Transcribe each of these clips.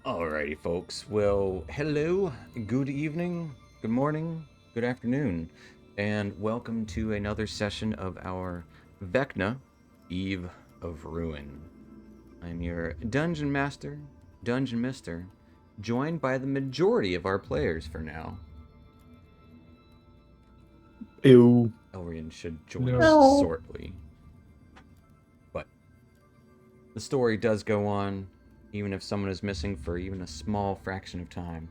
Alrighty, folks. Well, hello, good evening, good morning, good afternoon, and welcome to another session of our Vecna Eve of Ruin. I'm your dungeon master, dungeon mister, joined by the majority of our players for now. Ew. Elrian should join us No. shortly. But the story does go on, even if someone is missing for even a small fraction of time.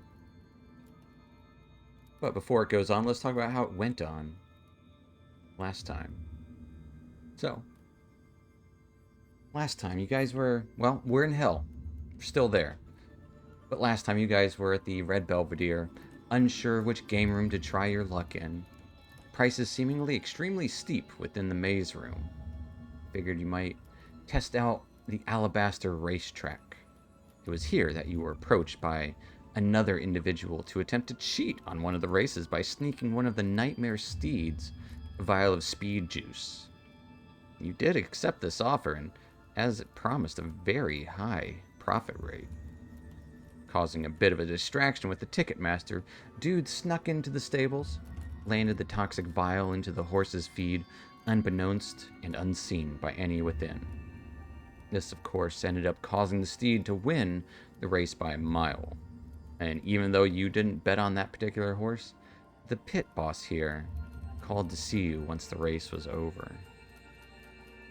But before it goes on, let's talk about how it went on last time. So, last time you guys were, well, we're in hell. We're still there. But last time you guys were at the Red Belvedere, unsure which game room to try your luck in. Prices seemingly extremely steep within the maze room. Figured you might test out the Alabaster racetrack. It was here that you were approached by another individual to attempt to cheat on one of the races by sneaking one of the nightmare steeds a vial of speed juice. You did accept this offer, and as it promised, a very high profit rate. Causing a bit of a distraction with the ticket master, dude snuck into the stables, landed the toxic vial into the horse's feed, unbeknownst and unseen by any within. This, of course, ended up causing the steed to win the race by a mile. And even though you didn't bet on that particular horse, the pit boss here called to see you once the race was over.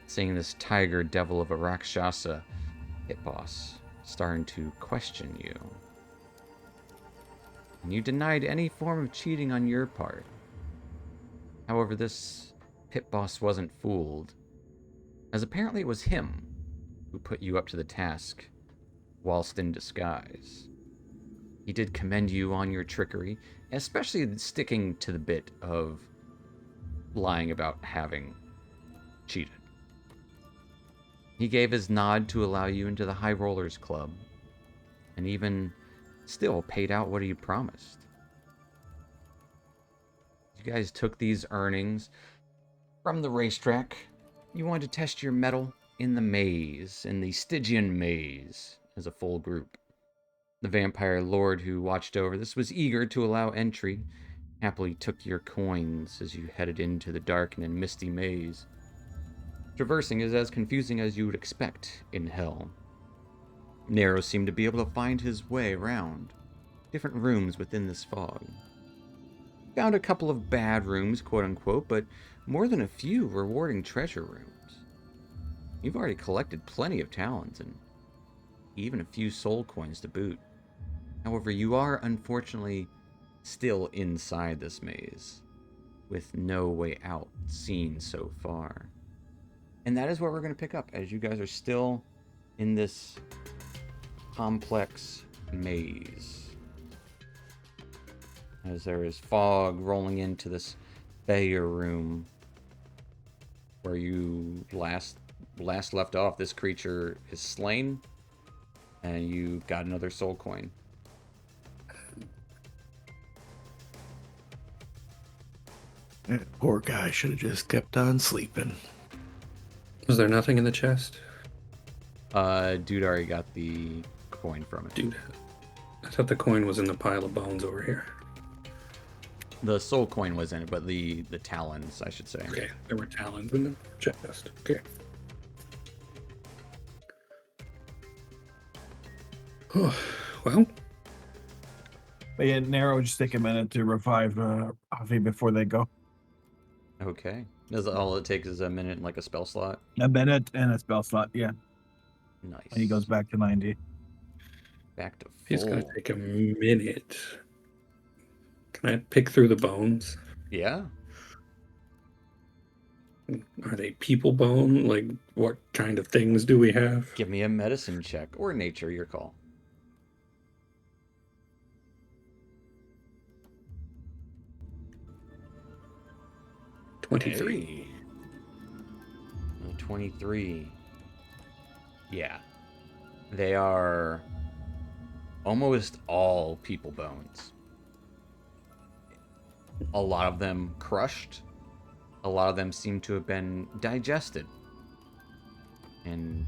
Seeing this tiger devil of a Rakshasa pit boss starting to question you. And you denied any form of cheating on your part. However, this pit boss wasn't fooled, as apparently it was him who put you up to the task whilst in disguise. He did commend you on your trickery, especially sticking to the bit of lying about having cheated. He gave his nod to allow you into the High Rollers Club, and even still paid out what he promised. You guys took these earnings from the racetrack. You wanted to test your mettle in the maze, in the Stygian maze, as a full group. The vampire lord who watched over this was eager to allow entry, happily took your coins as you headed into the dark and misty maze. Traversing is as confusing as you would expect in hell. Nero seemed to be able to find his way around different rooms within this fog. Found a couple of bad rooms, quote unquote, but more than a few rewarding treasure rooms. You've already collected plenty of talents and even a few soul coins to boot. However, you are unfortunately still inside this maze, with no way out seen so far. And that is where we're going to pick up, as you guys are still in this complex maze. As there is fog rolling into this failure room where you last left off. This creature is slain, and you got another soul coin. That poor guy should have just kept on sleeping. Was there nothing in the chest? Dude already got the coin from it. Dude, I thought the coin was in the pile of bones over here. The soul coin was in it, but the talons, I should say. Okay, there were talons in the chest. Okay. Well, But yeah, Nero, just take a minute to revive Avi before they go. Okay. That's all it takes is a minute and like a spell slot. A minute and a spell slot, yeah. Nice. And he goes back to 90. Back to full. he's gonna take a minute. Can I pick through the bones? Yeah. Are they people bone? Like, what kind of things do we have? Give me a medicine check or nature, your call. Hey. 23. Yeah. They are almost all people bones. A lot of them crushed. A lot of them seem to have been digested and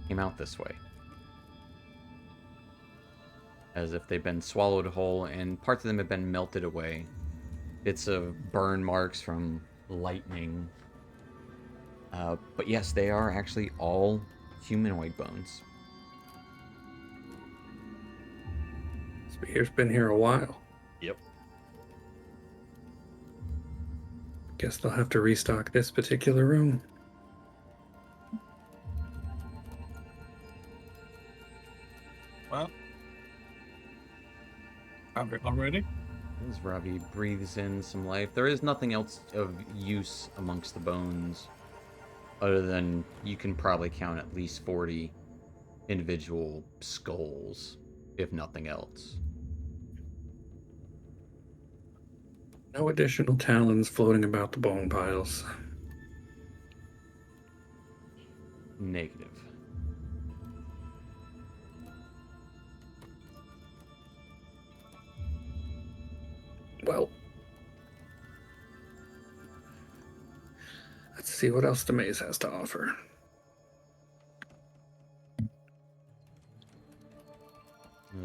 came out this way. as if they've been swallowed whole, and parts of them have been melted away. Bits of burn marks from lightning. But yes, they are actually all humanoid bones. Spear's been here a while. Yep. Guess they'll have to restock this particular room. Well, already? As Ravi breathes in some life, there is nothing else of use amongst the bones, other than you can probably count at least 40 individual skulls, if nothing else. No additional talons floating about the bone piles. Negative. Well, let's see what else the maze has to offer.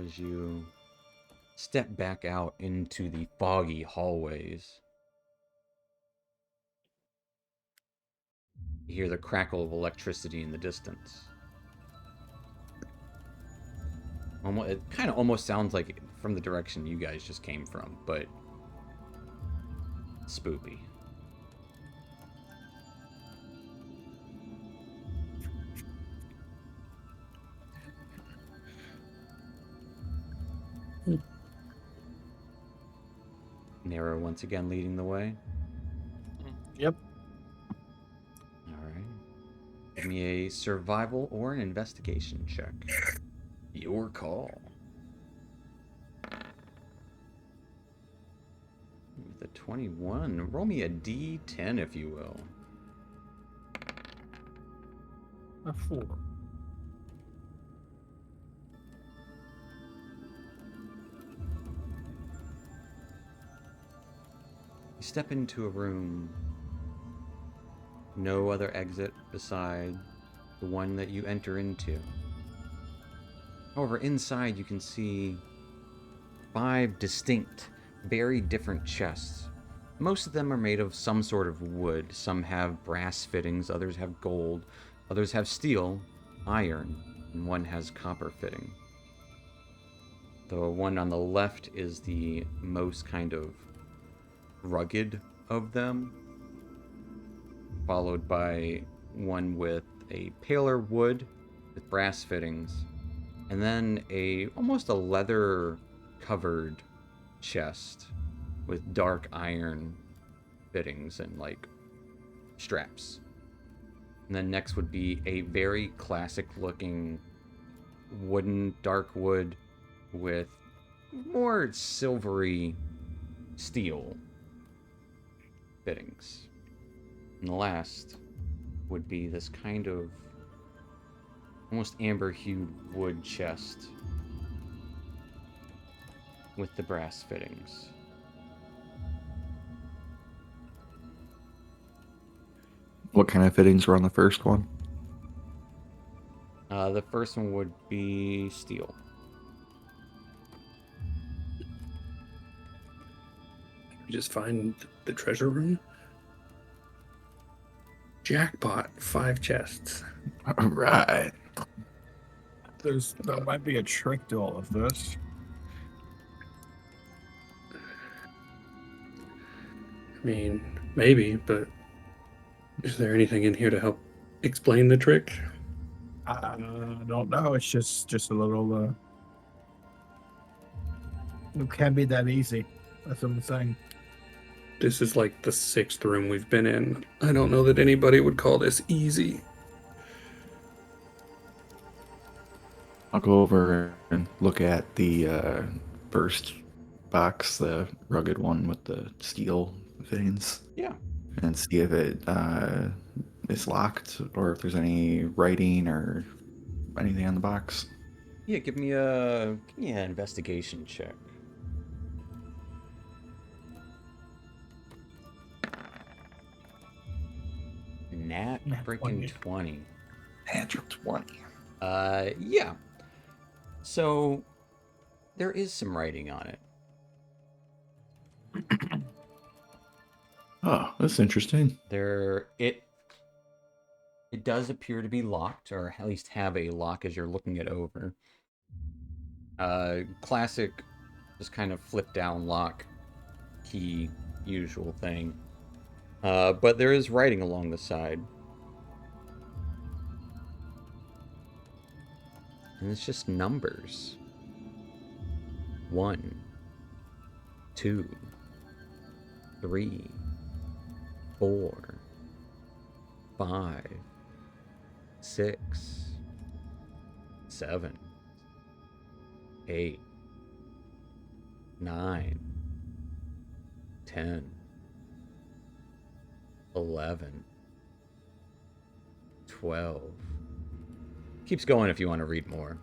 As you step back out into the foggy hallways, you hear the crackle of electricity in the distance. It kind of almost sounds like from the direction you guys just came from, but spoopy. Nero once again leading the way. Yep. All right. Give me a survival or an investigation check. Your call. With a 21, roll me a D10 if you will. A 4. You step into a room. No other exit beside the one that you enter into. However, inside you can see 5 distinct, very different chests. Most of them are made of some sort of wood. Some have brass fittings, others have gold, others have steel, iron, and one has copper fitting. The one on the left is the most kind of rugged of them, followed by one with a paler wood with brass fittings, and then almost a leather covered chest with dark iron fittings and like straps. And then next would be a very classic looking wooden dark wood with more silvery steel fittings. And the last would be this kind of almost amber-hued wood chest with the brass fittings. What kind of fittings were on the first one? The first one would be steel. You just find the treasure room. Jackpot, 5 chests. All right. There might be a trick to all of this. I mean, maybe, but is there anything in here to help explain the trick? I don't know. It's just a little. It can't be that easy. That's what I'm saying. This is like the 6th room we've been in. I don't know that anybody would call this easy. I'll go over and look at the first box, the rugged one with the steel fittings, Yeah. and see if it is locked or if there's any writing or anything on the box. Yeah, give me an investigation check. Nat Nat freaking 20. Natural 20. Yeah. So There is some writing on it. Oh, that's interesting. It does appear to be locked, or at least have a lock as you're looking it over. Classic, just kind of flip down lock, key, usual thing. But there is writing along the side. And it's just numbers. 1, 2, 3, 4, 5, 6, 7, 8, 9, 10, 11, 12. Keeps going if you want to read more.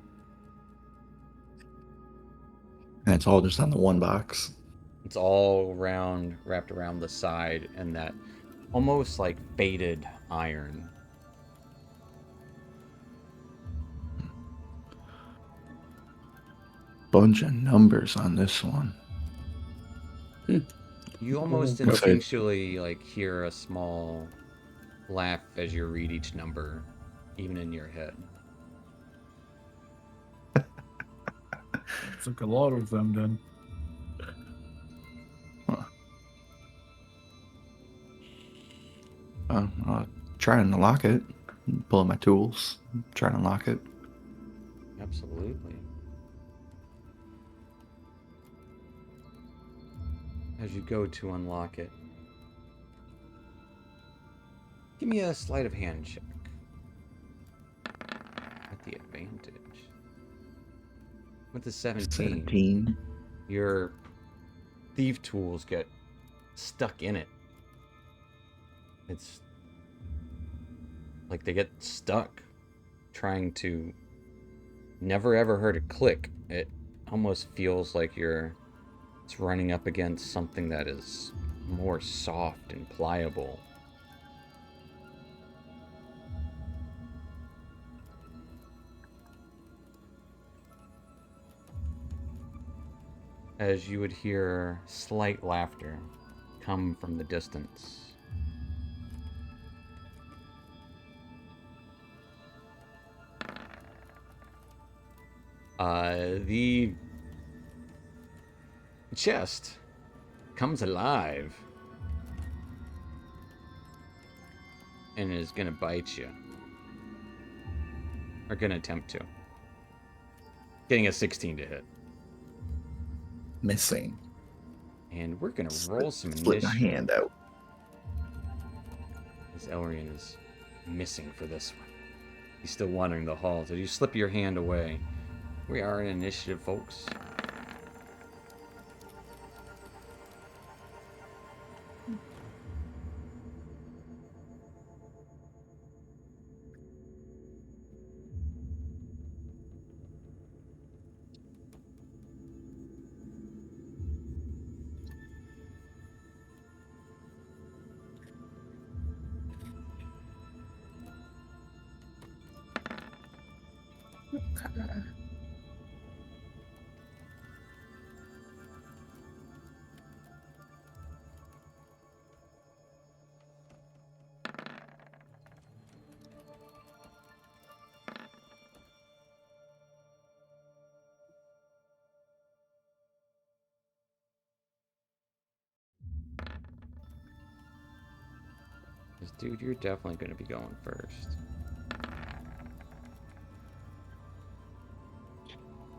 And it's all just on the one box. It's all wrapped around the side, and that almost like faded iron. Bunch of numbers on this one. You almost Okay. instinctually like hear a small laugh as you read each number, even in your head. It's like a lot of them then. I'll try and unlock it. Pull out my tools. Try and unlock it. Absolutely. As you go to unlock it, give me a sleight of hand check. At the advantage. With the 17, your thief tools get stuck in it. It's like they get stuck trying to. Never ever heard it click. It almost feels like it's running up against something that is more soft and pliable. As you would hear slight laughter come from the distance. The chest comes alive and is gonna bite you. Or gonna attempt to. Getting a 16 to hit. Missing. And we're gonna roll some Split my initiative. hand out. As Elrian is missing for this one. He's still wandering the halls. As you slip your hand away. We are in initiative, folks. Dude, you're definitely going to be going first.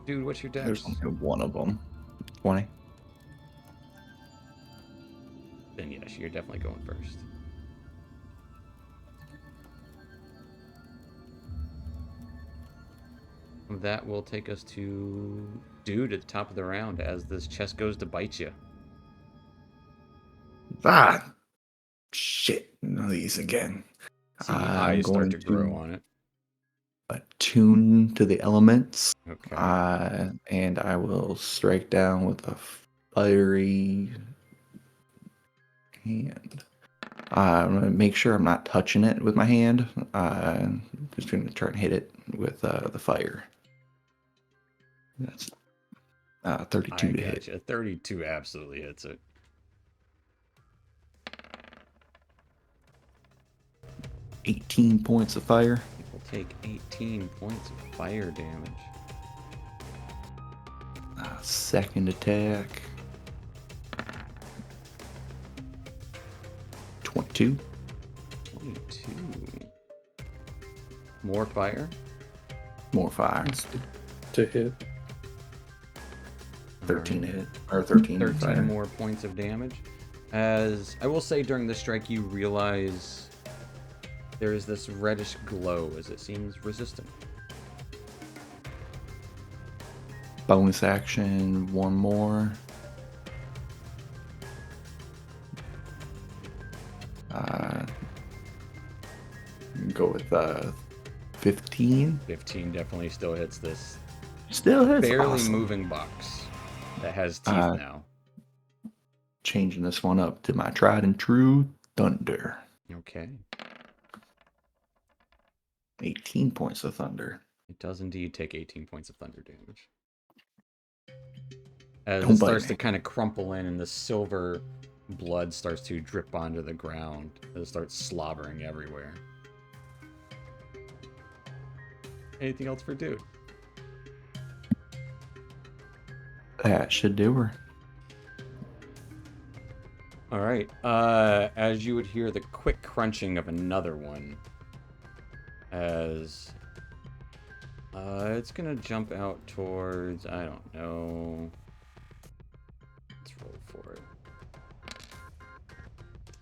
Dude, what's your dex? There's only one of them. 20. Then yes, you're definitely going first. That will take us to Dude at the top of the round as this chest goes to bite you. Ah! Shit. None of these again. See I'm eyes start going to grow on it. Attune to the elements. Okay. And I will strike down with a fiery hand. I'm going to make sure I'm not touching it with my hand. Just going to try and hit it with the fire. 32 I to hit. gotcha. 32 absolutely hits it. 18 points of fire. It will take 18 points of fire damage. Second attack. 22. 22. More fire. More fire. To hit. 13 to Alright. hit. Or 13, 13 fire. more points of damage. As I will say, during the strike, you realize there is this reddish glow as it seems resistant. Bonus action, one more. Go with 15. 15 definitely still hits this Still hits. barely Awesome. moving box that has teeth now. Changing this one up to my tried and true thunder. Okay. 18 points of thunder. It does indeed take 18 points of thunder damage. As Don't it bite starts me. to kind of crumple in and the silver blood starts to drip onto the ground. It starts slobbering everywhere. Anything else for dude? That should do her. All right. As you would hear the quick crunching of another one, as it's gonna jump out towards, I don't know. Let's roll for it.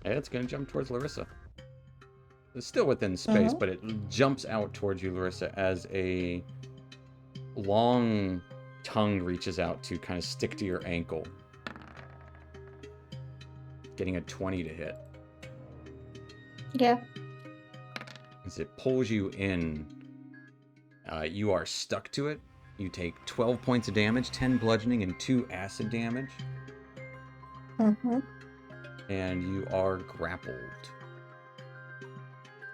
Yeah, it's gonna jump towards Larissa. It's still within space, but it jumps out towards you, Larissa, as a long tongue reaches out to kind of stick to your ankle. Getting a 20 to hit. Yeah. As it pulls you in, you are stuck to it. You take 12 points of damage, 10 bludgeoning, and 2 acid damage. Mm-hmm. And you are grappled.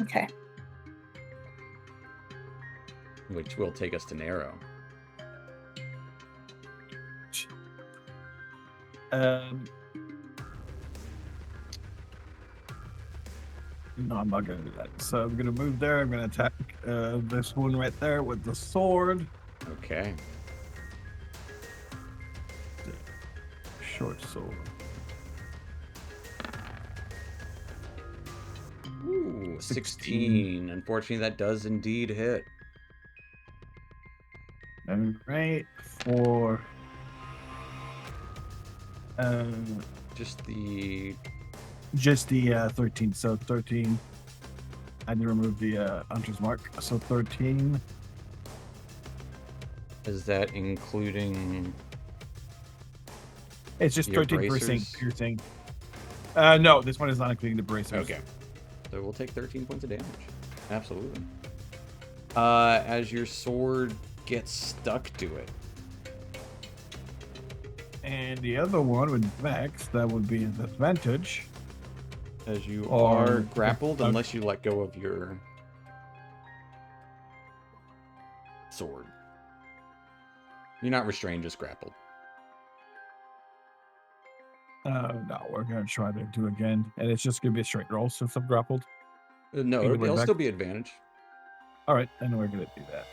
Okay. Which will take us to Narrow. No, I'm not gonna do that. So I'm gonna move there. I'm gonna attack this one right there with the sword. Okay. Short sword. Ooh, 16. Unfortunately, that does indeed hit. All right, for Just the... just the 13. So 13. I need to remove the hunter's mark. So 13. Is that including... It's just Your 13 bracers? piercing. No, this one is not including the bracers. Okay. So we'll take 13 points of damage. Absolutely. As your sword gets stuck to it. And the other one with Vex, that would be an advantage. As you Or- are grappled, unless you let go of your sword. You're not restrained, just grappled. No, we're gonna try to do again, and it's just gonna be a straight roll since I'm grappled. No, Either it'll, way it'll back. still be advantage, All right, then we're gonna do that.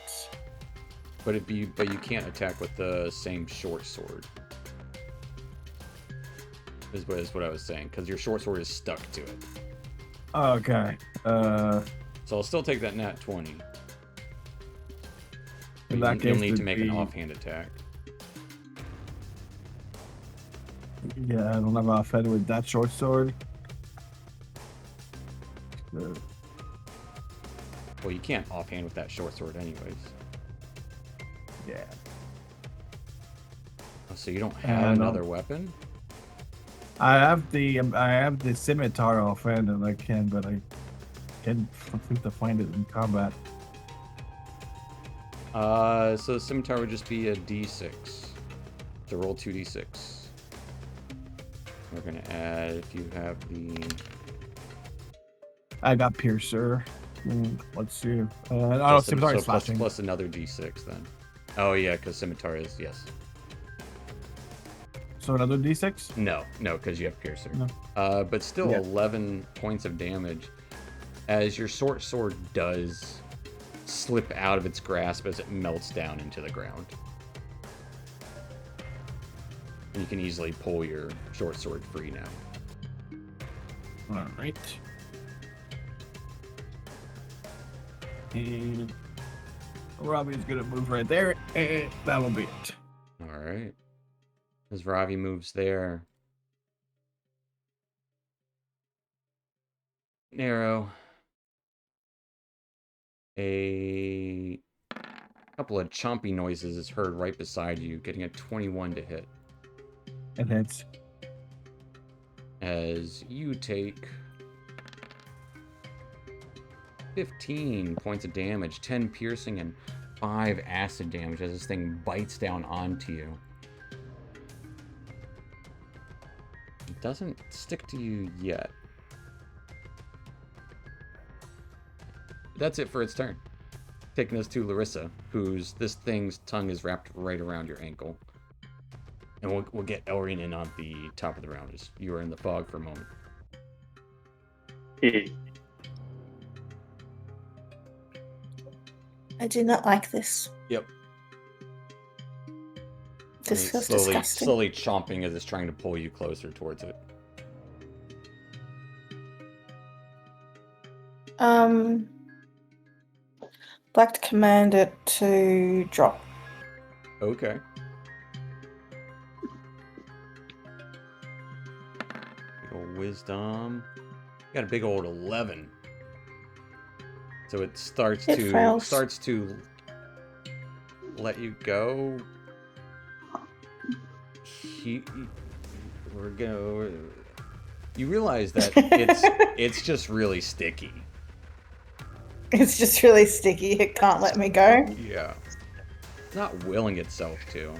but you can't attack with the same short sword. Is what I was saying, because your short sword is stuck to it. Okay. So I'll still take that nat 20. In But that you'll case, need to would make be- an offhand attack. Yeah, I don't have offhand with that short sword. Well, you can't offhand with that short sword anyways. Yeah. Oh, so you don't have no. another weapon? I have the scimitar offhand, and I can, but I can't seem to find it in combat. So the scimitar would just be a d6. To roll 2d6. We're gonna add, if you have the... I got piercer. Let's see. Oh, plus, scimitar is plus, slashing. plus another d6 then. Oh yeah, because scimitar is, yes. So another d6? No, because you have Piercer. No. But still Yeah. 11 points of damage as your short sword does slip out of its grasp as it melts down into the ground. And you can easily pull your short sword free now. All right. And Robbie's gonna move right there, and that'll be it. All right. As Ravi moves there, Narrow, a couple of chompy noises is heard right beside you, getting a 21 to hit. And hits. As you take 15 points of damage, 10 piercing and 5 acid damage as this thing bites down onto you. It doesn't stick to you yet. That's it for its turn. Taking us to Larissa, this thing's tongue is wrapped right around your ankle. And we'll get Elrine in on the top of the round as you are in the fog for a moment. I do not like this. Yep. This And feels it's disgusting. slowly chomping as it's trying to pull you closer towards it. Like to command it to drop. Okay. Big old wisdom. You got a big old 11. So it starts It fails. to let you go. You realize that it's just really sticky. It's just really sticky. It can't let me go. Yeah. It's not willing itself to.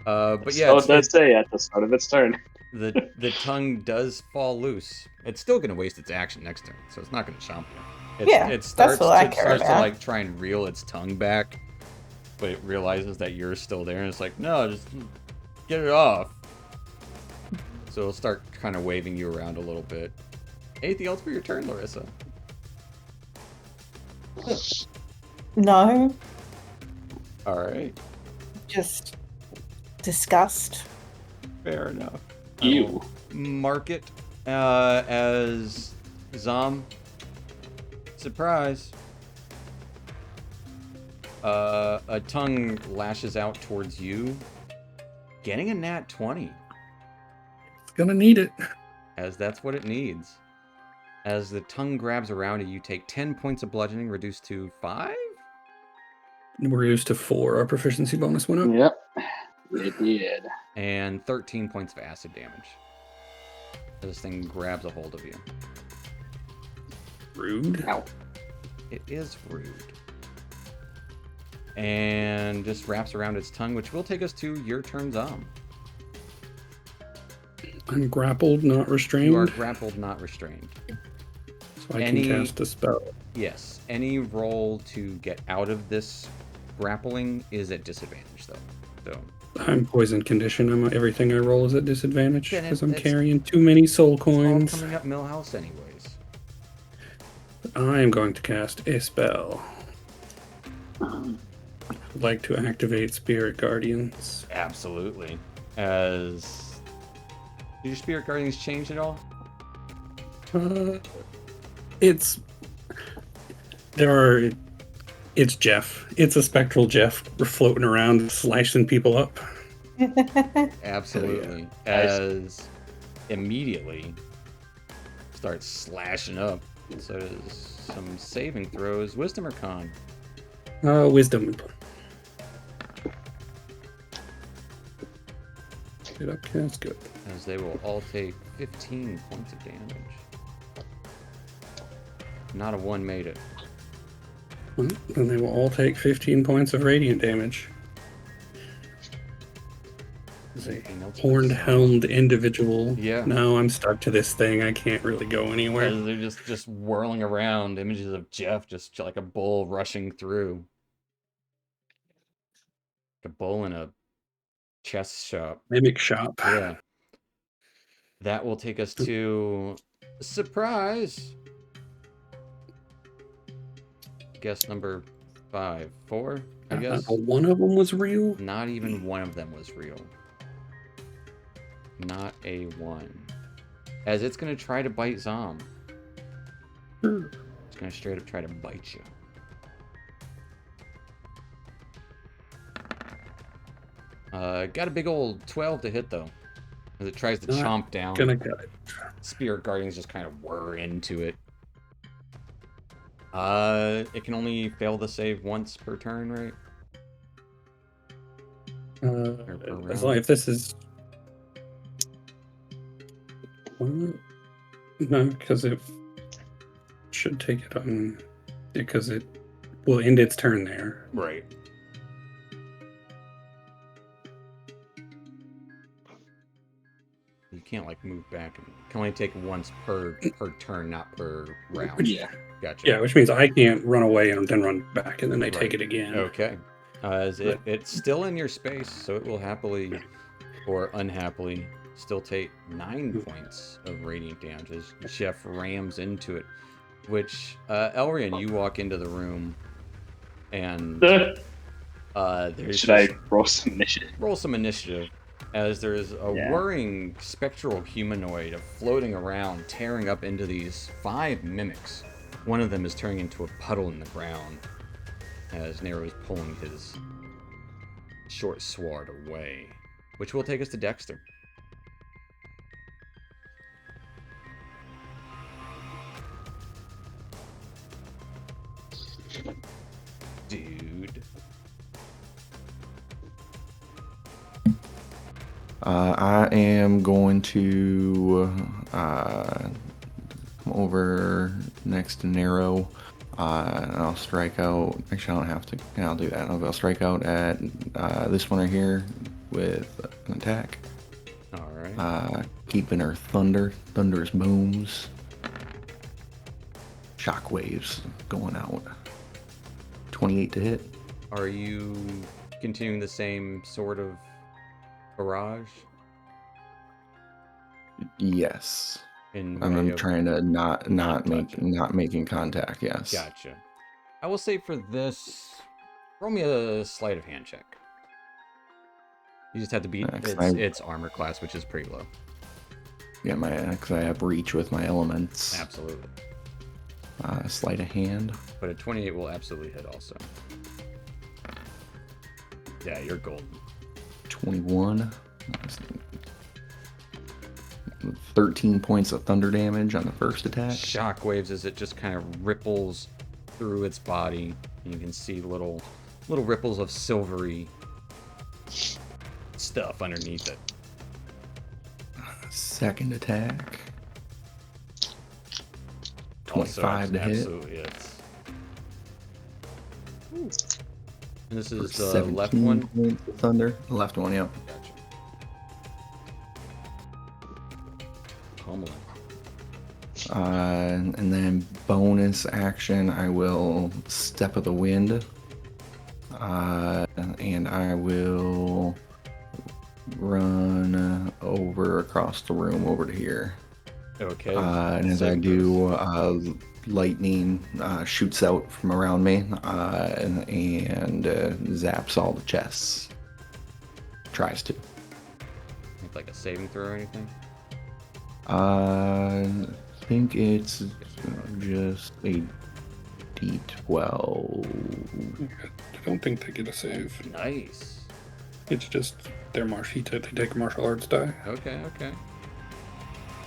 But yeah, So it does say at the start of its turn. the tongue does fall loose. It's still going to waste its action next turn, so it's not going to chomp you. Yeah, it that's starts what I to care about. like try and reel its tongue back, but it realizes that you're still there, and it's like, no, just get it off. So it'll start kind of waving you around a little bit. Anything else for your turn, Larissa? No, All right, just disgust. fair enough. You. Mark it as Zom. Surprise. A tongue lashes out towards you, getting a nat 20, It's gonna need it. as that's what it needs. As the tongue grabs around you, you take 10 points of bludgeoning, reduced to 5? We're used to 4. Our proficiency bonus went up. Yep. It did. And 13 points of acid damage. As this thing grabs a hold of you. Rude. Ow. It is rude. And just wraps around its tongue, which will take us to your turn, Zom. I'm grappled, not restrained. You are grappled, not restrained. So I can cast a spell. Yes. Any roll to get out of this grappling is at disadvantage, though. So I'm poison condition. Everything I roll is at disadvantage Then because I'm it's- carrying too many soul it's all coins. coming up Millhouse anyways. I am going to cast a spell. I'd like to activate Spirit Guardians. Absolutely. As did your spirit guardians change at all? It's Jeff. It's a spectral Jeff floating around, slicing people up. Absolutely. Nice. As immediately starts slashing up. So does some saving throws. Wisdom or con? Wisdom. Get up, that's good. As they will all take 15 points of damage. Not a one made it. Well, then they will all take 15 points of radiant damage. As a Anything else horned for Zom? helmed individual. Yeah. Now I'm stuck to this thing. I can't really go anywhere. As they're just whirling around, images of Jeff just like a bull rushing through. A bull in a chess shop. Mimic shop. Yeah. That will take us to surprise. Guess number 5. 4, I guess. One of them was real. Not even one of them was real. Not a one. As it's going to try to bite Zom. It's going to straight up try to bite you. Got a big old 12 to hit, though. As it tries to Not chomp down. Gonna get it. Spirit Guardians just kind of whir into it. It can only fail the save once per turn, right? As long if this is what? No, because it should take it on because it will end its turn there. Right. You can't like move back. It can only take once per turn, not per round. Yeah. Gotcha. Yeah, which means I can't run away and then run back, and then they Right. take it again. Okay. As it's still in your space, so it will happily or unhappily still take 9 points of radiant damage as Jeff rams into it. Which, Elrian, you walk into the room and there's Should I roll some initiative? roll some initiative as there's a Yeah. whirring spectral humanoid floating around, tearing up into these 5 mimics. One of them is turning into a puddle in the ground as Nero is pulling his short sword away, which will take us to Dexter. Dude. I am going to come over next to Nero. And I'll strike out. Actually, I don't have to. Yeah, I'll do that. I'll strike out at this one right here with an attack. All right. Keeping her thunderous booms, shockwaves going out. 28 to hit. Are you continuing the same sort of barrage? Yes. In I'm way of- trying to not Gotcha. making contact. Yes. Gotcha. I will say for this, roll me a sleight of hand check. You just have to beat its armor class, which is pretty low. Yeah, because I have reach with my elements. Absolutely. Sleight of hand. But a 28 will absolutely hit also. Yeah, you're golden. 21. 13 points of thunder damage on the first attack. Shockwaves as it just kind of ripples through its body. And you can see little ripples of silvery stuff underneath it. Second attack. Also 25 to hit. absolutely hits. And this For is the 17 left one. points of thunder. The left one, yep. Gotcha. Pummeling. And then bonus action, I will Step of the Wind. And I will run over across the room over to here. Okay. And as I save do, lightning shoots out from around me and zaps all the chests. Tries to. Make like a saving throw or anything? I think it's just a D12. I don't think they get a save. Nice. It's just their they take martial arts die. Okay.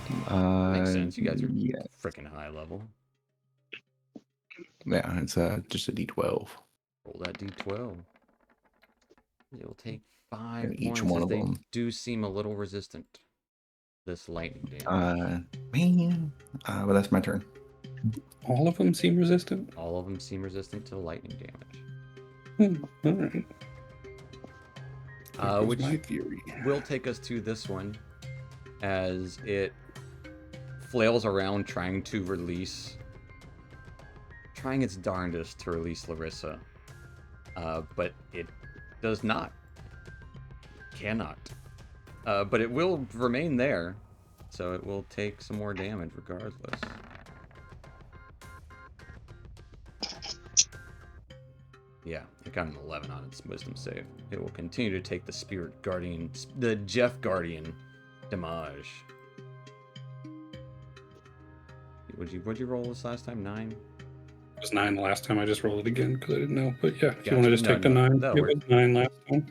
Makes sense. You guys are Yeah, freaking high level. yeah, it's just a D12. Roll that d12. It'll take 5 And each points one as of they them. do seem a little resistant. This lightning damage. Man. But that's my turn. All of them seem resistant. All of them seem resistant to lightning damage. All right. Which my theory. will take us to this one as it flails around trying its darndest to release Larissa. But it does not. cannot. But it will remain there, so it will take some more damage regardless. Yeah, it got an 11 on its wisdom save. It will continue to take the Spirit Guardian, the Jeff Guardian damage. What'd you roll this last time? 9? It was 9 last time. I just rolled it again because I didn't know. But yeah, if you Gotcha. want to just No, take the no, 9, that'll it work. was 9 last time.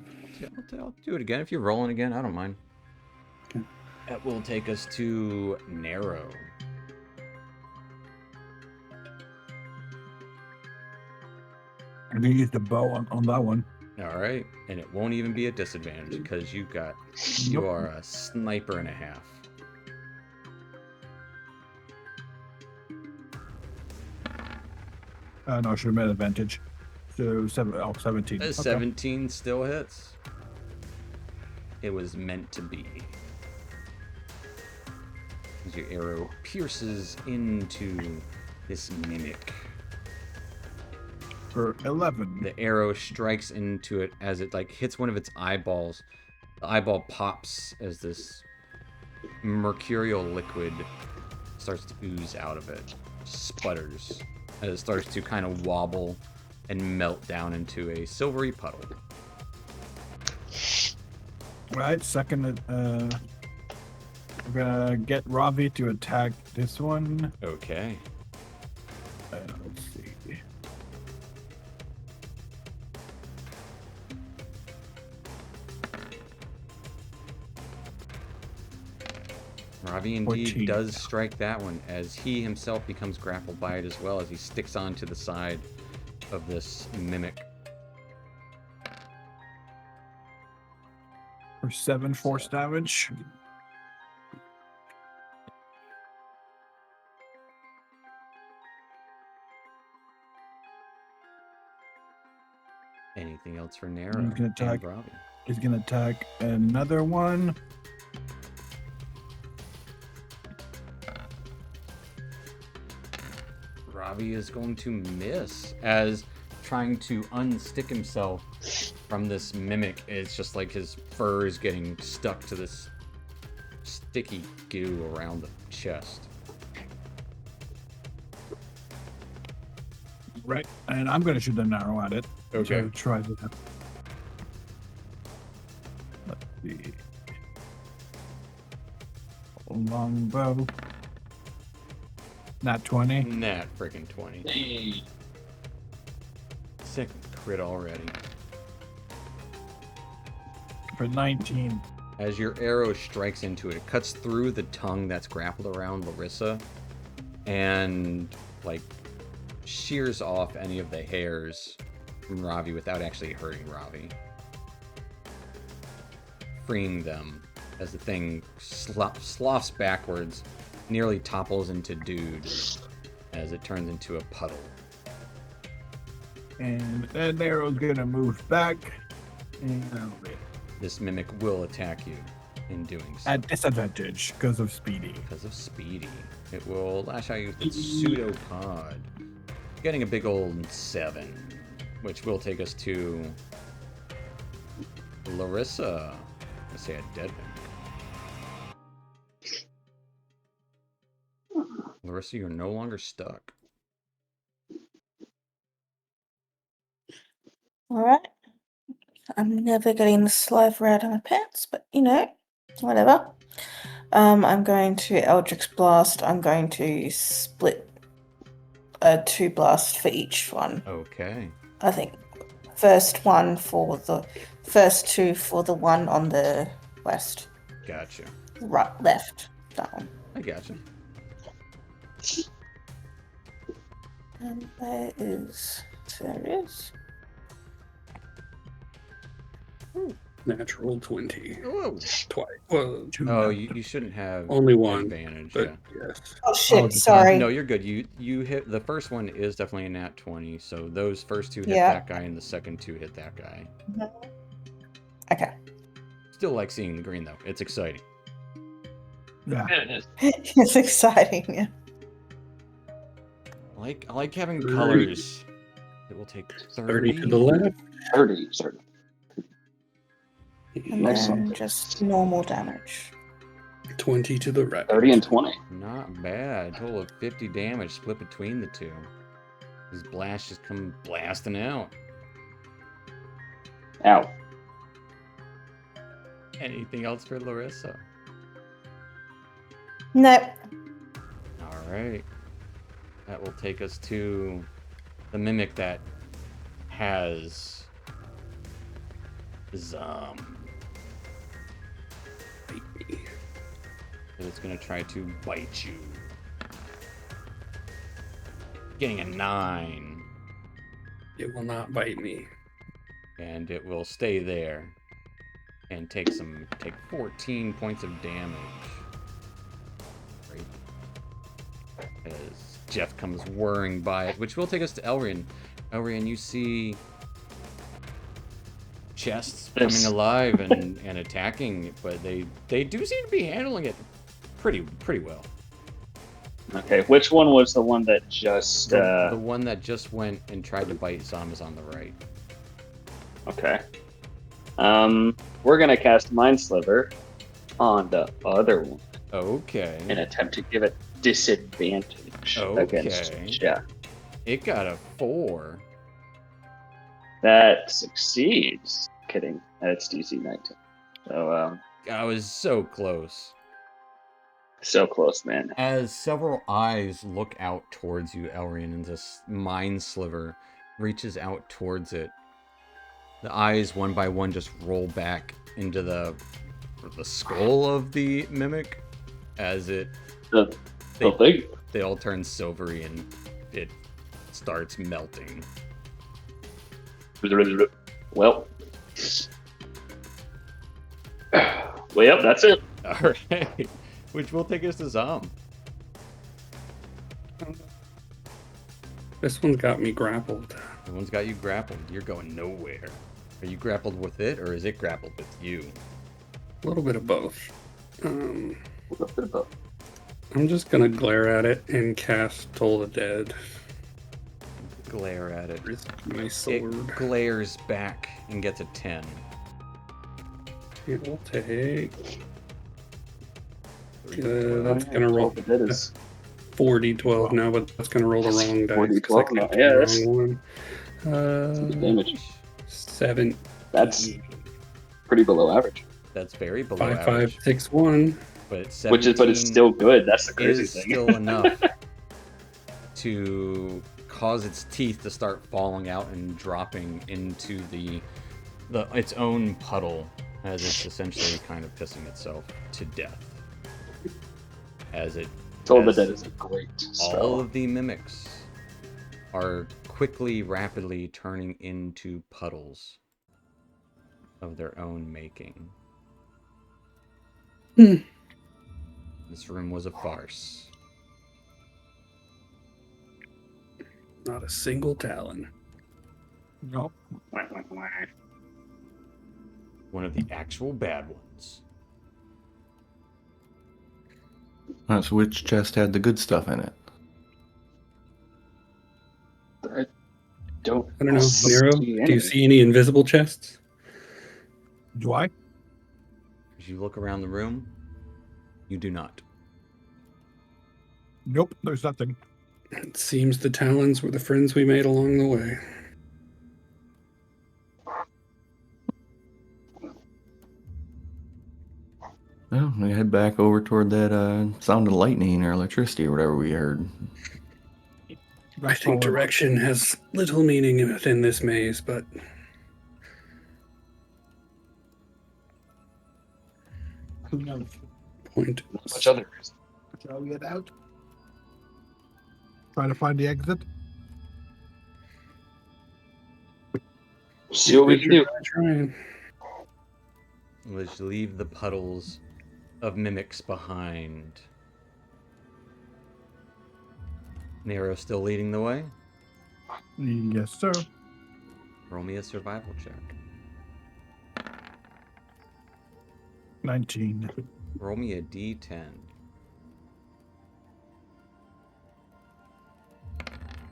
I'll do it again. If you're rolling again, I don't mind. Okay. That will take us to Narrow. I'm gonna use the bow on that one. All right, and it won't even be a disadvantage because you are a sniper and a half. No, I should have made advantage. So 17. Okay. 17 still hits. It was meant to be. As your arrow pierces into this mimic. For 11. The arrow strikes into it as it hits one of its eyeballs. The eyeball pops as this mercurial liquid starts to ooze out of it. Sputters as it starts to kind of wobble and melt down into a silvery puddle. Right, second, we're gonna get Ravi to attack this one. Okay. Let's see. Ravi indeed 14. does strike that one as he himself becomes grappled by it as well as he sticks onto the side of this mimic. For 7 force damage. Anything else for Narrow? He's gonna attack. and Ravi? He's gonna attack another one. Ravi is going to miss as trying to unstick himself from this mimic. It's just like his fur is getting stuck to this sticky goo around the chest. Right, and I'm gonna shoot an arrow at it. Okay. So try to. Let's see. Longbow. Not 20. Nat freaking 20. Hey. Second crit already. For 19. As your arrow strikes into it, it cuts through the tongue that's grappled around Larissa and shears off any of the hairs from Ravi without actually hurting Ravi. Freeing them as the thing sloughs backwards, nearly topples into Dude as it turns into a puddle. And that arrow's gonna move back. And This mimic will attack you in doing so. at disadvantage because of Speedy. Because of Speedy. It will lash out you with its pseudopod. Getting a big old 7, which will take us to Larissa. Let's say a dead one. Larissa, you're no longer stuck. All right. I'm never getting the saliva out of my pants, but whatever. I'm going to Eldritch Blast. I'm going to split 2 blasts for each one. Okay. I think first 2 for the one on the west. Gotcha. Right, left. That one. I gotcha. And there it is. Natural 20. Whoa. Twice. Well, Oh, you shouldn't have only one, advantage. but Yeah. yes. Oh shit! Oh, Sorry. No, you're good. You hit the first one is definitely a nat 20, so those first 2 hit Yeah. that guy, and the second 2 hit that guy. Okay. Still like seeing the green though. It's exciting. Yeah. Yeah, it is. It's exciting. Yeah. I like having 30. colors. It will take 30 30. to the left. 30. Sorry. And Excellent. then just normal damage. 20 to the right. 30 and 20. Not bad. Total of 50 damage split between the two. These blasts just come blasting out. Ow. Anything else for Larissa? Nope. All right. That will take us to the mimic that has Bite me. it's going to try to bite you. Getting a 9. It will not bite me. And it will stay there and take 14 points of damage. Right. As Jeff comes whirring by it, which will take us to Elrian. Elrian, you see chests coming alive and attacking, but they do seem to be handling it pretty well. Okay, which one was the one that just... The one that just went and tried to bite Zom is on the right. Okay. We're gonna cast Mind Sliver on the other one Okay. and attempt to give it disadvantage against Jeff. It got a 4. That succeeds. Kidding. It's DC 19. So, I was so close. so close, man. As several eyes look out towards you, Elrian, and this Mind Sliver reaches out towards it, the eyes one by one just roll back into the skull of the mimic as they all turn silvery and it starts melting. Well, yep, that's it. All right, which will take us to Zom. This one's got me grappled. The one's got you grappled. You're going nowhere. Are you grappled with it, or is it grappled with you? A little bit of both. I'm just gonna glare at it and cast Toll the Dead. Glare at it. My It sword. glares back and gets a 10. It will take. That's That's gonna roll 4d12 now, but that's gonna roll the wrong dice. 4d12 now. Yeah, the that's wrong one. damage. 7. That's pretty below average. That's very below 5, average. 5, 6, 1. But But it's still good. That's the crazy is thing. still enough to cause its teeth to start falling out and dropping into its own puddle as it's essentially kind of pissing itself to death. Toll the Dead is a great all spell. of the mimics are quickly, rapidly turning into puddles of their own making. This room was a farce. Not a single talon. Nope. One of the actual bad ones. That's which chest had the good stuff in it. I don't know. see Nero, any. do you see any invisible chests? Do I? As you look around the room, you do not. Nope, there's nothing. It seems the talons were the friends we made along the way. Well, we head back over toward that sound of lightning or electricity or whatever we heard. I think direction has little meaning within this maze, but Who knows? point. Much other reason. Shall we get out? Try to find the exit. See what we can do. Trying. Let's leave the puddles of mimics behind. Nero still leading the way? Yes, sir. Roll me a survival check. 19. Roll me a d10.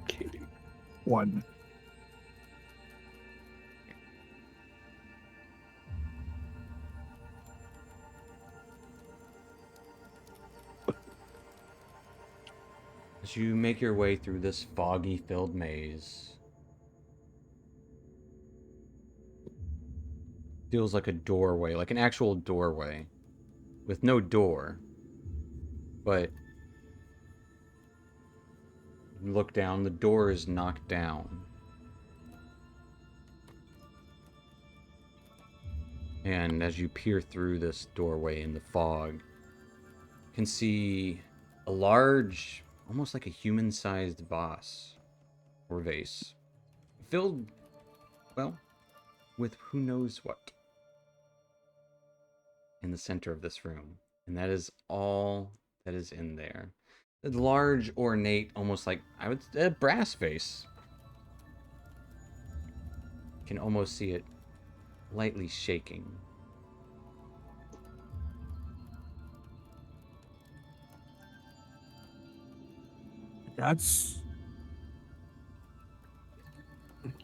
Candy. 1. As you make your way through this foggy-filled maze, feels like a doorway, like an actual doorway, with no door. But you look down, the door is knocked down. And as you peer through this doorway in the fog, you can see a large, almost like a human-sized vase or vase, filled, well, with who knows what in the center of this room. And that is all that is in there. A large, ornate, almost like, a brass vase. You can almost see it lightly shaking. That's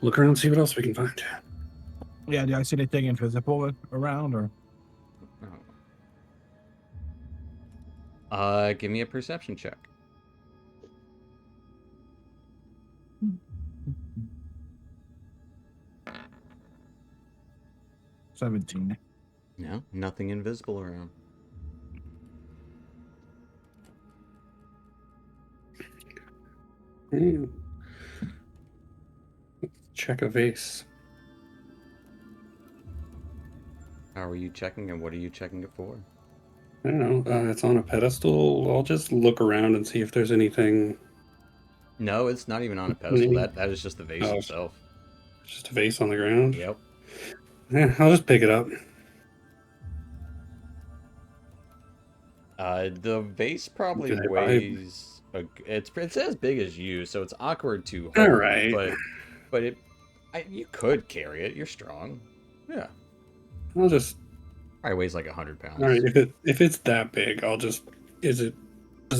Look around and see what else we can find. yeah. Do I see anything invisible around or? Give me a perception check. $17. No, nothing invisible around. Check a vase. How are you checking, and what are you checking it for? I don't know. It's on a pedestal. I'll just look around and see if there's anything. No, it's not even on a pedestal. Any- That is just the vase Oh. itself. Just a vase on the ground. Yep. Yeah, I'll just pick it up. The vase probably Do they weighs. It's as big as you, so it's awkward to hold. All right. But you could carry it. You're strong. Yeah. I'll just. Probably weighs like 100 pounds. All right. If it's that big, I'll just. Does it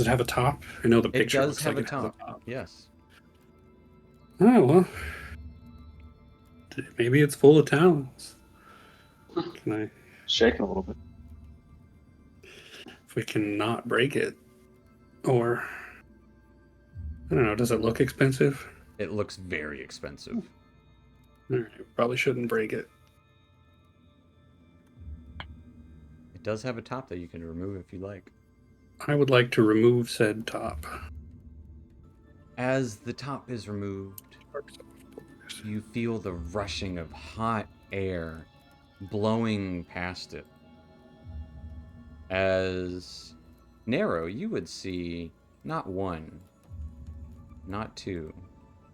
have a top? I know the It picture does looks have like a it has top. Yes. Oh well. Maybe it's full of towels. Can I? Shaking a little bit. If we can not break it, or I don't know. Does it look expensive? It looks very expensive. All right, probably shouldn't break it. It does have a top that you can remove if you like. I would like to remove said top. As the top is removed, you feel the rushing of hot air blowing past it. As Nero, you would see not one, not two,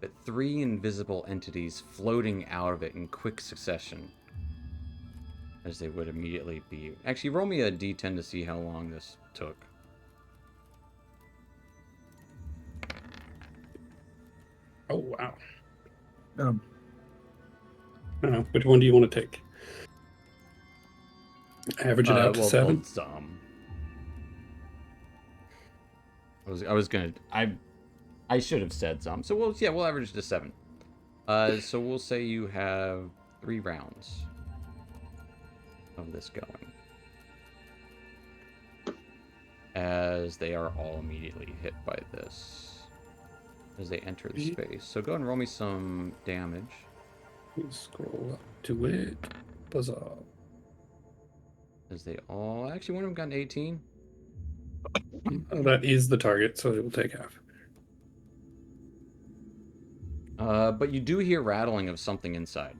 but 3 invisible entities floating out of it in quick succession. As they would immediately be. Actually, roll me a d10 to see how long this took. Oh wow. Um, I don't know. Which one do you want to take? Average it out to 7. Well, some. I was gonna. I should have said some. So we'll average it to 7. So we'll say you have 3 rounds of this going, as they are all immediately hit by this as they enter the space. So go ahead and roll me some damage. Scroll up to it. Huzzah. As they all actually, one of them got an 18. Oh, that is the target, so it will take half. But you do hear rattling of something inside.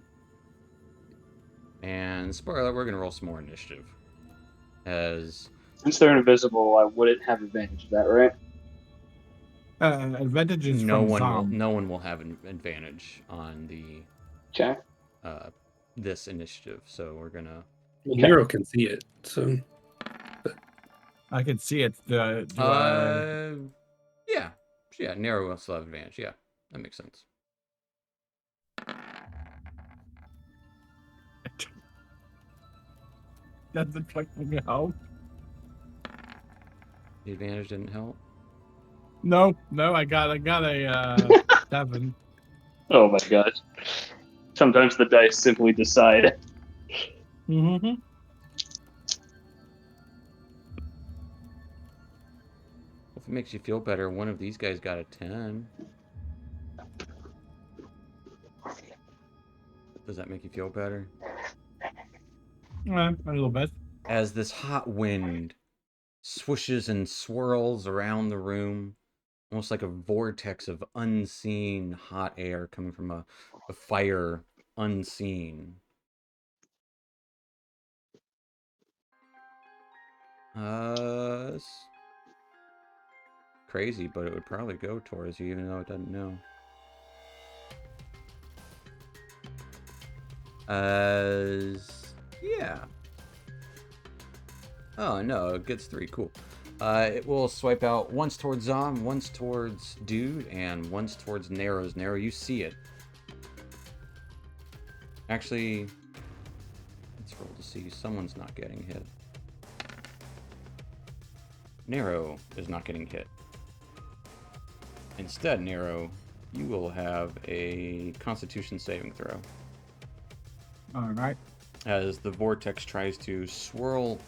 And spoiler, we're gonna roll some more initiative. As Since they're invisible, I wouldn't have advantage of that, right? Advantage is no from one will have an advantage on the Okay. this initiative. So we're gonna. Well, Nero can see it, so I can see it. Yeah. Nero will still have advantage. Yeah, that makes sense. Doesn't fucking help. The advantage didn't help. No, I got a 7. Oh my god. Sometimes the dice simply decide. Mm-hmm. it makes you feel better, one of these guys got a 10. Does that make you feel better? A little bit. As this hot wind swooshes and swirls around the room, almost like a vortex of unseen hot air coming from a fire unseen. It's crazy, but it would probably go towards you, even though it doesn't know. Yeah. Oh, no, it gets 3. Cool. It will swipe out once towards Zom, once towards Dude, and once towards Narrows. Narrow, you see it. Actually, let's roll to see. Someone's not getting hit. Narrow is not getting hit. Instead, Narrow, you will have a Constitution saving throw. All right. As the vortex tries to swirl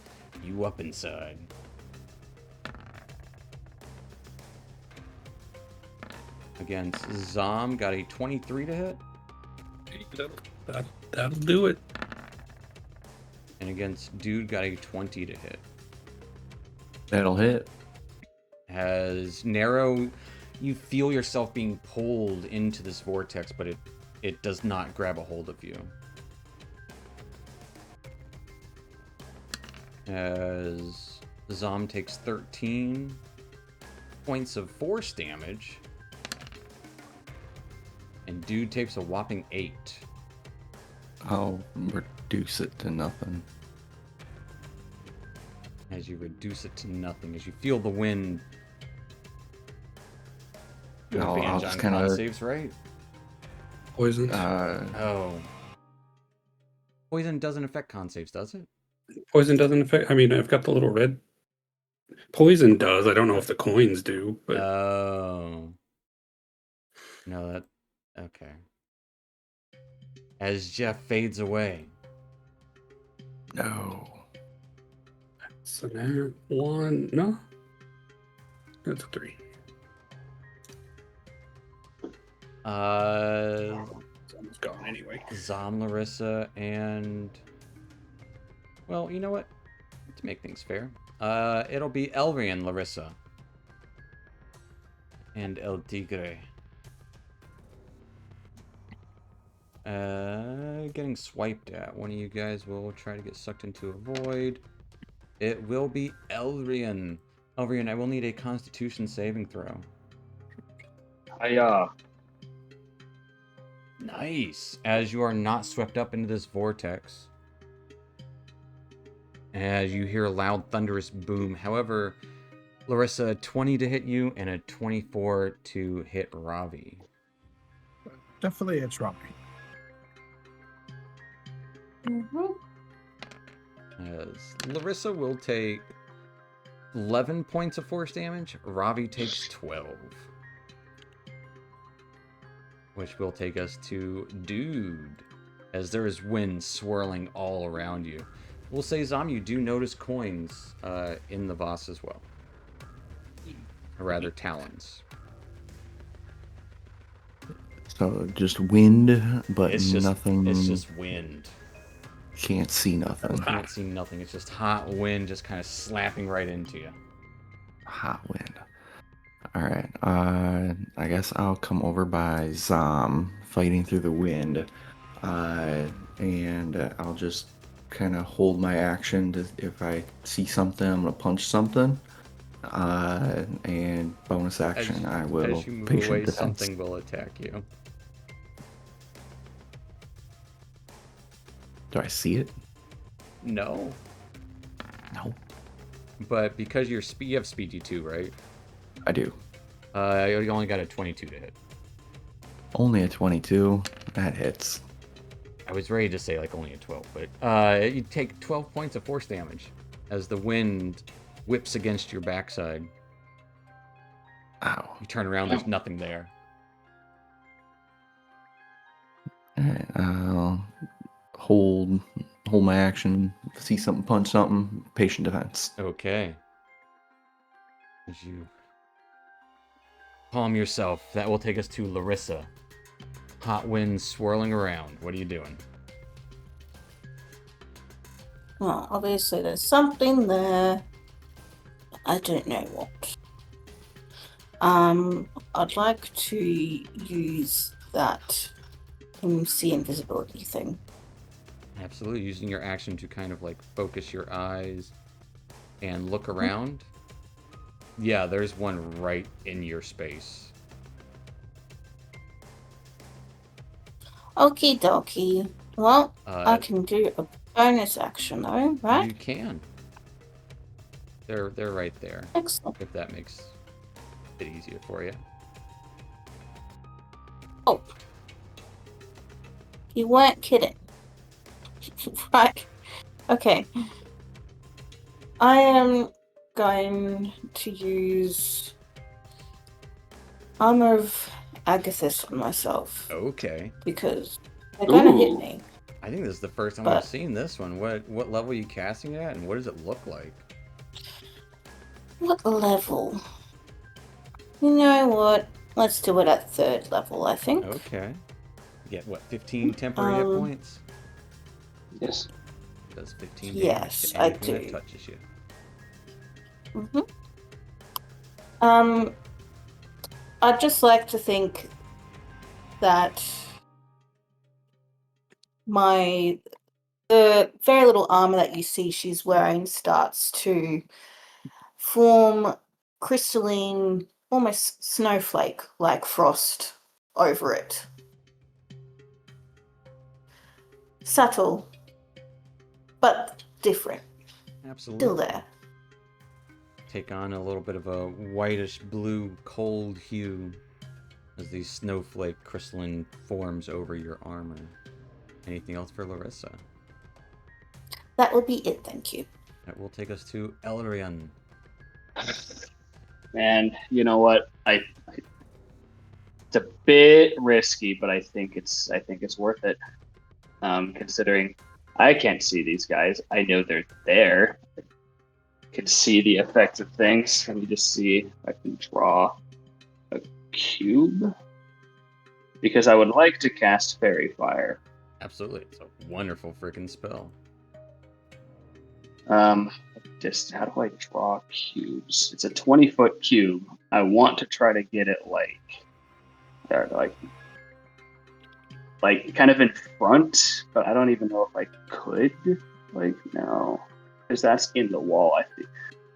you up inside. Against Zom, got a 23 to hit. That'll do it. And against Dude, got a 20 to hit. That'll hit. As Narrow, you feel yourself being pulled into this vortex, but it does not grab a hold of you. As Zom takes 13 points of force damage. And Dude takes a whopping 8. I'll reduce it to nothing. As you reduce it to nothing, as you feel the wind. You have I'll advantage just on kinda- con saves, right? Poisons. Oh. Poison doesn't affect con saves, does it? Poison doesn't affect. I mean, I've got the little red. Poison does. I don't know if the coins do, but Oh. No, that... Okay. As Jeff fades away. No. so now 1. No, that's a 3. It's almost gone anyway. Zom, Larissa, and... Well, you know what? To make things fair. It'll be Elrian, Larissa. And El Tigre. Getting swiped at. One of you guys will try to get sucked into a void. It will be Elrian. Elrian, I will need a Constitution saving throw. Nice. As you are not swept up into this vortex. As you hear a loud, thunderous boom. However, Larissa, a 20 to hit you and a 24 to hit Ravi. Definitely it's Robbie. As Larissa will take 11 points of force damage. Ravi takes 12. Which will take us to Dude. As there is wind swirling all around you. We'll say, Zom, you do notice coins in the Voss as well. Or rather, talons. So just wind, but It's just, nothing. It's just wind. Can't see nothing. You can't see nothing. It's just hot wind just kind of slapping right into you. Hot wind. All right. I guess I'll come over by Zom, fighting through the wind, and I'll just kind of hold my action. If I see something, I'm gonna punch something. And bonus action, I will As you move patient away, defense. something will attack you. Do I see it? No. No. But because you have speed D2, right? I do. You only got a 22 to hit. Only a 22. That hits. I was ready to say like only a 12, but you take 12 points of force damage as the wind whips against your backside. Ow. You turn around, there's nothing there. Alright, I'll hold my action. See something, punch something. Patient defense. Okay. As you Calm yourself. That will take us to Larissa. Hot winds swirling around. What are you doing? Well, obviously there's something there. I don't know what. I'd like to use that see invisibility thing. Absolutely. Using your action to kind of like focus your eyes and look around. Yeah, there's one right in your space. Okie dokie. Well, I Uh, can do a bonus action though, right? You can. They're right there. Excellent. If that makes it easier for you. Oh. You weren't kidding. Right. Okay. I am going to use Armor of Agathis on myself. Okay. Because they're gonna hit Ooh. me. I think this is the first time But- I've seen this one. What level are you casting it at, and what does it look like? What level? You know what? Let's do it at 3rd level, I think. Okay. Get what, 15 temporary hit points? Yes. Does 15 Yes, damage to I anything that do. touches you. I'd just like to think that the very little armor that you see she's wearing starts to form crystalline, almost snowflake like frost over it. Subtle, but different. Absolutely. Still there. Take on a little bit of a whitish blue cold hue as these snowflake crystalline forms over your armor. Anything else for Larissa? That would be it, thank you. That will take us to Eldrian. Man, you know what? It's a bit risky, but I think it's worth it. Considering I can't see these guys, I know they're there. I can see the effects of things. Let me just see if I can draw a cube, because I would like to cast Fairy Fire. Absolutely. It's a wonderful freaking spell. Just how do I draw cubes? It's a 20-foot cube. I want to try to get it like kind of in front, but I don't even know if I could. No, because that's in the wall. I think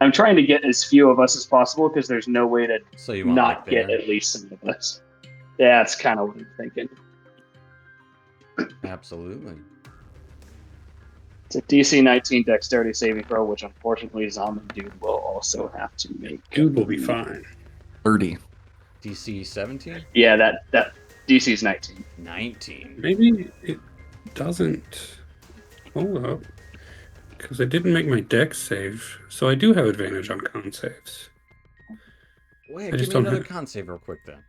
I'm trying to get as few of us as possible because there's no way to So you want not like get there? at least some of us. Yeah, that's kind of what I'm thinking. Absolutely. It's a DC 19 Dexterity saving throw, which unfortunately Zombie Dude will also have to make. Dude will be fine. 30. DC 17? Yeah, that DC's 19. 19. Maybe it doesn't. Hold up. Because I didn't make my dex save, so I do have advantage on con saves. Wait, I give just me don't another have- con save real quick then.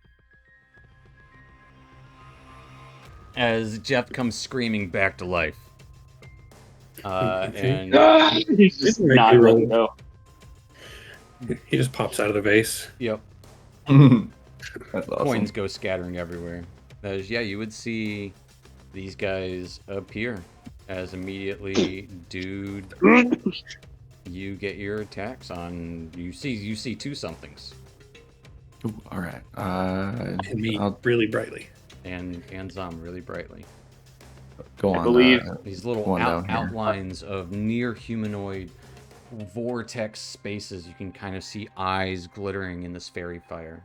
As Jeff comes screaming back to life. Okay. And He's just Didn't make not you ready roll. to go. He just pops out of the vase. yep, That's awesome. coins go scattering everywhere. Yeah, you would see these guys appear as immediately, dude, you get your attacks on. You see two somethings, Ooh, all right. And me I'll really brightly. and Zom really brightly. go I on. believe- These little Going down here. outlines of near humanoid vortex spaces. You can kind of see eyes glittering in this fairy fire.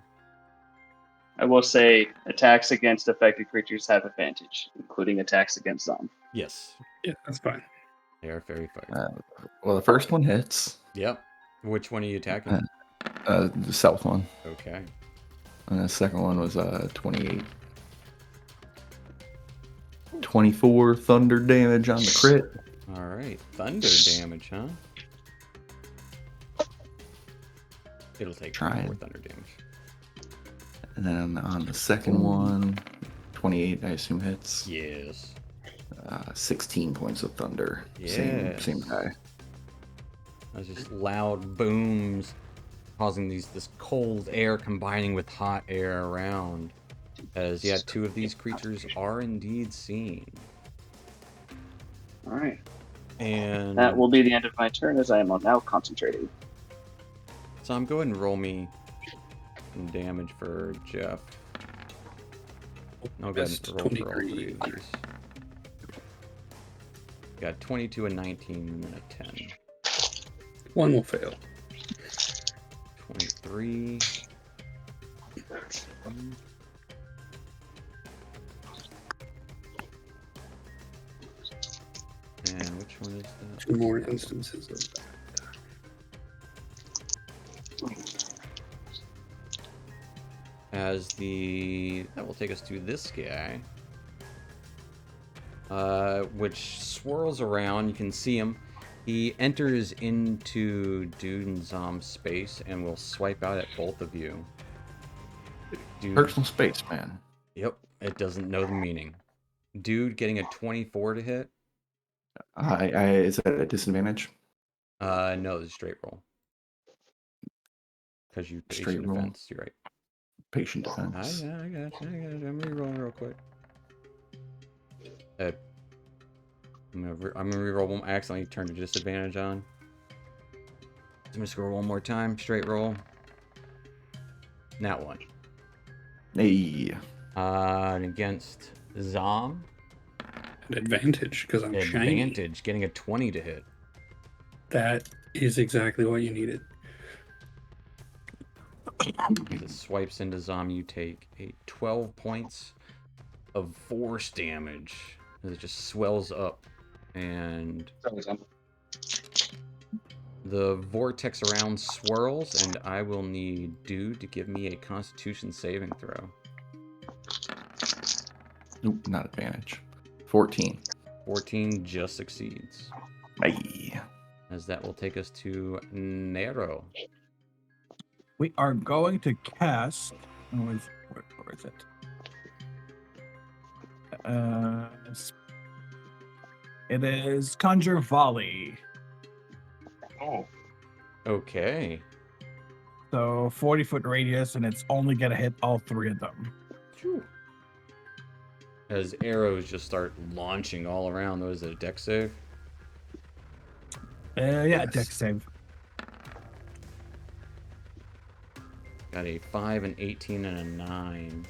I will say attacks against affected creatures have advantage, including attacks against them. Yes, Yeah, that's fine. they are fairy fire. well, the first one hits. Yep. Which one are you attacking? The south one. Okay. And the second one was 28. 24 thunder damage on the crit. All right. Thunder damage, huh? It'll take Trying. 4 thunder damage. And then on the second one, 28, I assume hits. Yes. 16 points of thunder. Yes. Same guy. That's just loud booms causing this cold air combining with hot air around. As yeah, two of these creatures are indeed seen. All right. And That will be the end of my turn as I am now concentrating. so I'm going and roll me some damage for Jeff. I'll go ahead Best and roll for all 23. three of these. Got 22, a 19, and a 10. One will fail. 23. And which one is that? 2 more instances of that. As that will take us to this guy, which swirls around. You can see him. He enters into Dude and Zom's space and will swipe out at both of you. Dude, Personal space, man. yep, it doesn't know the meaning. Dude getting a 24 to hit. Is that a disadvantage? No, it's a straight roll. Because you Straight patient roll. defense, you're right. Patient defense. I got you. I'm re-rolling real quick. I'm gonna re-roll one. I accidentally turned a disadvantage on. I'm gonna score one more time. Straight roll. That one. Hey. And against Zom, An advantage because I'm shiny. advantage, getting a 20 to hit. That is exactly what you needed. As it swipes into Zom, you take a 12 points of force damage. As it just swells up, and the vortex around swirls, and I will need Dude to give me a Constitution saving throw. Nope, not advantage. 14. 14 just succeeds. Hey. As that will take us to Nero. We are going to cast. Where is it? It is Conjure Volley. Oh. Okay. So 40-foot radius, and it's only gonna hit all three of them. Phew. As arrows just start launching all around. Those a deck save? Yeah, Yes. deck save. Got a 5, an 18, and a 9.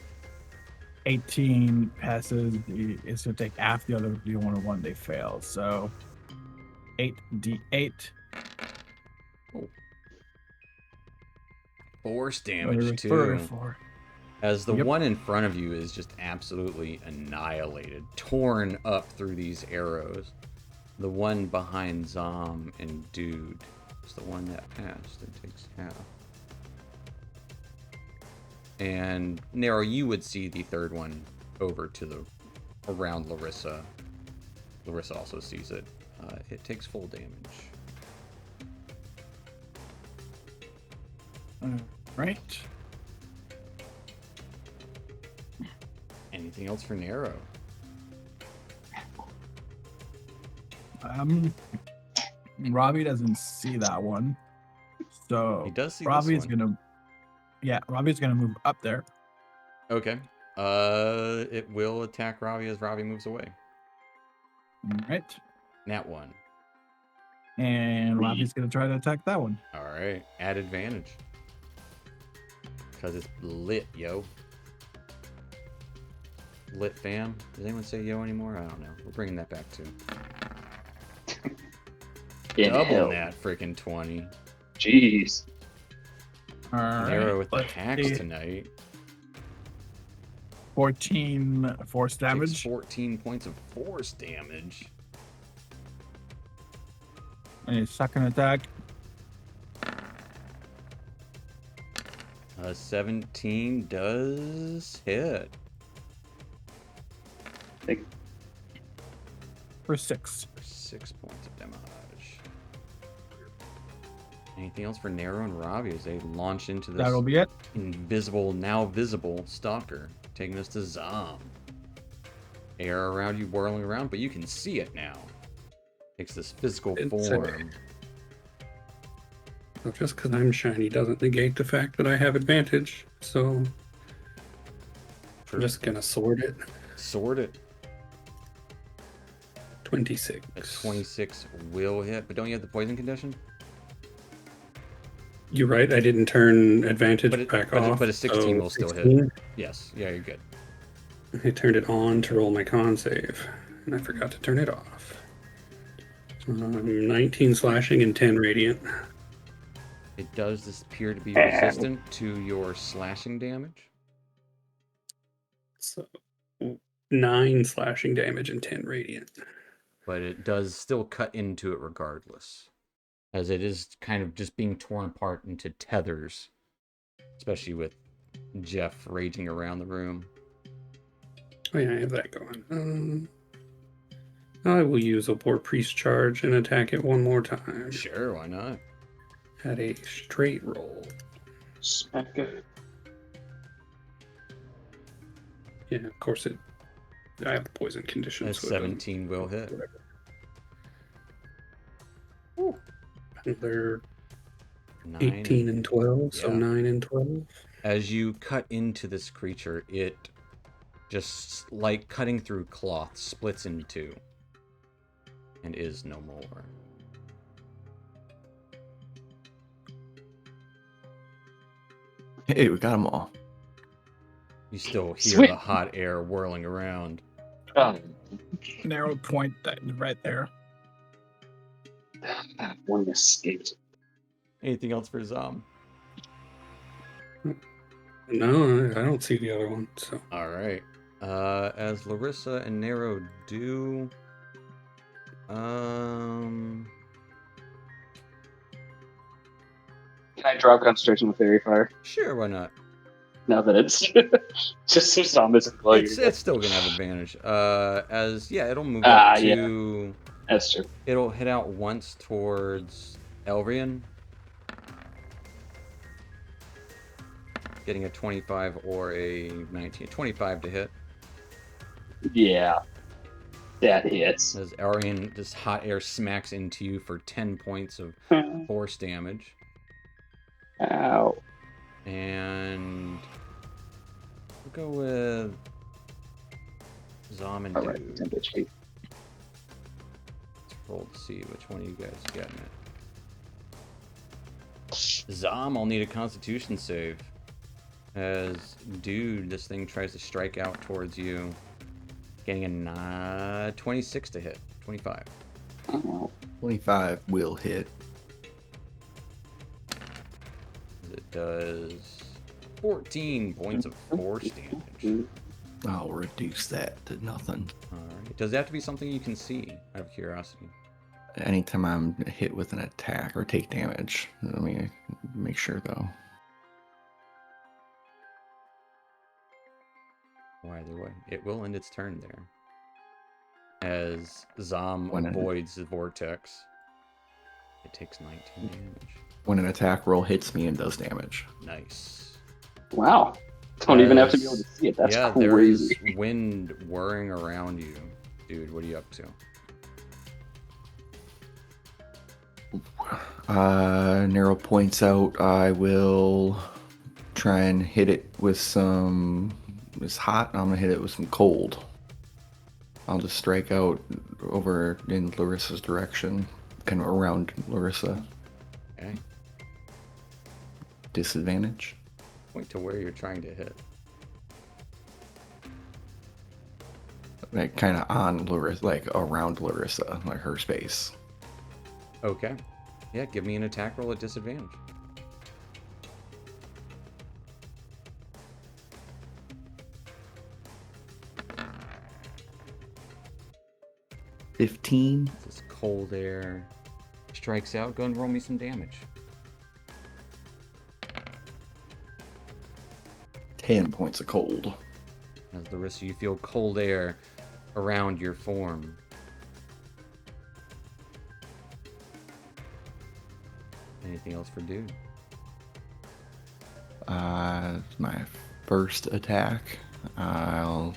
18 passes. It's gonna take half the other D101. They fail. So 8d8. Force damage, too. 34. As the Yep. one in front of you is just absolutely annihilated, torn up through these arrows. The one behind Zom and Dude is the one that passed and takes half. And Nero, you would see the third one over to around Larissa. Larissa also sees it. It takes full damage. Right. Anything else for Nero? Robbie doesn't see that one. So He does see Robbie's this one. gonna. Yeah, Robbie's gonna move up there. Okay. It will attack Robbie as Robbie moves away. Right. Nat 1. And Robbie's gonna try to attack that one. All right. Add advantage. Because it's lit, yo. Lit fam. Does anyone say yo anymore? I don't know. We're bringing that back too. Double hell. that freaking 20. Jeez. All right. Nero with the let's hacks see. tonight. 14 force Takes damage. 14 points of force damage. And his second attack. 17 does hit. For 6. For 6 points of damage. Anything else for Nero and Robbie as they launch into this That'll be it. invisible, now visible stalker, taking us to Zom. Air around you whirling around, but you can see it now. Takes this physical It's form. So just because I'm shiny doesn't negate the fact that I have advantage. So I'm just gonna sword it. Sword it. 26. A 26 will hit, but don't you have the poison condition? You're right. I didn't turn advantage But back off. but a 16 so will still hit. 16. Yes. Yeah, you're good. I turned it on to roll my con save, and I forgot to turn it off. 19 slashing and 10 radiant. It does appear to be resistant to your slashing damage. So 9 slashing damage and 10 radiant. But it does still cut into it regardless, as it is kind of just being torn apart into tethers, especially with Jeff raging around the room. Oh yeah, I have that going. I will use a poor priest charge and attack it one more time. Sure, why not? At a straight roll. Smack it. Yeah, of course it. I have the poison condition. A so it doesn't- 17 will hit. They're 9 18 and 12, so yeah. 9 and 12. As you cut into this creature, it just like cutting through cloth splits in two and is no more. Hey, we got them all. You still hear Sweet. the hot air whirling around. Narrow point that right there. One escaped. Anything else for Zom? No, I don't see the other one. So All right. As Larissa and Nero do, Can I drop concentration with fairy fire? sure, why not? Now that it's just so Zom isn't playing. It's still gonna have advantage. It'll move Ah, up yeah. to. That's true. It'll hit out once towards Elrian, getting a 25 or a 19. 25 to hit. Yeah. That hits. As Elrian, this hot air smacks into you for 10 points of force damage. Ow. And we'll go with Zom and All right, Dude. 10 HP. Let's roll to see which one of you guys is getting it. Zom, I'll need a Constitution save. As Dude, this thing tries to strike out towards you. Getting a 26 to hit. 25. Oh. 25 will hit. It does 14 points of force damage. I'll reduce that to nothing. Alright. Does it have to be something you can see, out of curiosity? Anytime I'm hit with an attack or take damage. Let me make sure though. Or either way. It will end its turn there. As Zom When it- avoids the vortex. It takes 19 damage. When an attack roll hits me and does damage. Nice. Wow. Don't even have to be able to see it. That's yeah, crazy. there is wind whirring around you. Dude, what are you up to? Nero points out I will try and hit it with some. It's hot. I'm gonna hit it with some cold. I'll just strike out over in Larissa's direction, kind of around Larissa. Okay. Disadvantage. Point to where you're trying to hit. Like kind of on Larissa, like around Larissa, like her space. Okay. Yeah, give me an attack roll at disadvantage. $15. This cold air strikes out. Go and roll me some damage. 10 points of cold. As Larissa, you feel cold air around your form. Anything else for Dude? My first attack. I'll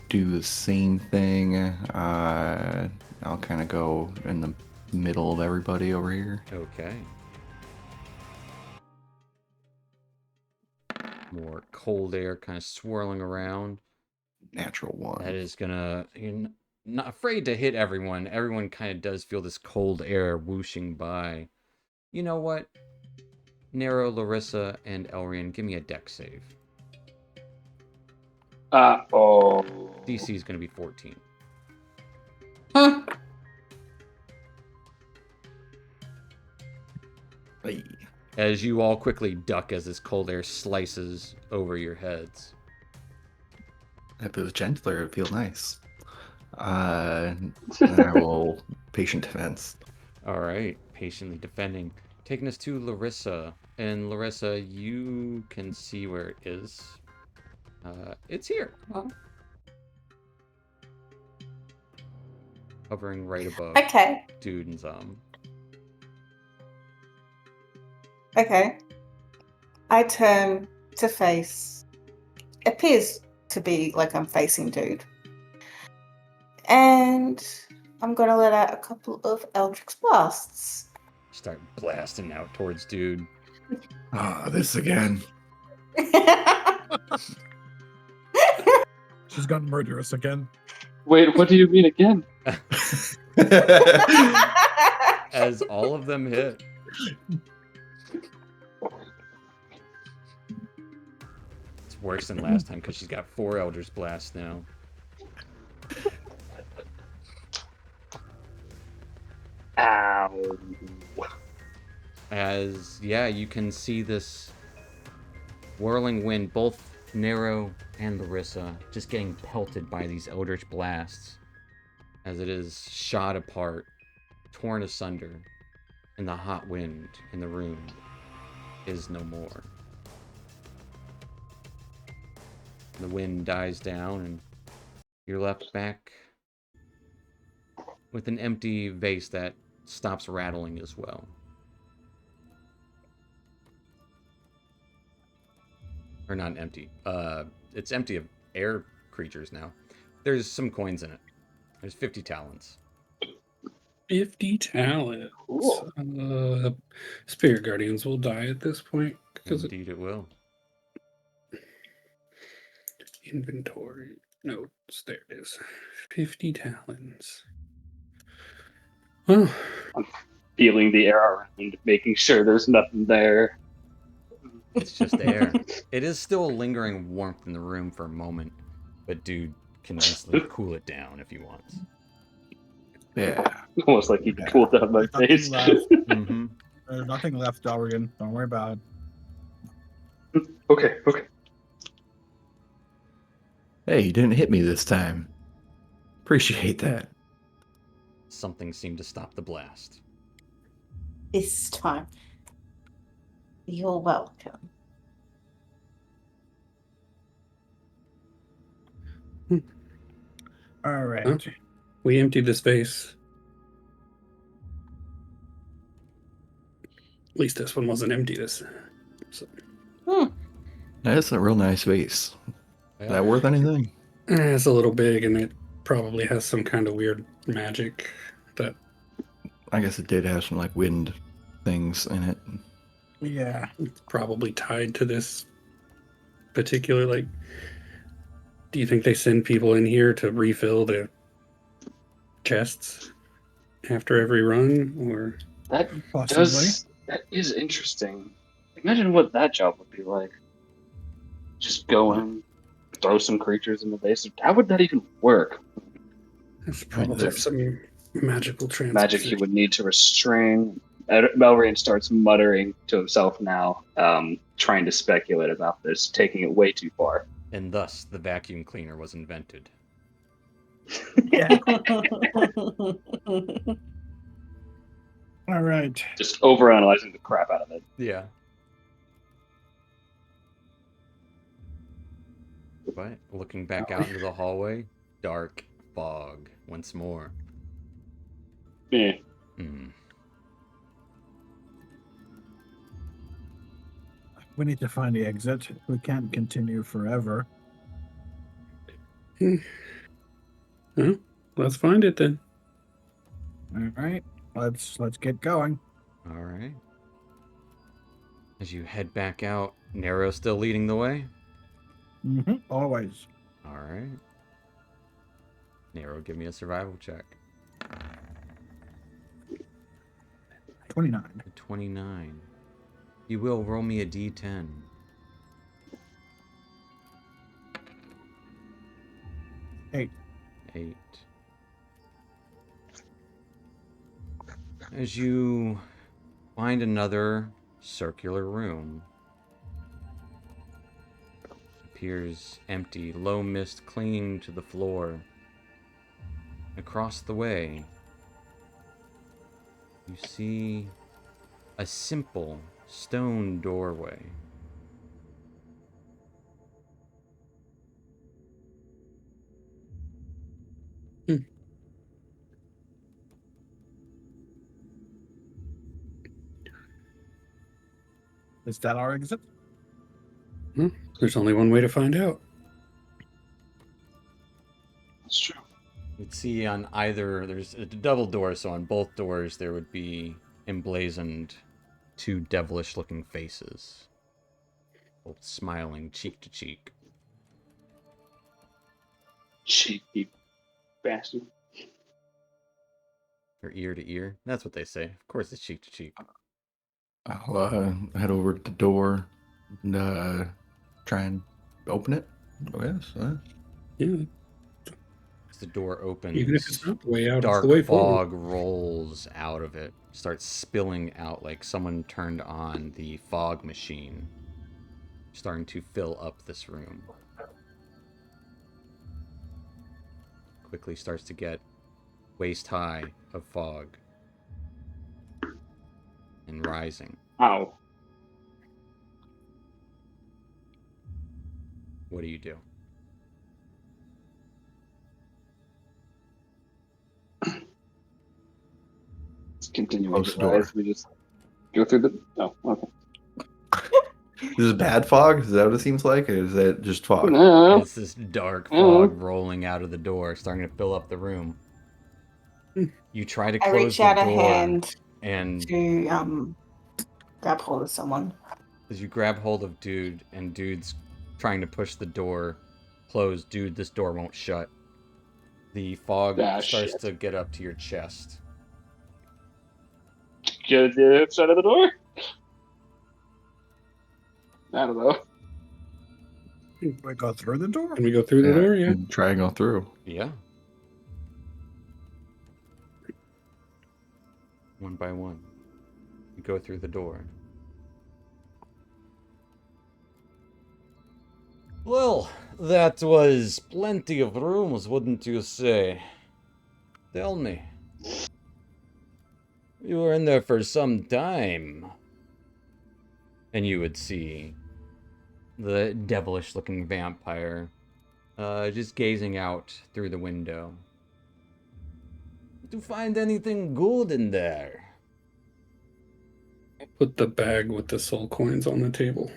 do the same thing. I'll kind of go in the middle of everybody over here. Okay. more cold air kind of swirling around. Natural one. That is gonna, you're not afraid to hit everyone. Everyone kind of does feel this cold air whooshing by. You know what? Nero, Larissa, and Elrian, give me a dex save. Oh. DC is gonna be 14. Hey. As you all quickly duck as this cold air slices over your heads. If it was gentler, it'd feel nice. Then I will patient defense. All right, patiently defending. Taking us to Larissa. And Larissa, you can see where it is. It's here. Hovering right above Okay. Dude and Okay. I turn to face. Appears to be like I'm facing Dude. And I'm going to let out a couple of Eldritch Blasts. Start blasting out towards Dude. Ah, this again. She's gonna murder us again. Wait, what do you mean again? As all of them hit. It's worse than last time because she's got 4 Eldritch Blasts now. Ow. As, yeah, you can see this whirling wind, both Nero and Larissa, just getting pelted by these Eldritch Blasts as it is shot apart, torn asunder, and the hot wind in the room is no more. The wind dies down, and you're left back with an empty vase that stops rattling as well. Or not empty. It's empty of air creatures now. There's some coins in it. There's 50 talents. 50 talents. Cool. Spirit Guardians will die at this point because Indeed it will. inventory notes. There it is. 50 talents. Well, Feeling the air around, making sure there's nothing there. It's just air. It is still a lingering warmth in the room for a moment, but Dude can easily cool it down if he wants. Yeah. Almost like he cooled down my There's face. nothing left. Mm-hmm. There's nothing left, Dorian. Don't worry about it. Okay. Hey, you didn't hit me this time. Appreciate that. Something seemed to stop the blast. This time. You're welcome. All right. Huh? We emptied this vase. At least this one wasn't empty. So, That's a real nice vase. Yeah. Is that worth anything? it's a little big, and it probably has some kind of weird magic that I guess it did have some like wind things in it. Yeah. it's probably tied to this particular, like, do you think they send people in here to refill the chests after every run, or That Possibly. that is interesting. Imagine what that job would be like. Just go in, throw some creatures in the base. How would that even work? there's probably there's- some magical transfer? Magic he would need to restrain. Melrain starts muttering to himself now, trying to speculate about this, taking it way too far. And thus, the vacuum cleaner was invented. Yeah. All right. Just overanalyzing the crap out of it. Yeah. But looking back out into the hallway, dark fog once more. Yeah. Hmm. We need to find the exit. We can't continue forever. Well, let's find it then. All right. Let's get going. All right. As you head back out, Nero still leading the way? Always. Alright. Nero, give me a survival check. 29. 29. You will roll me a d10. 8. 8. As you find another circular room. Appears empty, low mist clinging to the floor. Across the way, you see a simple stone doorway. Is that our exit? There's only one way to find out. That's true. You'd see on either, there's a double door, so on both doors there would be emblazoned two devilish looking faces, both smiling cheek to cheek. Cheeky bastard. Or ear to ear. That's what they say. Of course it's cheek to cheek. I'll head over to the door and try and open it. I guess. Yeah. As the door opens, Even if it's not the way out, it's dark the way fog forward. rolls out of it, starts spilling out like someone turned on the fog machine, starting to fill up this room. Quickly starts to get waist high of fog and rising. Ow. What do you do? Let's continue Close the door. as we just go through the. Oh, okay. This is bad fog? Is that what it seems like? Or is it just fog? No. It's this dark fog rolling out of the door, starting to fill up the room. You try to I close reach the out a door, hand and to grab hold of someone. as you grab hold of Dude, and Dude's trying to push the door closed, Dude, this door won't shut. The fog starts Shit. to get up to your chest. Go to the other side of the door? I don't know. We go through the door? Can we go through the door? Yeah. Try and go through. Yeah. One by one. You go through the door. Well, that was plenty of rooms, wouldn't you say? Tell me. You were in there for some time. And you would see the devilish-looking vampire just gazing out through the window. Did you find anything good in there? Put the bag with the soul coins on the table.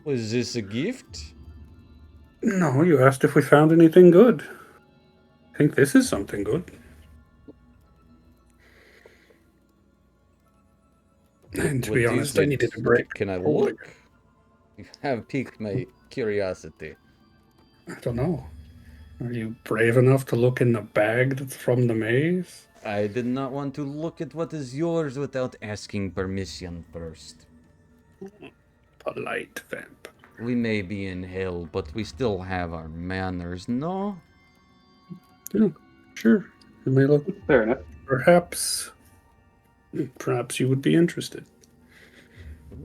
Was this a gift? No, you asked if we found anything good. I think this is something good. And to What be is honest, I it? needed a break. Can I Holding look? You have piqued my curiosity. I don't know. Are you brave enough to look in the bag that's from the maze? I did not want to look at what is yours without asking permission first. Polite vamp. We may be in hell, but we still have our manners, no? Yeah, sure. You may look. Fair enough. Perhaps you would be interested.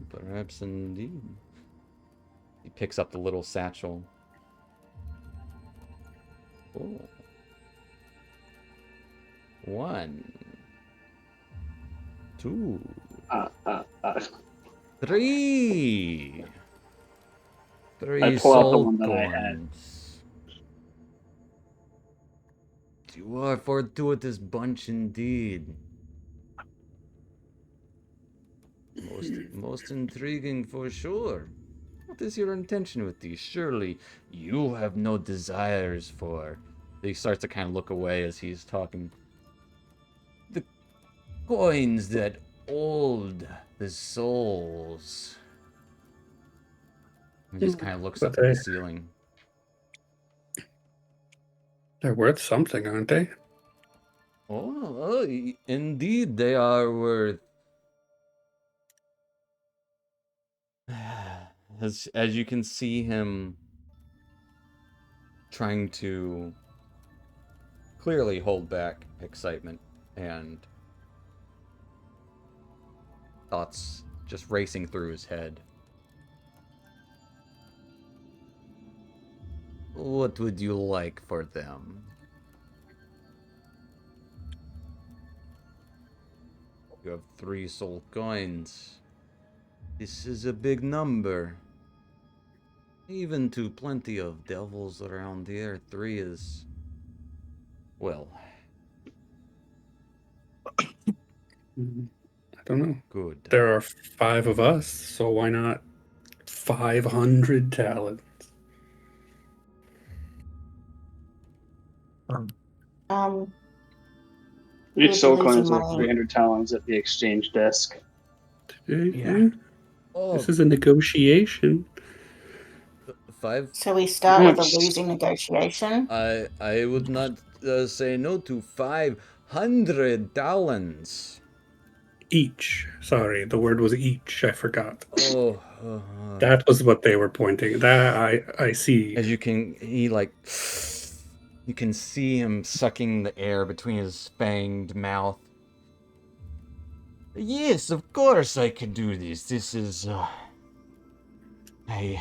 Perhaps indeed. He picks up the little satchel. Oh. 1, 2, 3. I 3 pull out the soul one that I had. coins. You are a fortuitous bunch indeed. Most intriguing for sure. What is your intention with these? Surely you have no desires for... He starts to kind of look away as he's talking. The coins that old the souls. He just kind of looks But up at the ceiling. they're worth something, aren't they? Indeed, they are worth. As you can see him trying to clearly hold back excitement and thoughts just racing through his head. What would you like for them? You have 3 soul coins. This is a big number. Even to plenty of devils around here, 3 is... well, I don't know. good. There are 5 of us, so why not 500 talents? Um, Each we'll be soul coin losing is worth money. 300 talents at the exchange desk. Yeah. Oh, This is a negotiation. 5... So we start with a Oops. losing negotiation. I would not say no to 500 talents. Each. Sorry, the word was each. I forgot. Oh, That was what they were pointing. That I see. as you can, you can see him sucking the air between his fanged mouth. Yes, of course I can do this. This is, I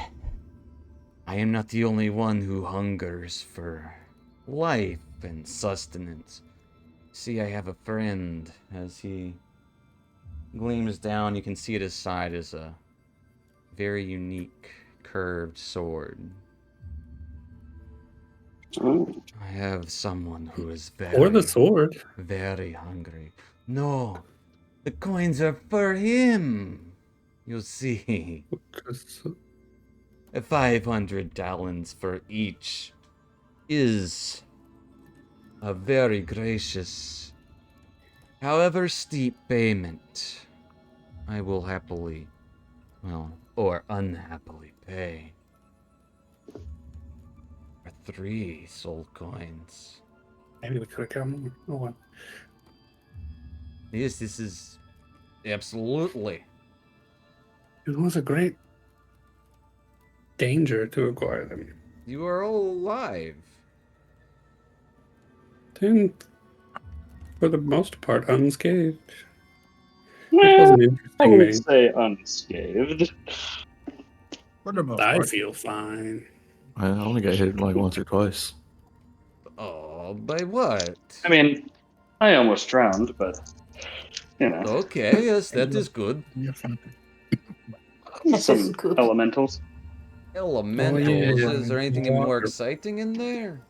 am not the only one who hungers for life and sustenance. See, I have a friend. As he gleams down, you can see at his side is a very unique curved sword. Oh. I have someone who is Or the very, sword. very hungry. No, the coins are for him. You see, 500 talents for each is a very gracious, however steep payment. I will happily, well, or unhappily pay for 3 soul coins. Maybe we could have got more. Oh, well. Yes, this is absolutely. It was a great danger to acquire them. You are all alive. And for the most part, unscathed. It was Well, an I interesting wouldn't maze. say unscathed. For the most I part. feel fine. I only got hit like once or twice. Oh, by what? I mean, I almost drowned, but you know, Okay, yes, that is good. You're fine. This is some good. elementals. Elementals. Is there anything more Water. exciting in there?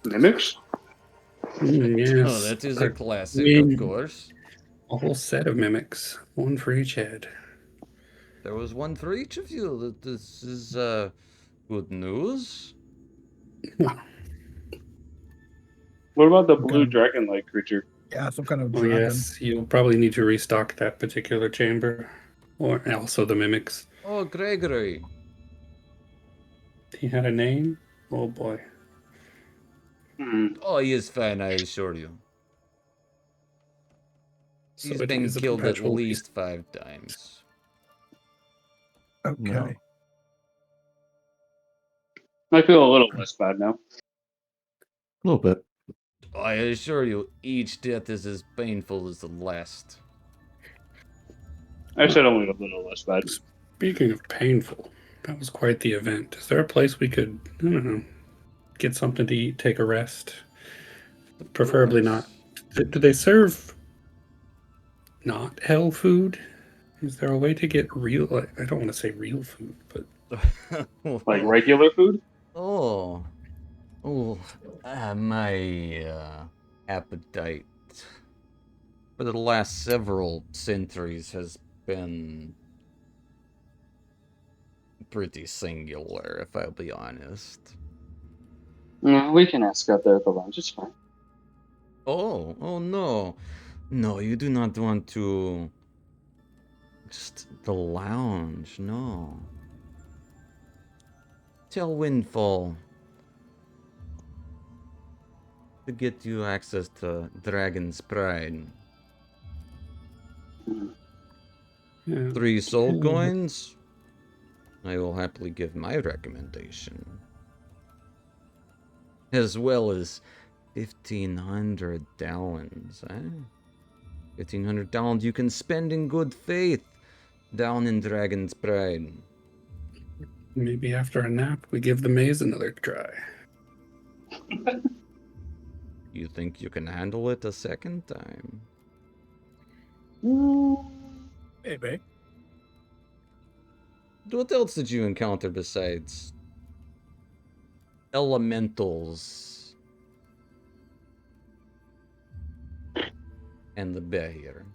Mimics? Oh, Yes. that is a classic, of mean, course. a whole set of mimics, one for each head. There was one for each of you. This is good news. What about the Some blue kind of- dragon-like creature? Yeah, some kind of Oh dragon. yes, you'll probably need to restock that particular chamber, or also the mimics. Oh, Gregory. He had a name. Oh boy. Hmm. Oh, he is fine, I assure you. So He's it been is a killed at perpetual least 5 times. Okay. No. I feel a little less bad now. A little bit. I assure you, each death is as painful as the last. I said only a little less bad. Speaking of painful, that was quite the event. Is there a place we could, I don't know, get something to eat, take a rest? Preferably not. Do they serve not hell food? Is there a way to get real? I don't want to say real food, but Like regular food? Oh. Oh. My appetite for the last several centuries has been pretty singular, if I'll be honest. No, we can ask out there at the lounge. It's fine. Oh no. No, you do not want to. Just the lounge, no. Tell Windfall to get you access to Dragon's Pride. Yeah. 3 soul Yeah. coins? I will happily give my recommendation. As well as 1,500 Dallins, eh? 1,500 Dallins you can spend in good faith down in Dragon's Pride. Maybe after a nap, we give the maze another try. You think you can handle it a second time? Maybe. What else did you encounter besides elementals and the bear?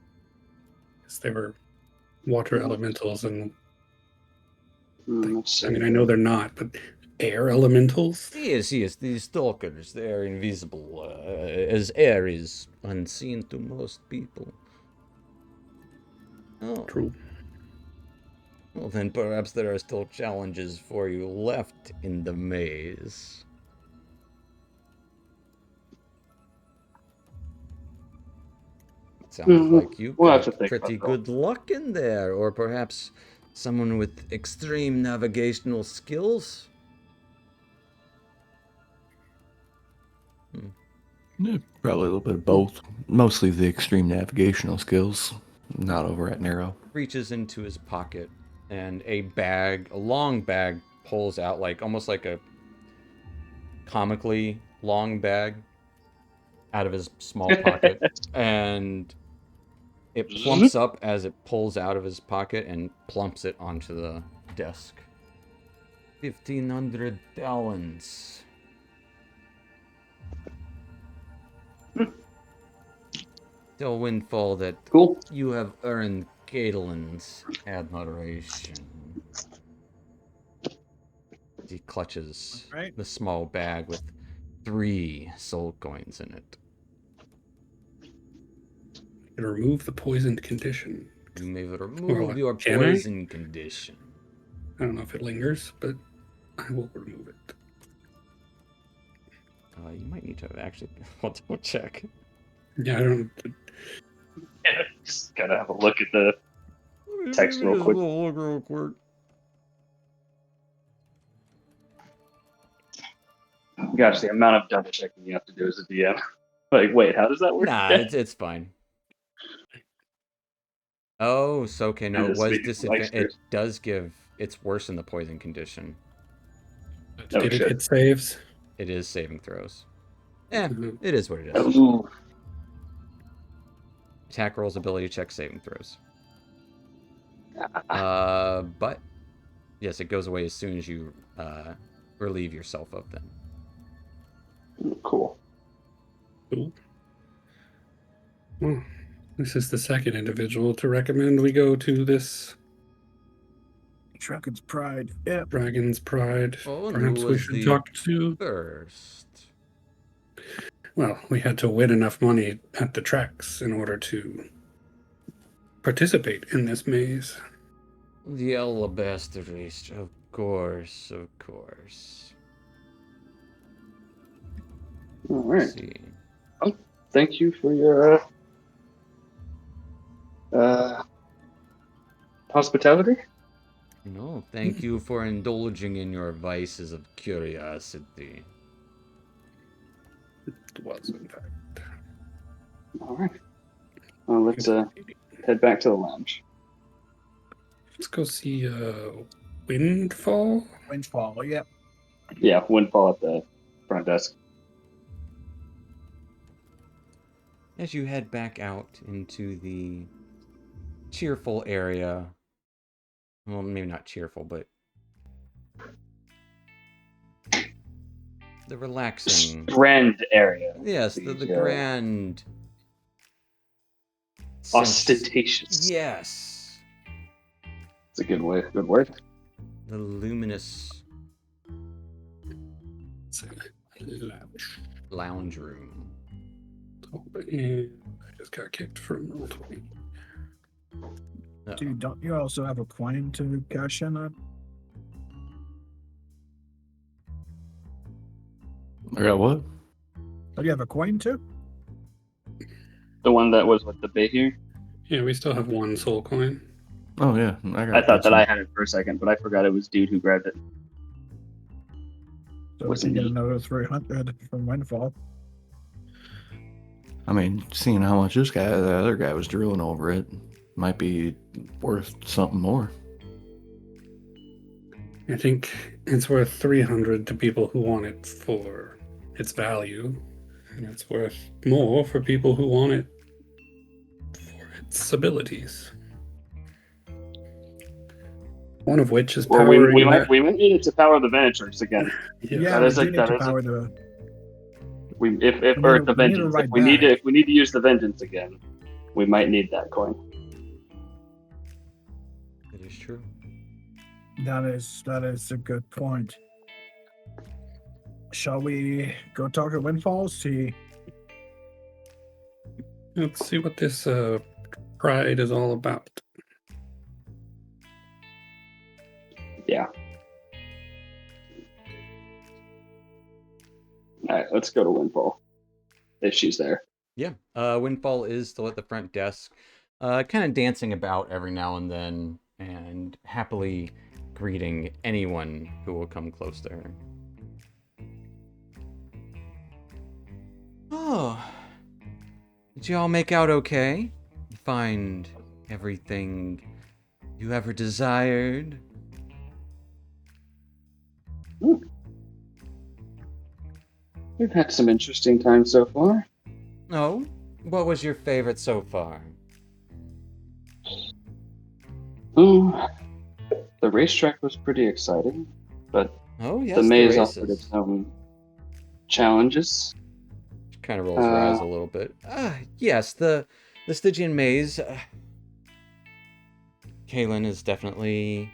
Yes, they were water elementals, and Let's I mean, see. I know they're not, but air elementals. Yes, these stalkers, they are invisible, as air is unseen to most people. Oh, True. well then perhaps there are still challenges for you left in the maze. Sounds like you We'll have to got think pretty about that. good luck in there, or perhaps someone with extreme navigational skills. Yeah, probably a little bit of both. Mostly the extreme navigational skills. Not over at Narrow. Reaches into his pocket, and a long bag, pulls out, like almost like a comically long bag out of his small pocket, and it plumps up as it pulls out of his pocket and plumps it onto the desk. 1,500 Dallins. Tell Windfall that Cool. you have earned Caitlyn's admiration. He clutches Right. the small bag with 3 soul coins in it. And remove the poisoned condition. You may remove your can I? poison condition. I don't know if it lingers, but I will remove it. You might need to actually double check. Yeah, I don't. Yeah, just gotta have a look at the text real quick. Look real quick. Gosh, the amount of double checking you have to do as a DM. Like, wait, how does that work? Nah, it's fine. Oh, so okay, no, I'm it just was speaking from disadvantage. It experience. does give. It's worse in the poison condition. Oh, Did it shit. hit saves? It is saving throws. Eh, Mhm. it is what it is. Ooh. Attack rolls, ability check, saving throws. Ah, But yes, it goes away as soon as you relieve yourself of them. cool. Cool. Well, this is the second individual to recommend we go to this Dragon's Pride. Yep. Dragon's Pride. Oh, and Perhaps who we was should the talk to. first? Well, we had to win enough money at the tracks in order to participate in this maze. The Alabaster Race, of course, of course. All Let's right. see. Thank you for your hospitality. No, thank you for indulging in your vices of curiosity. It was, in fact. All right. Well, let's head back to the lounge. Let's go see Windfall. Windfall. Yep. Yeah, Windfall at the front desk. As you head back out into the cheerful area, well, maybe not cheerful, but the relaxing, Grand area. yes, the These, grand, ostentatious. yes, It's a good way. Good word. the luminous It's a lounge. lounge room. And just got kicked from Roll20. Dude, don't you also have a coin to cash in on? I got what? Oh, you have a coin too? The one that was with the bait here. Yeah, we still have one soul coin. Oh yeah, I thought that I had it for a second, but I forgot it was dude who grabbed it. So we Wasn't can get me. another 300 from Windfall. I mean, seeing how much the other guy was drilling over it, might be worth something more. I think it's worth 300 to people who want it for its value, and it's worth more for people who want it for its abilities. One of which is Well, powering we that. might need it to power the Venatrix again. Yeah, That we is do a- need that to is a- power the. We if We or need the a- we need a vengeance. ride If we need to back. use the vengeance again, we might need that coin. It is true. That is a good point. Shall we go talk to Windfall? See. Let's see what this pride is all about. Yeah. All right, let's go to Windfall if she's there. Yeah. Windfall is still at the front desk, kind of dancing about every now and then, and happily greeting anyone who will come close to her. Oh, did you all make out okay? Find everything you ever desired? We've had some interesting times so far. Oh, what was your favorite so far? The racetrack was pretty exciting, but Oh, yes, the the maze offered races. its own challenges. She kind of rolls her eyes a little bit. Yes, the Stygian maze. Kaylin is definitely.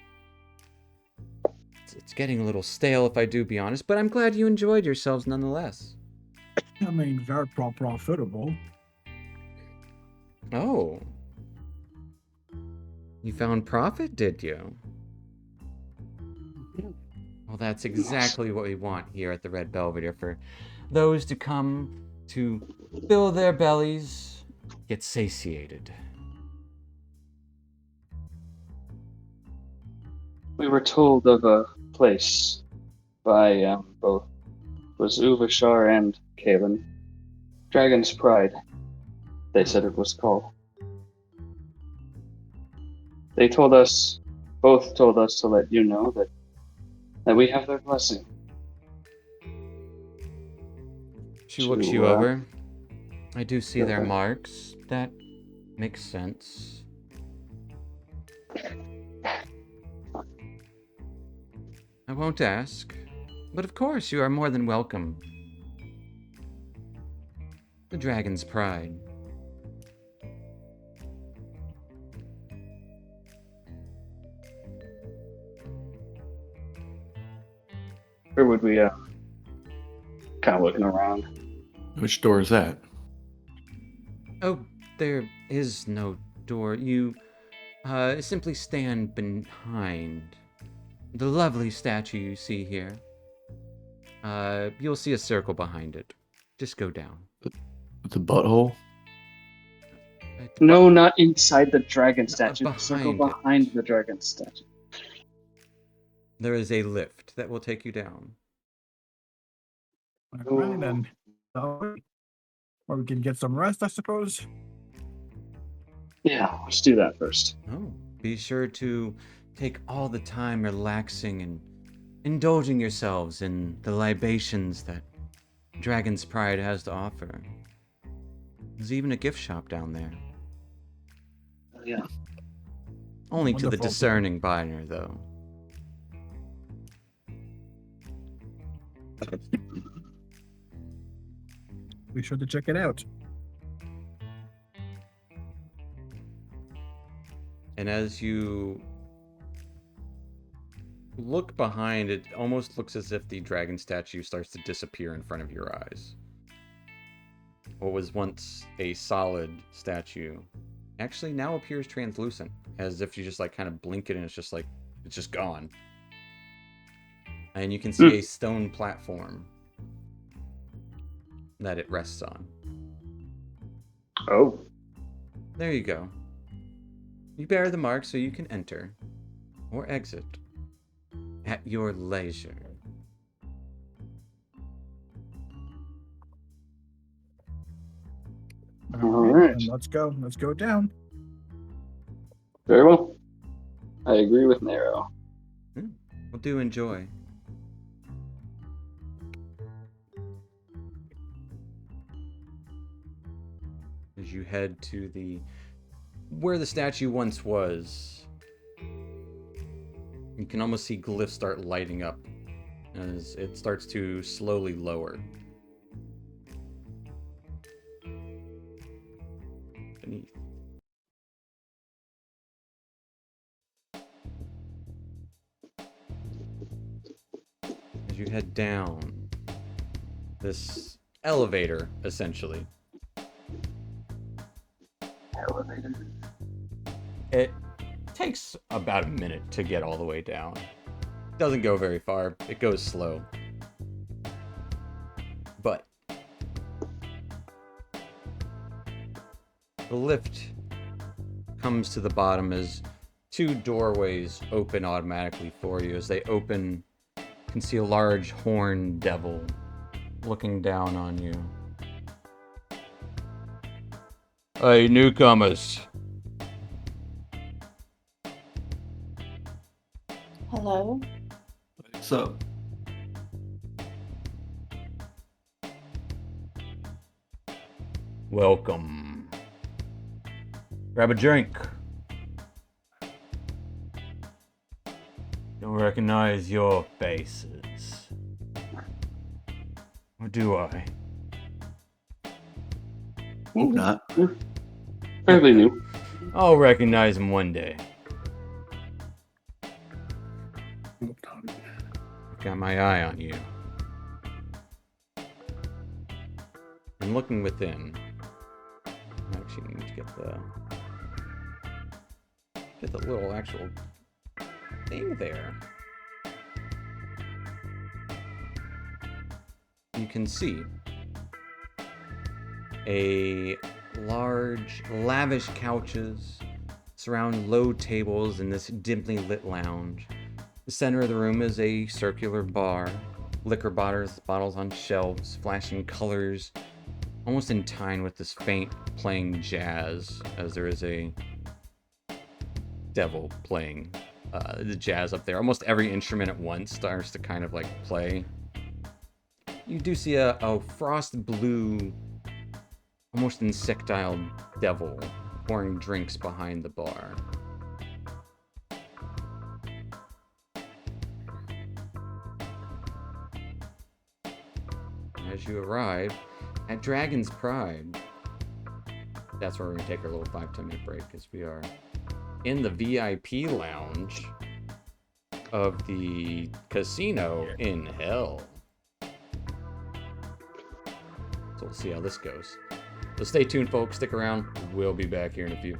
It's getting a little stale, if I do be honest, but I'm glad you enjoyed yourselves nonetheless. I mean, very profitable. Oh. You found profit, did you? Well, that's exactly what we want here at the Red Belvedere, for those to come to fill their bellies, get satiated. We were told of a place by both was Uvashar and Kalen. Dragon's Pride, they said it was called. They both told us to let you know that we have their blessing. She looks To, you over. I do see their okay. marks. That makes sense. I won't ask, but of course you are more than welcome. The Dragon's Pride. Where would we kind of looking around? Which door is that? Oh, there is no door. You simply stand behind the lovely statue you see here. You'll see a circle behind it. Just go down. With the butthole? No, not inside the dragon statue. The circle behind it. behind the dragon statue. There is a lift that will take you down. Alright, then. Or we can get some rest, I suppose. Yeah, let's do that first. Oh, be sure to take all the time relaxing and indulging yourselves in the libations that Dragon's Pride has to offer. There's even a gift shop down there. Yeah. Only to the Wonderful. discerning buyer, though. Be sure to check it out. And as you look behind, it almost looks as if the dragon statue starts to disappear in front of your eyes. what was once a solid statue actually now appears translucent, as if you just like kind of blink it and it's just gone. And you can see a stone platform that it rests on. Oh. There you go. You bear the mark so you can enter or exit at your leisure. All right. and let's go. Let's go down. Very well. I agree with Nero. Well, do enjoy. As you head to where the statue once was, you can almost see glyphs start lighting up as it starts to slowly lower. Beneath. As you head down this elevator, essentially. Elevator. It takes about a minute to get all the way down. Doesn't go very far. It goes slow. But the lift comes to the bottom as two doorways open automatically for you. As they open, you can see a large horned devil looking down on you. Hey, newcomers. Hello. So, Welcome. Grab a drink. Don't recognize your faces. Or do I? hope not. Fairly new. I'll recognize him one day. Got my eye on you. And looking within, I actually need to get the little actual thing there. You can see a large, lavish couches surround low tables in this dimly lit lounge. The center of the room is a circular bar, liquor bottles on shelves, flashing colors, almost in time with this faint playing jazz, as there is a devil playing the jazz up there. Almost every instrument at once starts to kind of like play. You do see a frost blue, almost insectile devil pouring drinks behind the bar. As you arrive at Dragon's Pride, that's where we're going to take our little 5-10 minute break, because we are in the VIP lounge of the casino in hell. So we'll see how this goes. So stay tuned, folks. Stick around. We'll be back here in a few.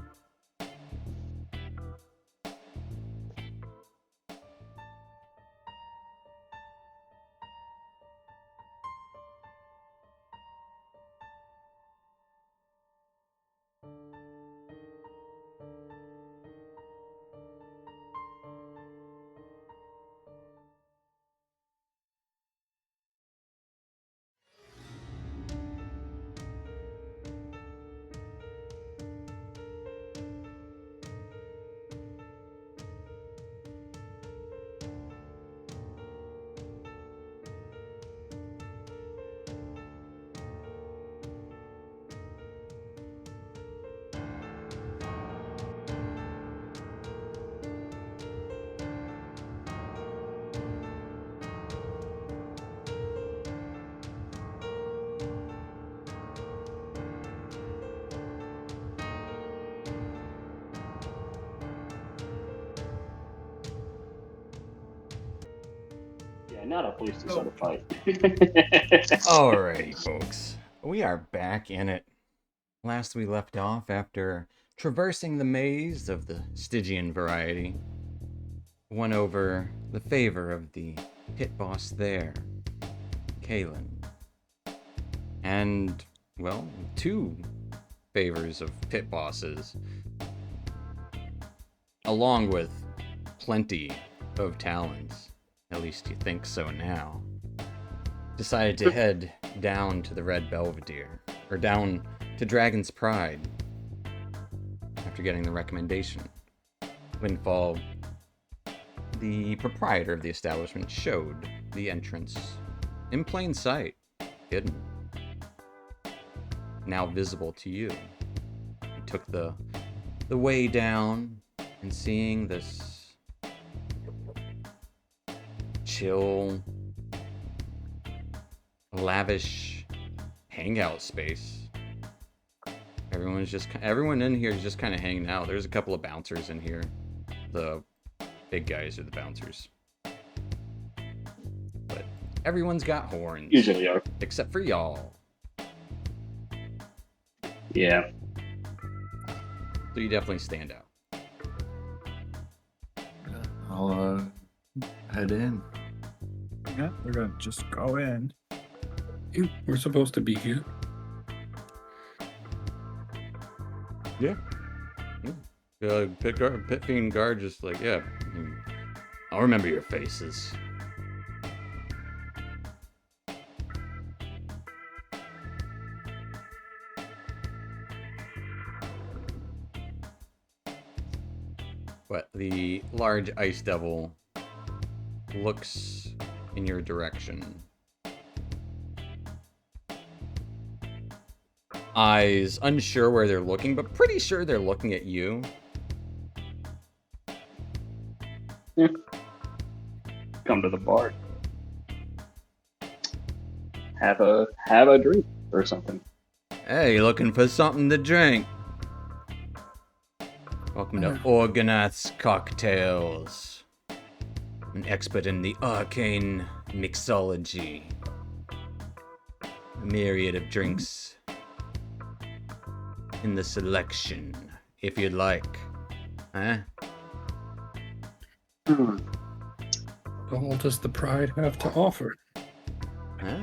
Yeah, not a police to start a fight. Alrighty, folks. We are back in it. Last we left off after traversing the maze of the Stygian variety, won over the favor of the pit boss there, Kalen. And, well, 2 favors of pit bosses, along with plenty of talons. At least you think so now. Decided to head down to the Red Belvedere, or down to Dragon's Pride, after getting the recommendation. Windfall, the proprietor of the establishment, showed the entrance in plain sight, hidden, now visible to you. You took the way down, and seeing this chill, lavish hangout space. Everyone in here is just kind of hanging out. There's a couple of bouncers in here. The big guys are the bouncers. But everyone's got horns. Usually are. Except for y'all. Yeah. So you definitely stand out. I'll head in. Yeah, we're gonna just go in. Yeah, we're supposed to be here. Yeah. Pit Fiend Guard just like, yeah. I'll remember your faces. But the large ice devil looks in your direction. Eyes unsure where they're looking, but pretty sure they're looking at you. Come to the bar. Have a drink or something. Hey, looking for something to drink? Welcome to Organized Cocktails. An expert in the arcane mixology. A myriad of drinks in the selection, if you'd like. Huh? All does the Pride have to offer?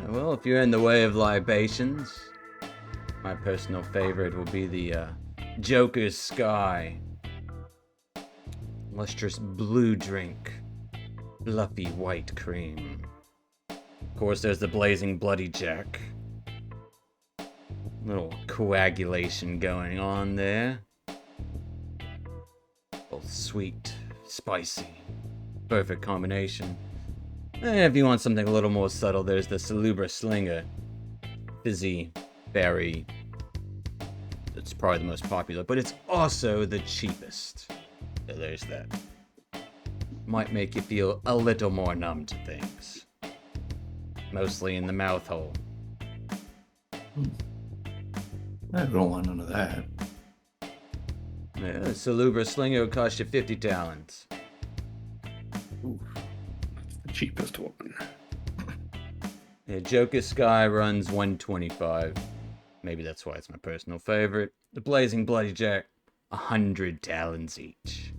Well, if you're in the way of libations, my personal favorite will be the Joker's Sky. Lustrous blue drink. Fluffy white cream. Of course, there's the Blazing Bloody Jack. Little coagulation going on there. Both sweet, spicy. Perfect combination. And if you want something a little more subtle, there's the Salubra Slinger. Fizzy, berry. It's probably the most popular, but it's also the cheapest. So there's that. Might make you feel a little more numb to things. Mostly in the mouth hole. I don't want none of that. Yeah, the Salubra Slinger will cost you 50 talents. Ooh, that's the cheapest one. Yeah, Joker Sky runs 125. Maybe that's why it's my personal favorite. The Blazing Bloody Jack, 100 talents each.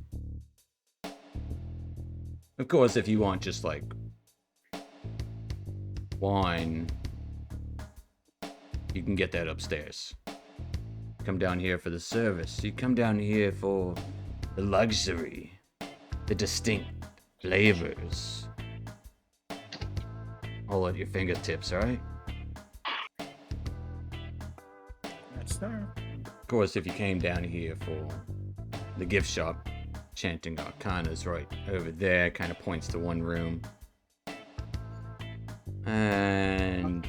Of course, if you want just like wine, you can get that upstairs. Come down here for the service. You come down here for the luxury, the distinct flavors. All at your fingertips, alright? That's there. Of course, if you came down here for the gift shop, Chanting Arcana's right over there, kind of points to one room. And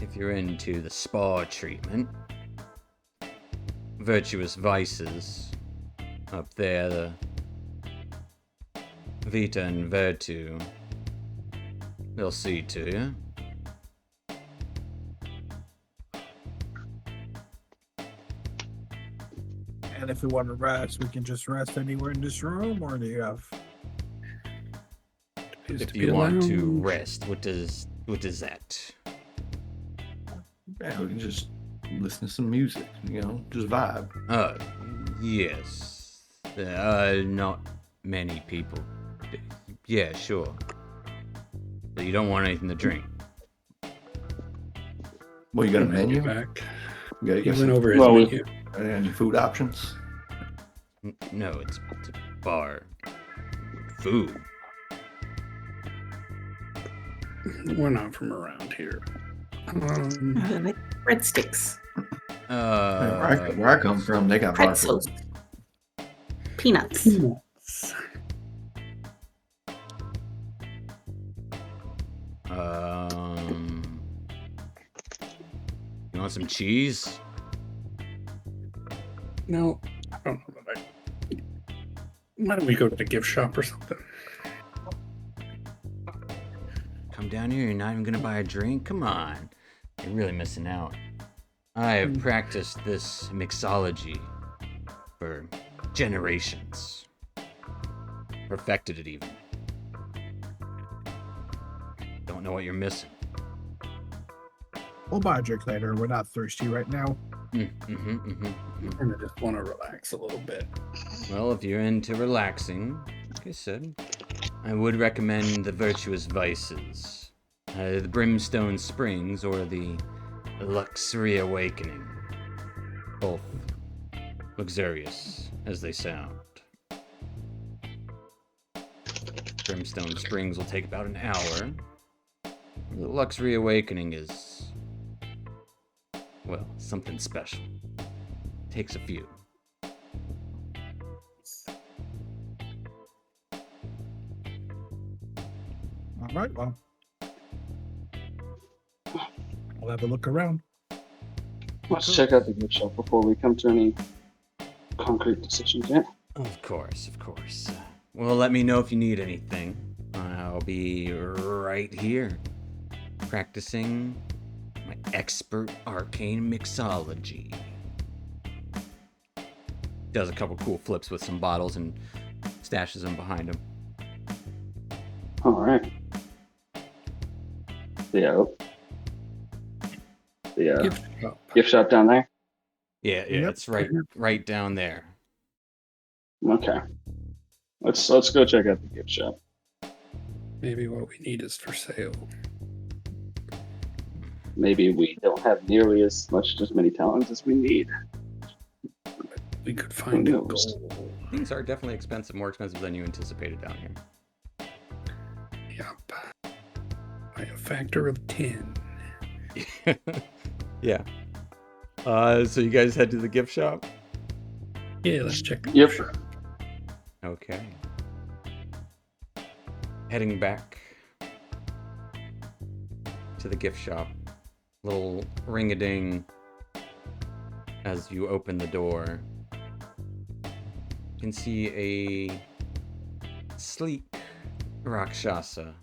if you're into the spa treatment, Virtuous Vices, up there, the Vita and Virtu, they'll see to you. And if we want to rest, we can just rest anywhere in this room, or do you have? Appears If to be you a want to lounge. rest, what does that? Yeah, we can just listen to some music, just vibe. Yes. Not many people. Yeah, sure. So you don't want anything to drink? Well, you got a menu? back. You He got went some over his Well, we- menu. any food options? No, it's a bar. Food. We're not from around here. Like breadsticks, Where I come from, they got bar food. pretzels, peanuts. You want some cheese? No, I don't know that why don't we go to the gift shop or something? Come down here, you're not even gonna buy a drink? Come on. You're really missing out. I have practiced this mixology for generations. Perfected it even. Don't know what you're missing. We'll buy a drink later. We're not thirsty right now. I just want to relax a little bit. Well, if you're into relaxing, like I said, I would recommend the Virtuous Vices, the Brimstone Springs, or the Luxury Awakening. Both luxurious as they sound. Brimstone Springs will take about an hour. The Luxury Awakening is, well, something special. Takes a few. All right, well, I'll have a look around. Let's check out the gift shop before we come to any concrete decisions yet. Of course, of course. Well, let me know if you need anything. I'll be right here, practicing my expert arcane mixology. Does a couple cool flips with some bottles and stashes them behind him. All right. The Gift shop. gift shop down there. Yeah, Yep. it's right down there. Okay. Let's go check out the gift shop. Maybe what we need is for sale. Maybe we don't have nearly as many talents as we need. We could find Who a knows? goal. Things are definitely expensive, more expensive than you anticipated down here. Yep. By a factor of 10. Yeah. So you guys head to the gift shop? Yeah, let's check the Yep. gift shop. Okay. Heading back to the gift shop. Little ring-a-ding as you open the door. You can see a sleek Rakshasa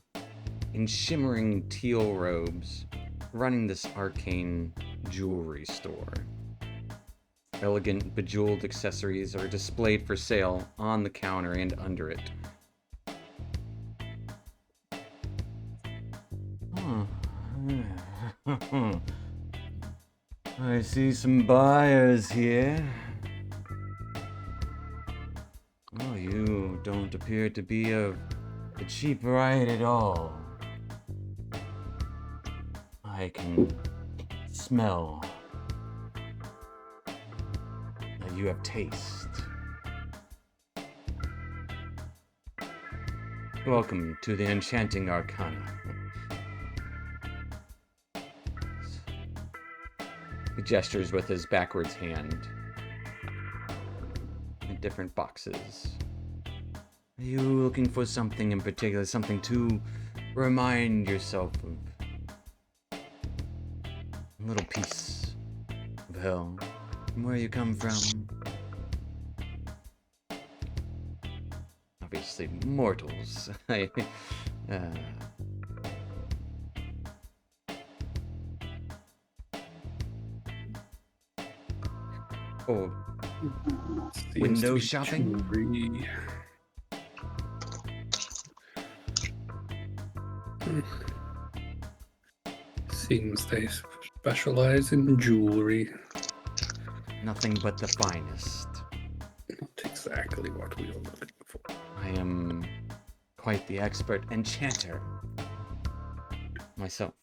in shimmering teal robes running this arcane jewelry store. Elegant bejeweled accessories are displayed for sale on the counter and under it. I see some buyers here. Oh, you don't appear to be a cheap ride at all. I can smell that you have taste. Welcome to the Enchanting Arcana. He gestures with his backwards hand in different boxes. Are you looking for something in particular? Something to remind yourself of? A little piece of hell from where you come from? Obviously, mortals. Oh, Seems window to be shopping? jewelry. Seems they Specialize in jewelry. Nothing but the finest. Not exactly what we were looking for. I am quite the expert enchanter myself.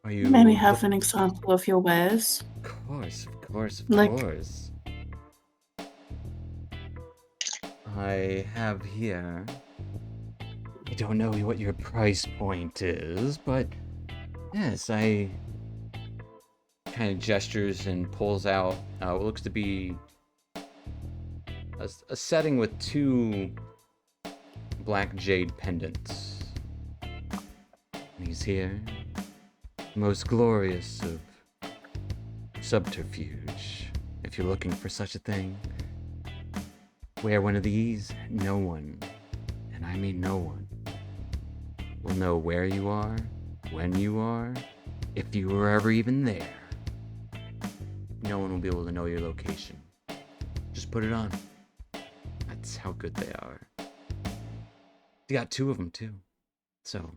Are you Maybe have an example of your wares. Of course, of course, of Like- course. I have here. I don't know what your price point is, but yes, I kind of gestures and pulls out what looks to be a setting with 2 black jade pendants. And he's here, most glorious of subterfuge. If you're looking for such a thing, wear one of these. No one, and I mean no one, will know where you are, when you are, if you were ever even there. No one will be able to know your location. Just put it on. That's how good they are. You got 2 of them too. So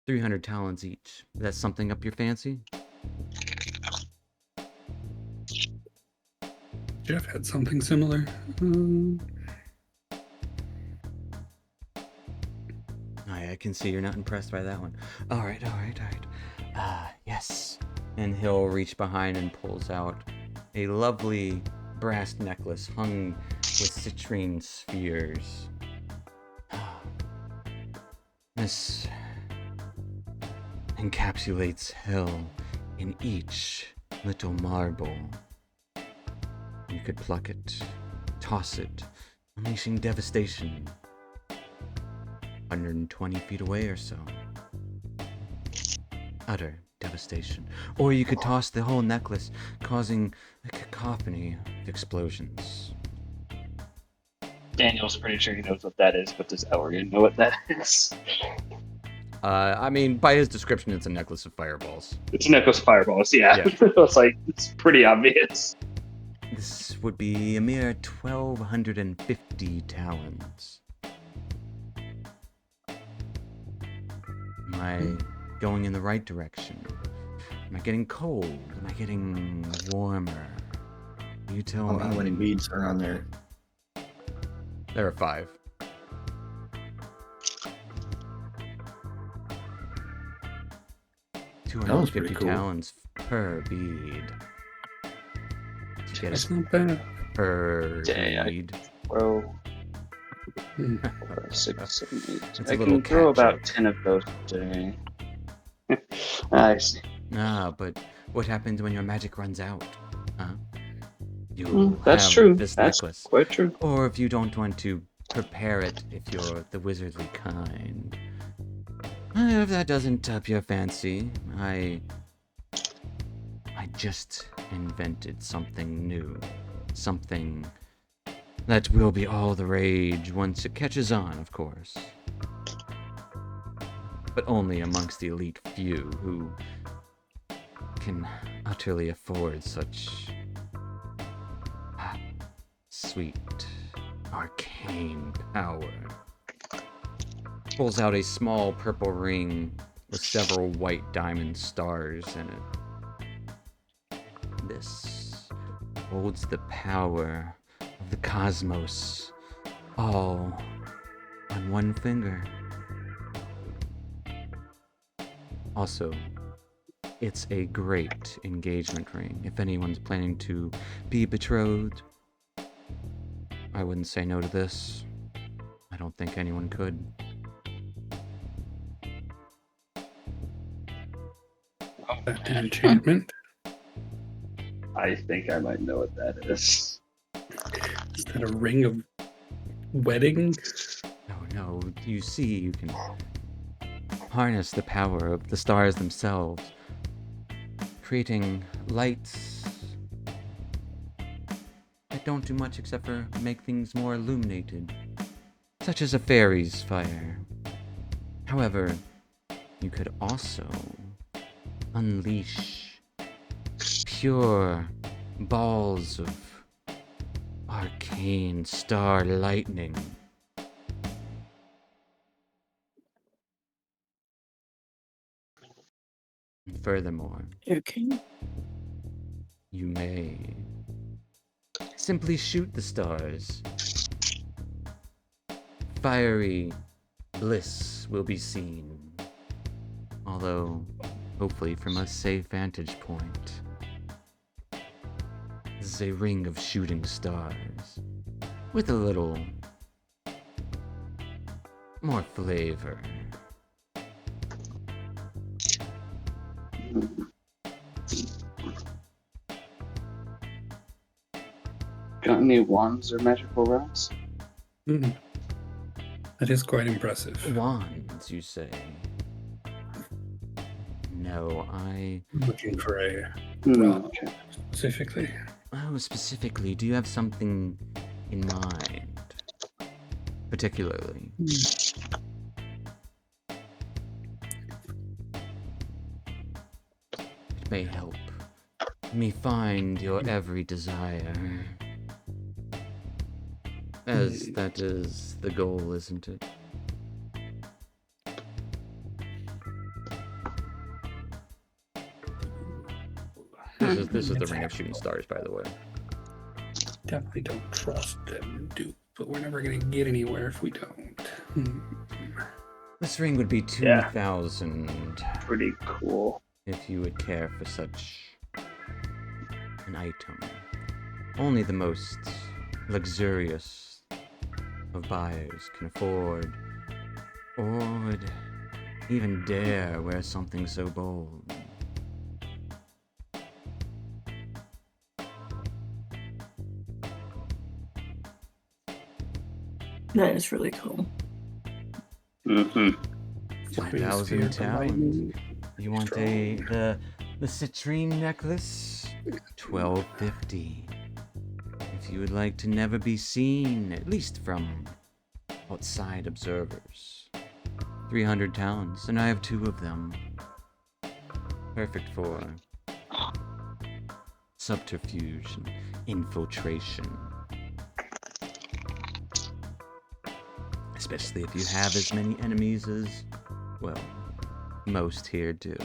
300 talents each. That's something up your fancy? Jeff had something similar. I can see you're not impressed by that one. Alright. Yes. And he'll reach behind and pulls out a lovely brass necklace hung with citrine spheres. This encapsulates hell in each little marble. You could pluck it, toss it, unleashing devastation 120 feet away or so. Utter devastation. Or you could toss the whole necklace, causing a cacophony of explosions. Daniel's pretty sure he knows what that is, but does Elrian know what that is? I mean, by his description, it's a necklace of fireballs. It's a necklace of fireballs, yeah. Yeah. It's like, it's pretty obvious. This would be a mere 1,250 talents. Am I going in the right direction? Am I getting cold? Am I getting warmer? You tell I don't know how me. many beads are on there. There are 5. That was pretty 250 cool. talents per bead. To get That's it not bad. per Yeah, bead. Throw Hmm. 6, 7, 8. It's a I little can throw cat about joke. 10 of those a day. I see. Ah, but what happens when your magic runs out? Huh? You That's have true. this That's necklace. quite true. Or if you don't want to prepare it if you're the wizardly kind. If that doesn't up your fancy, I just invented something new. Something that will be all the rage once it catches on, of course. But only amongst the elite few who can utterly afford such sweet, arcane power. Pulls out a small purple ring with several white diamond stars in it. This holds the power of the cosmos all on one finger. Also, it's a great engagement ring. If anyone's planning to be betrothed, I wouldn't say no to this. I don't think anyone could. That an enchantment? I think I might know what that is. Is that a ring of wedding? No, you see, you can harness the power of the stars themselves, creating lights that don't do much except for make things more illuminated, such as a fairy's fire. However, you could also unleash pure balls of arcane star lightning. Furthermore, Okay. you may simply shoot the stars. Fiery bliss will be seen, although hopefully from a safe vantage point. This is a ring of shooting stars with a little more flavor. Got any wands or magical rods? Mhm. That is quite impressive. Wands, you say? No, I'm looking for a Hmm, rod okay. specifically. Oh, specifically, do you have something in mind? Particularly? It may help me find your every desire. As that is the goal, isn't it? This is the ring of shooting stars, by the way. Definitely don't trust them, dude. But we're never gonna get anywhere if we don't. This ring would be 2,000 Pretty cool. if you would care for such an item. Only the most luxurious of buyers can afford, or would even dare wear something so bold. That is really cool. Mm-hmm. 5,000 talent. You want the citrine necklace? 1,250. If you would like to never be seen, at least from outside observers. 300 talents, and I have 2 of them. Perfect for subterfuge and infiltration. Especially if you have as many enemies as, well, most here do.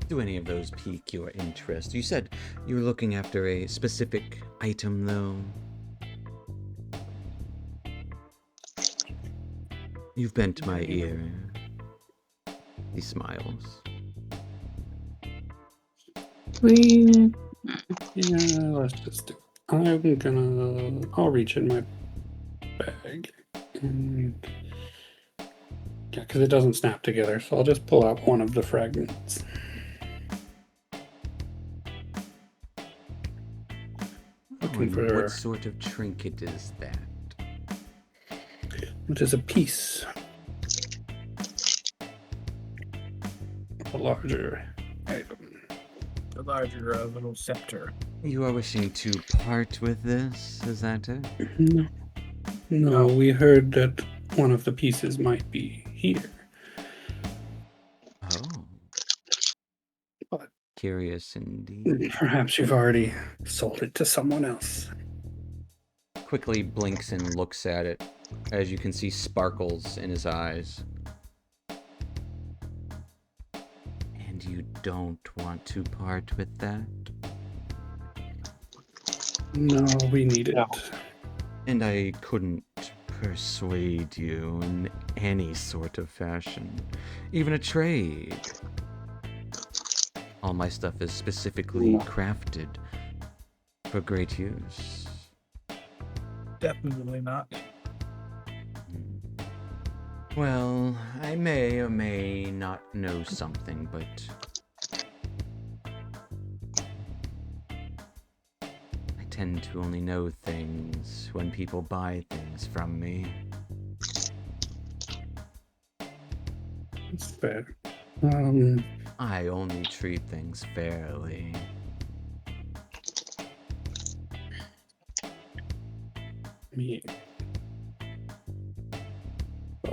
Do any of those pique your interest? You said you were looking after a specific item, though. You've bent my ear. He smiles. Yeah, let's just do it. I'll reach in my bag. And, yeah, because it doesn't snap together, so I'll just pull out one of the fragments. Looking And for what sort of trinket is that? which is a piece. A larger item. The larger little scepter. You are wishing to part with this, is that it? No, we heard that one of the pieces might be here. Oh. But Curious indeed. perhaps you've already sold it to someone else. Quickly blinks and looks at it, as you can see sparkles in his eyes. And you don't want to part with that? No, we need it. No. And I couldn't persuade you in any sort of fashion. Even a trade. All my stuff is specifically No. crafted for great use. Definitely not. Well, I may or may not know something, but I tend to only know things when people buy things from me. It's fair. I only treat things fairly. Me.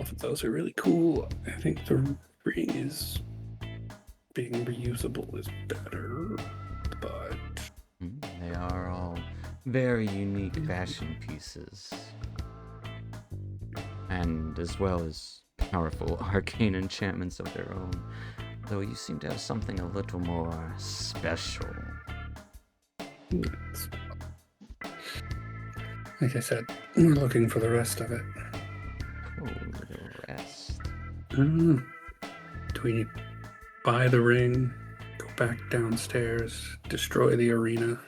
both of those are really cool. I think the ring is being reusable is better, but They are all very unique fashion pieces. And as well as powerful arcane enchantments of their own. Though you seem to have something a little more special. it's, like I said, we're looking for the rest of it. Oh, little rest. Do we buy the ring, go back downstairs, destroy the arena?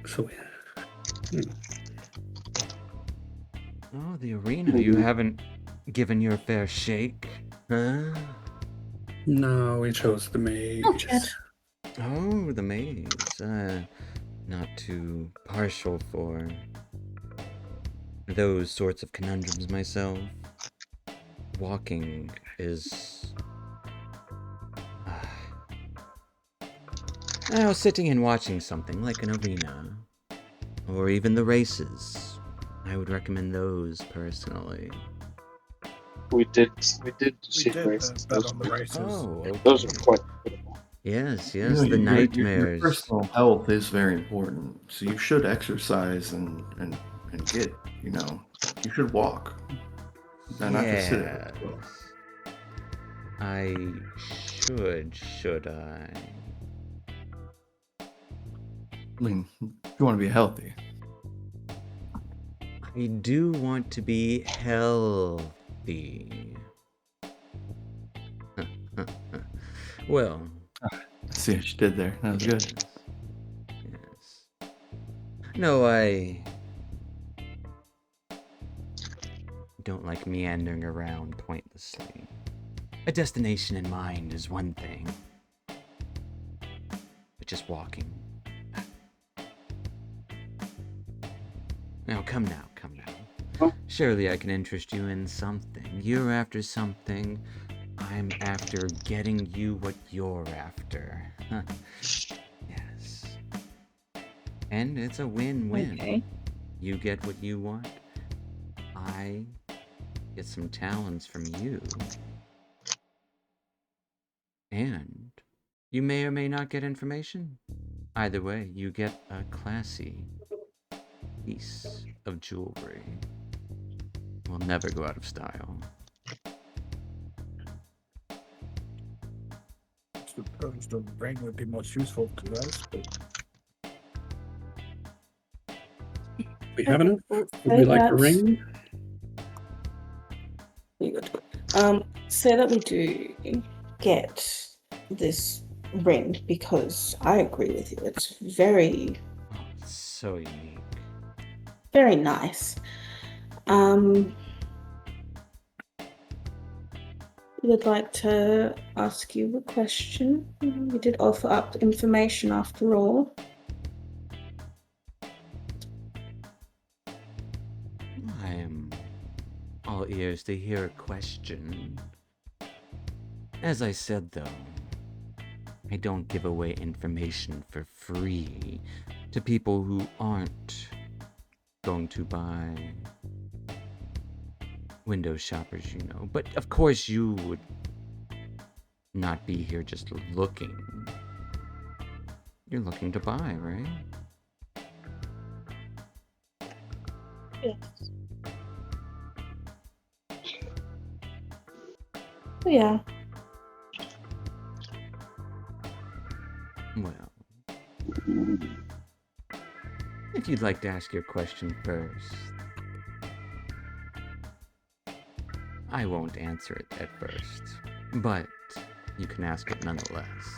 So Oh, the arena. You haven't given your fair shake, huh? no, we chose the maze. Not yet. Oh, the maze. Not too partial for those sorts of conundrums myself. Walking is... Now, sitting and watching something like an arena, or even the races, I would recommend those personally. We did We see did races. bet on the races. Oh, okay. Those are quite beautiful. Yes, You yes, know, the your nightmares. personal health is very important, so you should exercise and get, you should walk. Not to sit at it. I should I? I mean, you want to be healthy. I do want to be healthy. Well, I see what you did there. That was good. Yes. No, I don't like meandering around pointlessly. A destination in mind is one thing, but just walking. Now, come now. Surely I can interest you in something. You're after something. I'm after getting you what you're after. Yes. And it's a win-win. Okay. You get what you want. I get some talents from you. And you may or may not get information. Either way, you get a classy piece of jewelry. Will never go out of style. I suppose the ring would be most useful to us, but We have enough? Well, Would we say like a that- ring? Very good. Say that we do get this ring because I agree with you. It's very, Oh, it's so unique. very nice. Would like to ask you a question. We did offer up information after all. I am all ears to hear a question. As I said, though, I don't give away information for free to people who aren't going to buy. Window shoppers, But of course you would not be here just looking. You're looking to buy, right? Yes. Yeah. Well, if you'd like to ask your question first, I won't answer it at first, but you can ask it nonetheless.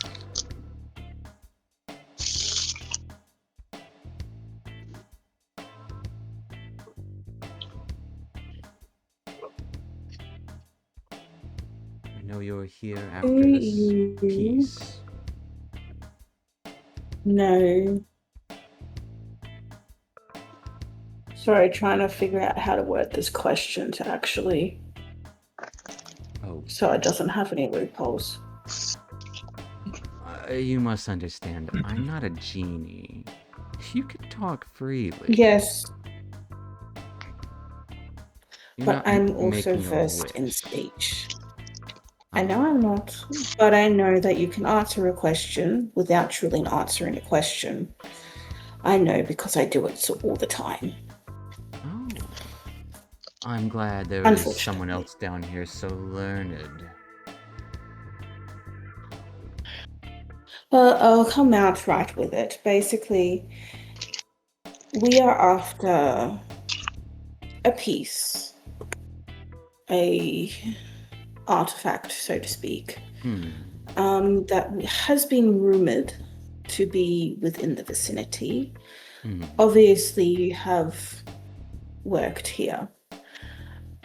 I know you're here after this piece. No. Sorry, trying to figure out how to word this question to actually Oh, so it doesn't have any loopholes. you must understand, I'm not a genie. You can talk freely. Yes. You're But not I'm also making a versed in wish. speech. I know I'm not, but I know that you can answer a question without truly answering a question. I know because I do it all the time. Oh. I'm glad there is someone Unfortunately. else down here so learned. Well, I'll come out right with it. Basically, we are after a piece, a artifact, so to speak, that has been rumored to be within the vicinity. Obviously, you have worked here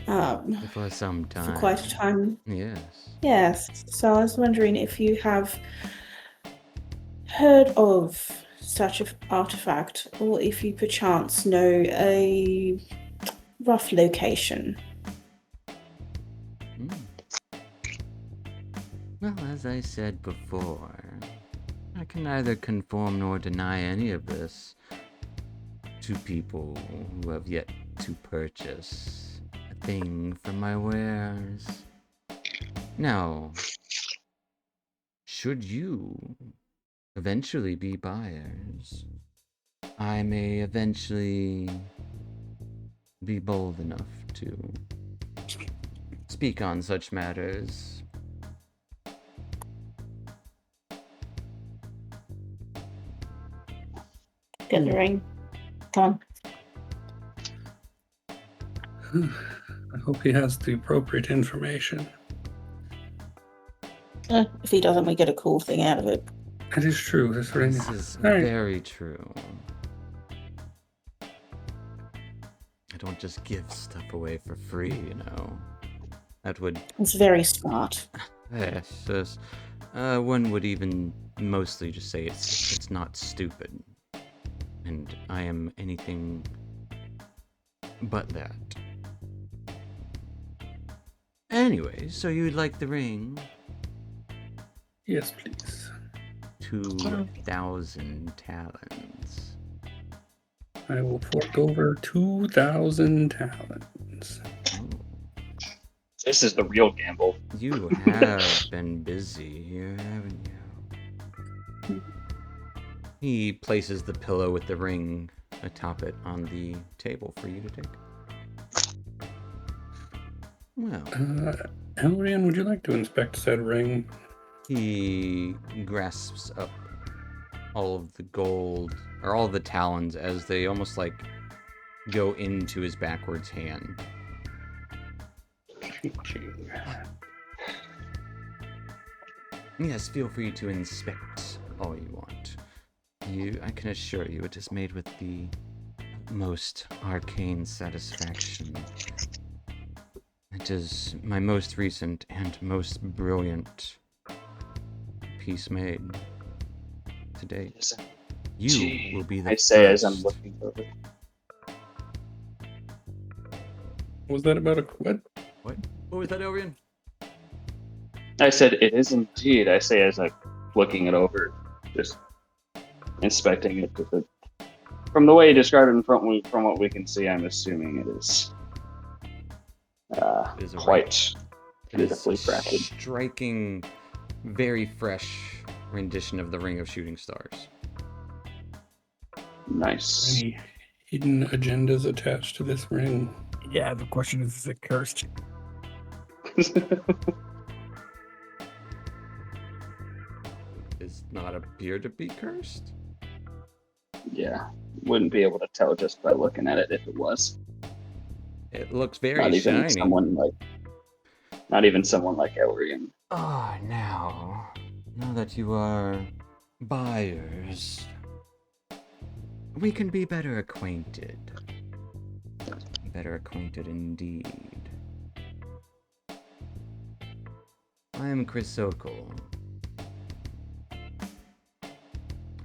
For some for time. quite a time. Yes. Yes, so I was wondering if you have heard of such an artifact, or if you perchance know a rough location. Well, as I said before, I can neither conform nor deny any of this to people who have yet to purchase a thing from my wares. Now, should you eventually be buyers, I may eventually be bold enough to speak on such matters. Get the ring. Come I hope he has the appropriate information. on. If he doesn't, we get a cool thing out of it. That is true. That's what I This know. is All right. very true. I don't just give stuff away for free, you know. That would... It's very smart. Yes, one would even mostly just say it's not stupid. And I am anything but that. Anyway, so you'd like the ring? Yes, please. 2,000 talents. I will fork over 2,000 talents. Oh, This is the real gamble. you have been busy here, haven't you? He places the pillow with the ring atop it on the table for you to take. Well, Elrian, would you like to inspect said ring? he grasps up all of the gold, or all of the talons, as they almost like go into his backwards hand. Yes, feel free to inspect all you want. I can assure you, it is made with the most arcane satisfaction. It is my most recent and most brilliant piece made to date. You will be the I say as I'm first. looking over. Was that about a what? What was that, Elrian? I said it is indeed. I say as I'm looking it over, just inspecting it. From the way you described it, from what we can see, I'm assuming it is It is a quite It is beautifully a crafted. striking, very fresh rendition of the Ring of Shooting Stars. Nice. Any hidden agendas attached to this ring? Yeah, the question is it cursed? Does not appear to be cursed. Yeah, wouldn't be able to tell just by looking at it if it was. It looks very Not even shiny. not even someone like Elrian. Ah, now that you are buyers, we can be better acquainted. Better acquainted indeed. I am Chris Sokol.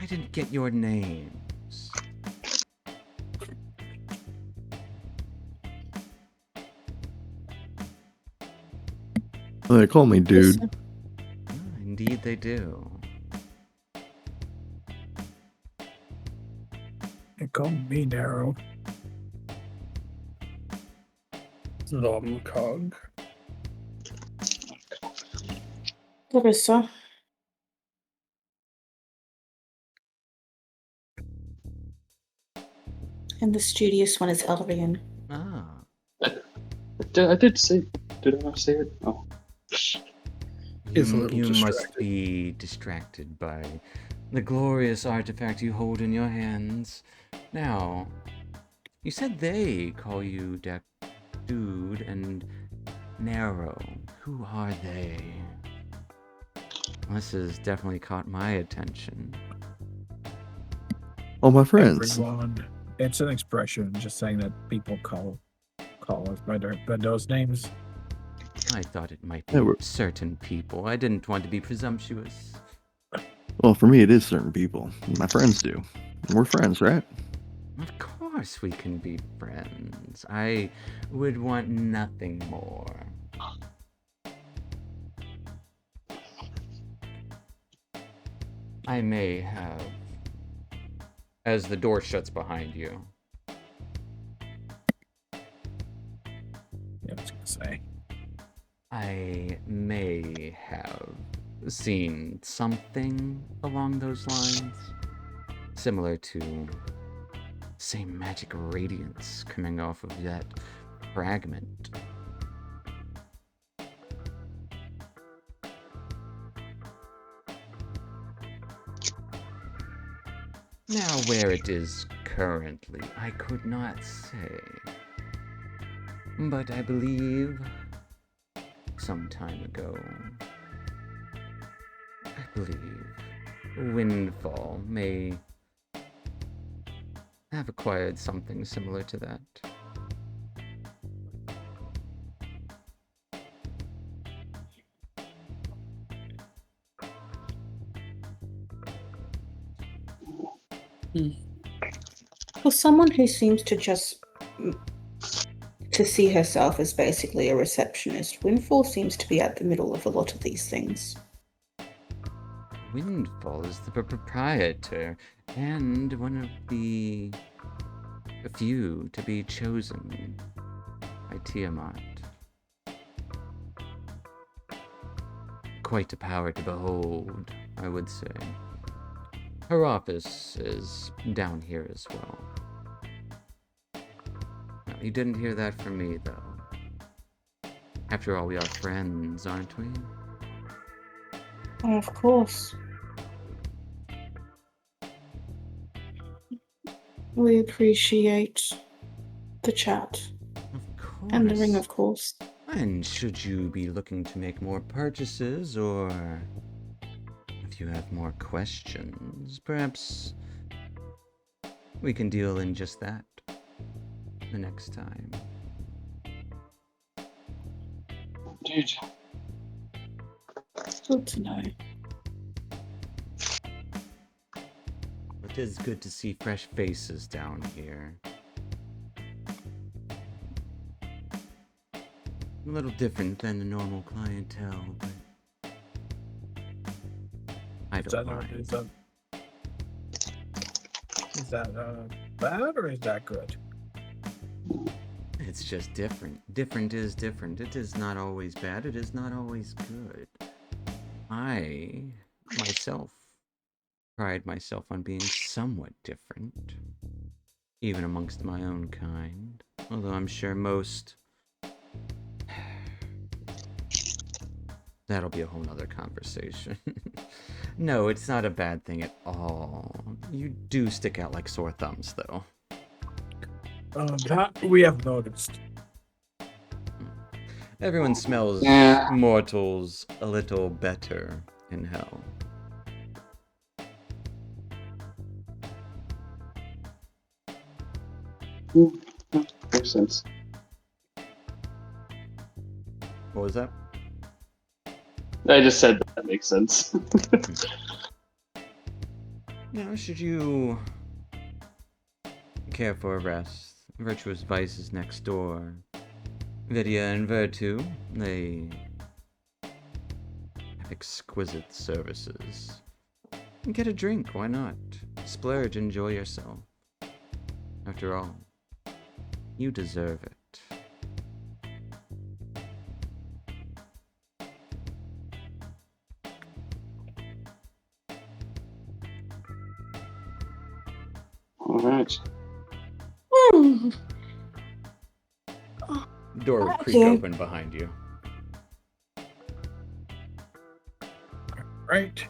I didn't get your names. They call me dude. Indeed they do. They call me narrow. Zomcog. Larissa. And the studious one is Elrian. Ah. I did say. Did I not say it? Oh. Is a little You must distracted. be distracted by the glorious artifact you hold in your hands. Now, you said they call you Dude and Narrow. Who are they? This has definitely caught my attention. Oh, my friends. Everyone. It's an expression, just saying that people call us by those names. I thought it might Yeah, be we're- certain people. I didn't want to be presumptuous. Well, for me, it is certain people. My friends do. We're friends, right? Of course we can be friends. I would want nothing more. I may have... As the door shuts behind you. Yeah, I was gonna say. I may have seen something along those lines. Similar to same magic radiance coming off of that fragment. Now, where it is currently, I could not say. But I believe some time ago, I believe Windfall may have acquired something similar to that. For someone who seems to just to see herself as basically a receptionist, Windfall seems to be at the middle of a lot of these things. Windfall is the proprietor and one of the few to be chosen by Tiamat. Quite a power to behold, I would say. Her office is down here as well. No, you didn't hear that from me, though. After all, we are friends, aren't we? Oh, of course. We appreciate the chat. Of course. And the ring, of course. And should you be looking to make more purchases, or if you have more questions, perhaps we can deal in just that the next time. Dude. Good to know. It is good to see fresh faces down here. A little different than the normal clientele, but I don't mind. Is that bad or is that good? It's just different. Different is different. It is not always bad. It is not always good. I, myself, pride myself on being somewhat different, even amongst my own kind. Although I'm sure most... That'll be a whole nother conversation. No, it's not a bad thing at all. You do stick out like sore thumbs, though. That we have noticed. Everyone smells Yeah. mortals a little better in hell. Makes sense. What was that? I just said that makes sense. Now, should you care for a rest, Virtuous Vice is next door. Vidya and Virtu, they have exquisite services. Get a drink, why not? Splurge, enjoy yourself. After all, you deserve it. much. Door would Thank creak you. open behind you. Right.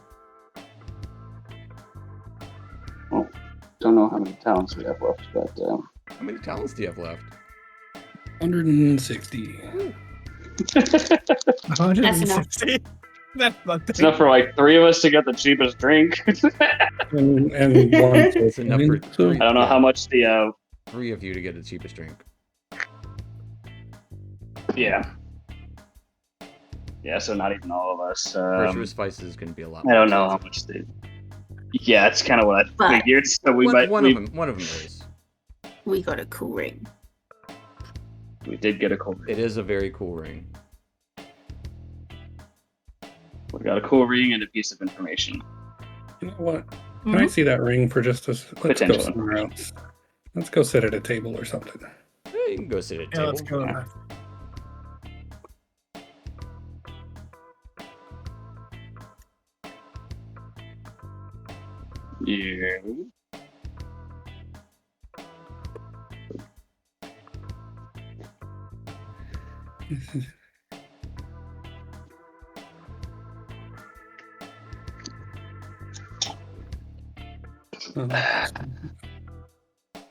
Don't know how many talents we have left, but How many talents do you have left? 160. 160. That's nothing. it's enough for like 3 of us to get the cheapest drink. And one It's enough for so three. I don't know how much the 3 of you to get the cheapest drink. yeah. Yeah, so not even all of us. Virtuous Vice is going to be a lot. I don't know how much they. Yeah, it's kind of what I But- figured. So we might. One we, of them is. We got a cool ring. we did get a cool. It is a very cool ring. We got a cool ring and a piece of information. you know what? Can I see that ring for just a? Let's go Potential. somewhere else. Let's go sit at a table or something. Yeah, you can go sit at a Yeah, table. let's go. Yeah. Yeah.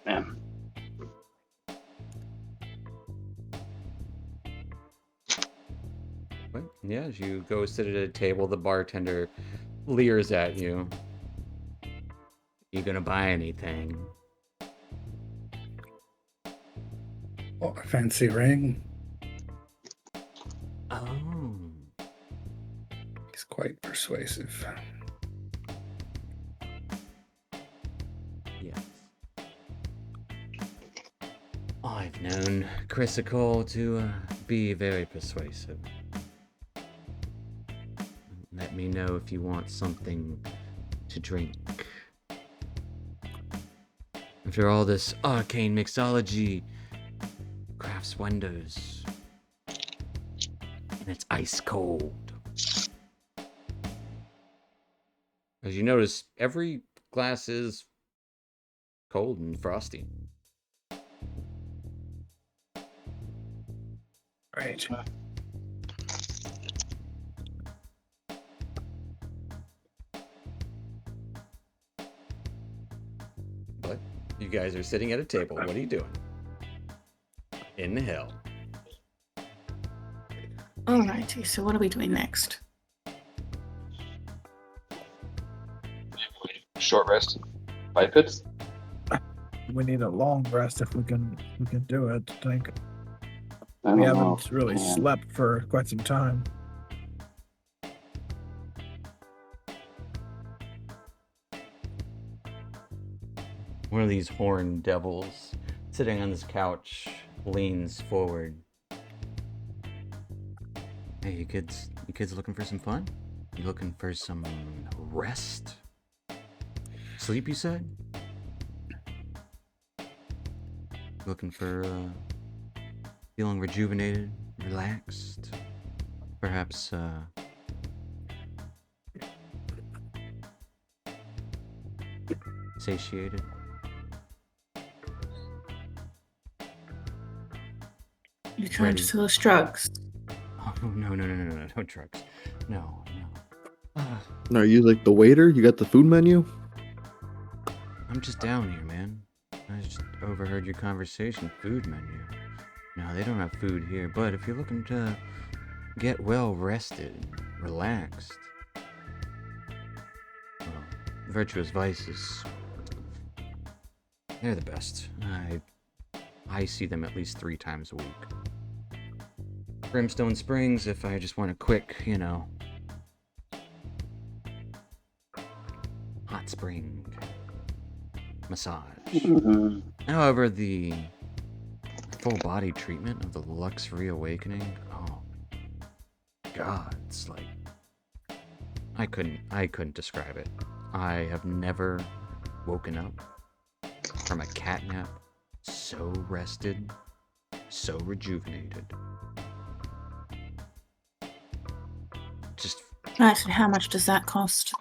Yeah. What? Yeah, as you go sit at a table, the bartender leers at you. You gonna buy anything? Oh, a fancy ring. Oh. He's quite persuasive. Yes. I've known Chrysical to be very persuasive. Let me know if you want something to drink. After all this arcane mixology, crafts wonders. And it's ice cold. As you notice, every glass is cold and frosty. Right. But you guys are sitting at a table. What are you doing? In the hell. Alrighty, so what are we doing next? Short rest. 5 pits. We need a long rest if we can do it. I think I don't we know. haven't really man. slept for quite some time. One of these horned devils sitting on this couch leans forward. Hey, you kids looking for some fun? You looking for some rest? Sleep, you said? Looking for feeling rejuvenated, relaxed? Perhaps satiated? You trying Ready. to sell us drugs? Oh, no, no drugs. No. Are you like the waiter? You got the food menu? I'm just down here, man. I just overheard your conversation. Food menu. No, they don't have food here, but if you're looking to get well rested, relaxed, well, Virtuous Vices, they're the best. I see them at least 3 times a week. Brimstone Springs, if I just want a quick, hot spring massage. Mhm. However, the full body treatment of the Lux Reawakening, oh god, it's like I couldn't describe it. I have never woken up from a cat nap so rested, so rejuvenated. Just Nice, and how much does that cost?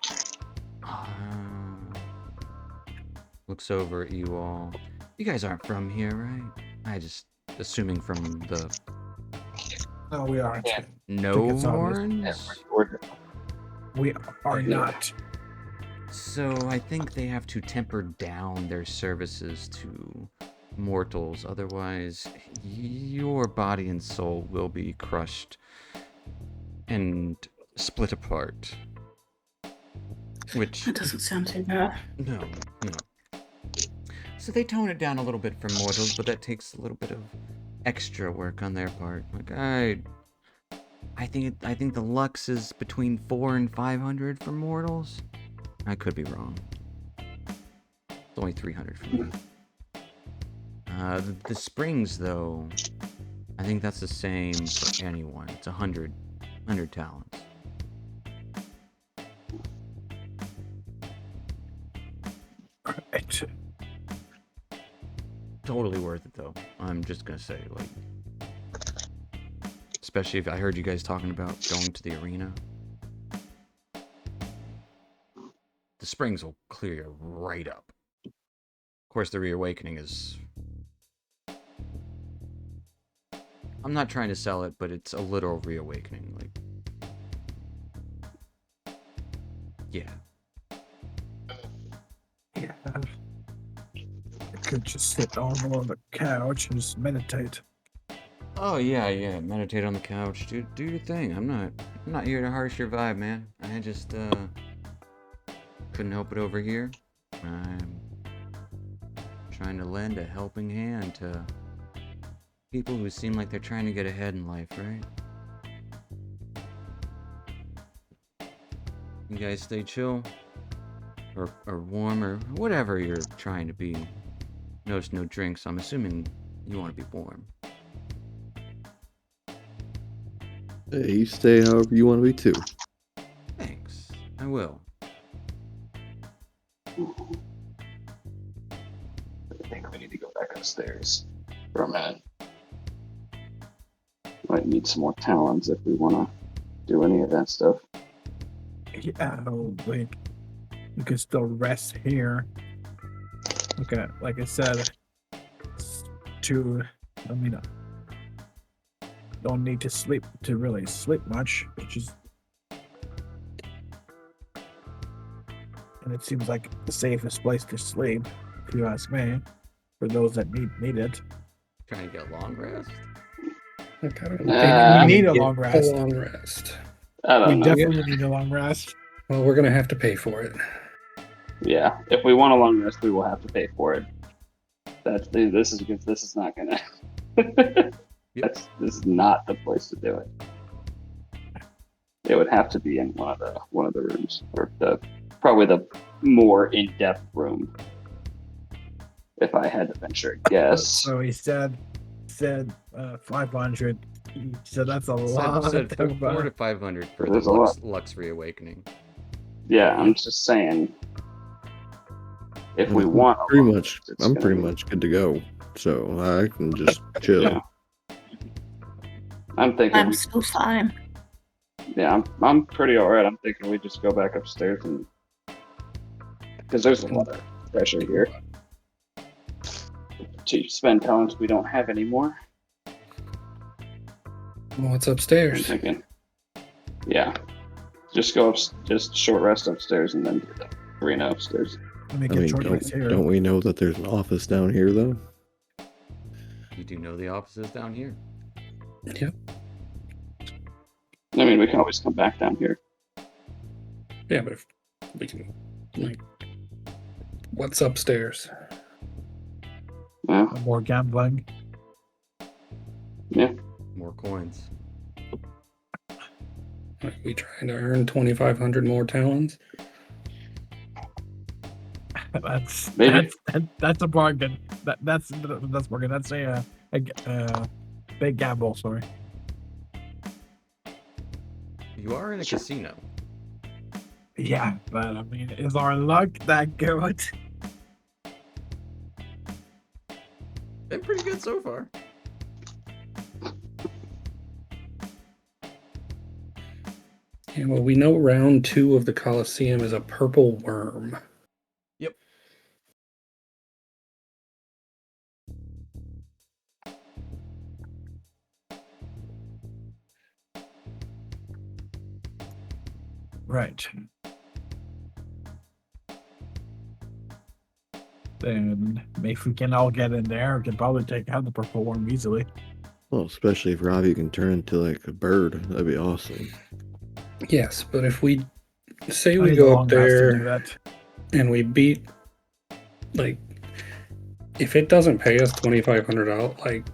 looks looks over at you all. You guys aren't from here, right? I just assuming from the No, we aren't. Yeah. no it's obvious. horns. We are Yeah. not. So I think they have to temper down their services to mortals, otherwise your body and soul will be crushed and split apart. Which That doesn't sound too bad. no. So they tone it down a little bit for mortals, but that takes a little bit of extra work on their part. Like I think the lux is between 400 and 500 for mortals. I could be wrong. It's only 300 for me. The springs, though, I think that's the same for anyone. It's 100 talents. Right. Totally worth it, though. I'm just gonna say, like, especially if I heard you guys talking about going to the arena. The springs will clear you right up. Of course, the reawakening is... I'm not trying to sell it, but it's a literal reawakening. Like, yeah. Yeah. I could just sit on the couch and just meditate. Oh yeah. Meditate on the couch. Do your thing. I'm not here to harsh your vibe, man. I just couldn't help it over here. I'm trying to lend a helping hand to people who seem like they're trying to get ahead in life, right? You guys stay chill, or warm, or whatever you're trying to be. Notice no drinks. I'm assuming you want to be warm. Hey, you stay however you want to be too. Thanks. I will. I think we need to go back upstairs for a minute. Might need some more talons if we want to do any of that stuff. Yeah, we can still rest here. Okay, like I said, don't need to sleep to really sleep much. It's just, and it seems like the safest place to sleep, if you ask me, for those that need it. Trying to get a long rest. Like, I don't We think need a get long rest. A long rest. I We don't know. definitely need a long rest. Well, we're gonna have to pay for it. Yeah, if we want a long rest, we will have to pay for it. This is not gonna. Yep. This is not the place to do it. It would have to be in one of the rooms, or probably the more in-depth room. If I had to venture a guess. So he said 500. So that's a lot. Said to 4 buy. to 500 for There's the a Lux reawakening. Yeah, I'm just saying. If we want, a pretty long much, rest, it's I'm gonna pretty be- much good to go. So I can just chill. Yeah. I'm thinking. I'm so fine. Yeah, I'm pretty alright. I'm thinking we just go back upstairs and because there's a lot of pressure here to spend talents we don't have anymore. What's I'm upstairs? thinking, yeah, just go up, just short rest upstairs and then do the arena upstairs. Let me I get mean, short rest here. don't we know that there's an office down here though? You do know the offices down here. Yep. I mean, we can always come back down here. Yeah, but if we can, like, what's upstairs? Yeah, More gambling. yeah. More coins. Are we trying to earn 2,500 more talons? Maybe. That's a bargain. That's bargain. That's a big gamble. Sorry. You are in a casino. Yeah, but I mean, is our luck that good? Been pretty good so far. Yeah, well, we know round 2 of the Colosseum is a purple worm. Right. Then if we can all get in there, we can probably take out the purple worm easily. Well, especially if Robbie can turn into like a bird, that'd be awesome. Yes, but if we say I we need the go long up rest to do there that. and we beat, like, if it doesn't pay us $2,500, like,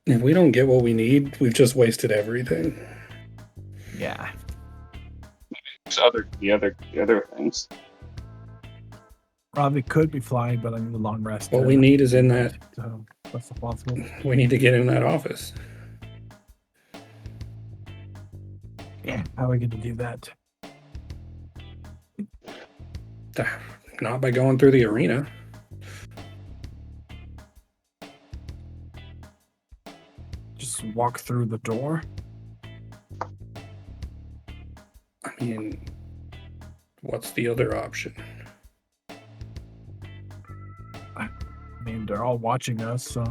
if we don't get what we need, we've just wasted everything. Yeah. There's the other things. Robbie could be flying, but I need the long rest. What to we need is in do that. So what's the possible? We need to get in that office. Yeah. How are we going to do that? Not by going through the arena. Just walk through the door? I mean, what's the other option? I mean, they're all watching us, so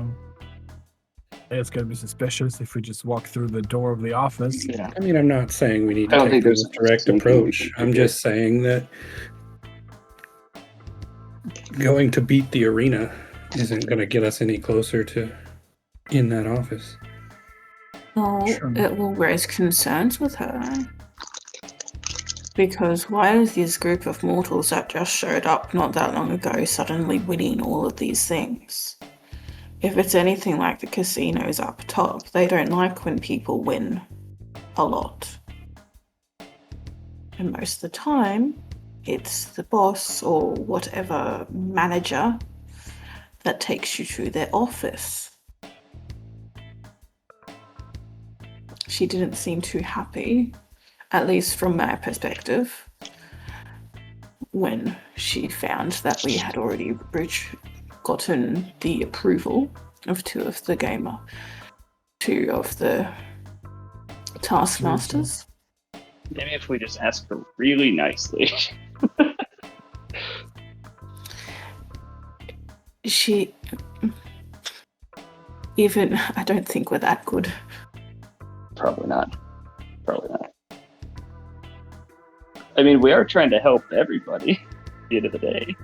it's going to be suspicious if we just walk through the door of the office. Yeah. I mean, I'm not saying we need I to don't take think there's this direct anything we approach. can do I'm here. just saying that going to beat the arena isn't going to get us any closer to in that office. Well, Sure. it will raise concerns with her. Because why is this group of mortals that just showed up not that long ago suddenly winning all of these things? If it's anything like the casinos up top, they don't like when people win a lot. And most of the time, it's the boss or whatever manager that takes you to their office. She didn't seem too happy, at least from my perspective, when she found that we had already gotten the approval of two of the taskmasters. Maybe if we just ask her really nicely. She I don't think we're that good. Probably not. I mean, we are trying to help everybody at the end of the day.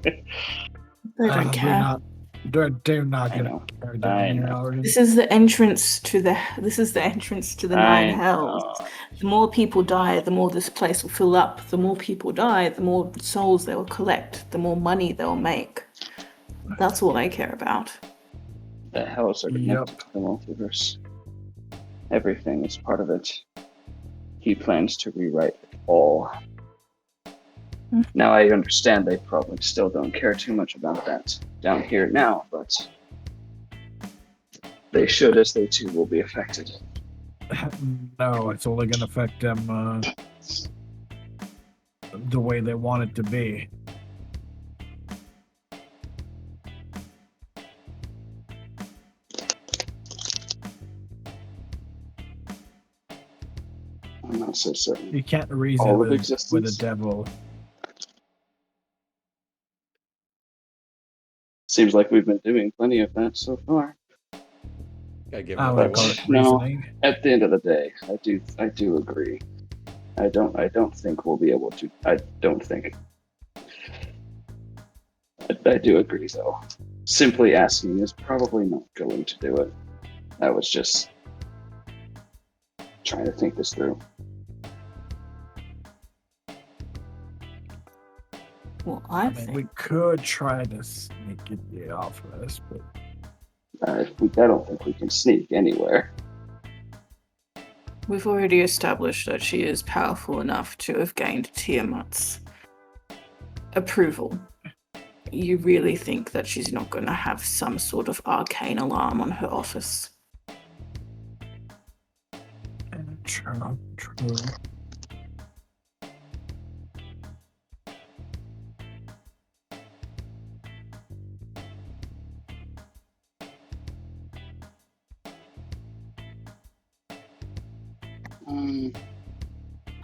They don't care. They're not I going know. to care I down here know. already. This is the entrance to the nine hells. The more people die, the more this place will fill up. The more people die, the more souls they will collect, the more money they'll make. That's all I care about. The hells are connected to the multiverse. Everything is part of it. He plans to rewrite it all. Now I understand they probably still don't care too much about that down here now, but they should, as they too will be affected. No, it's only going to affect them the way they want it to be. I'm not so certain. You can't reason All of with a existence? devil. Seems like we've been doing plenty of that so far. Gotta give I him would what call they it want. No. reasoning. At the end of the day, I do agree. I don't think we'll be able to. I don't think. I do agree, though. Simply asking is probably not going to do it. I was just trying to think this through. Well, I I mean, think we could try to sneak in the office, but I don't think we can sneak anywhere. we've already established that she is powerful enough to have gained Tiamat's approval. You really think that she's not going to have some sort of arcane alarm on her office? true.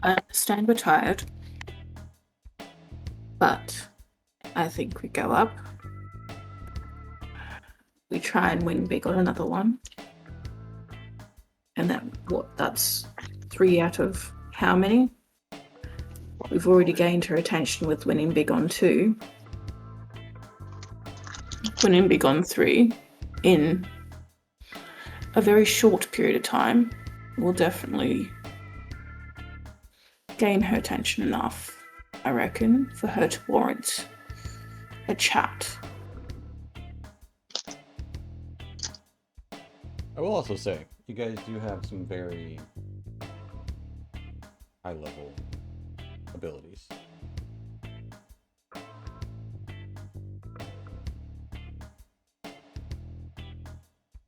I understand we're tired, but I think we go up. We try and win big on another one. And that's 3 out of how many? We've already gained her attention with winning big on 2. Winning big on 3 in a very short period of time will definitely gain her attention enough, I reckon, for her to warrant a chat. I will also say, you guys do have some very high-level abilities.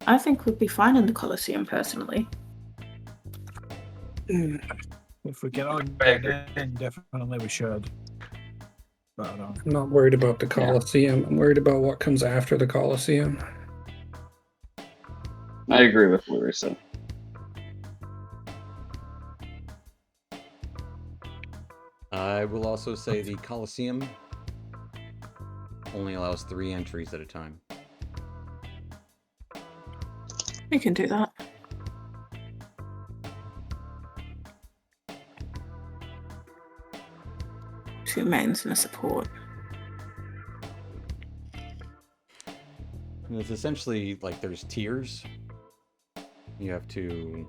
I think we'd be fine in the Colosseum, personally. If we can all get in, definitely we should. But I'm not worried about the Colosseum. I'm worried about what comes after the Colosseum. I agree with Larissa. I will also say the Colosseum only allows 3 entries at a time. We can do that. Two mains and a support. And it's essentially like there's tiers. You have to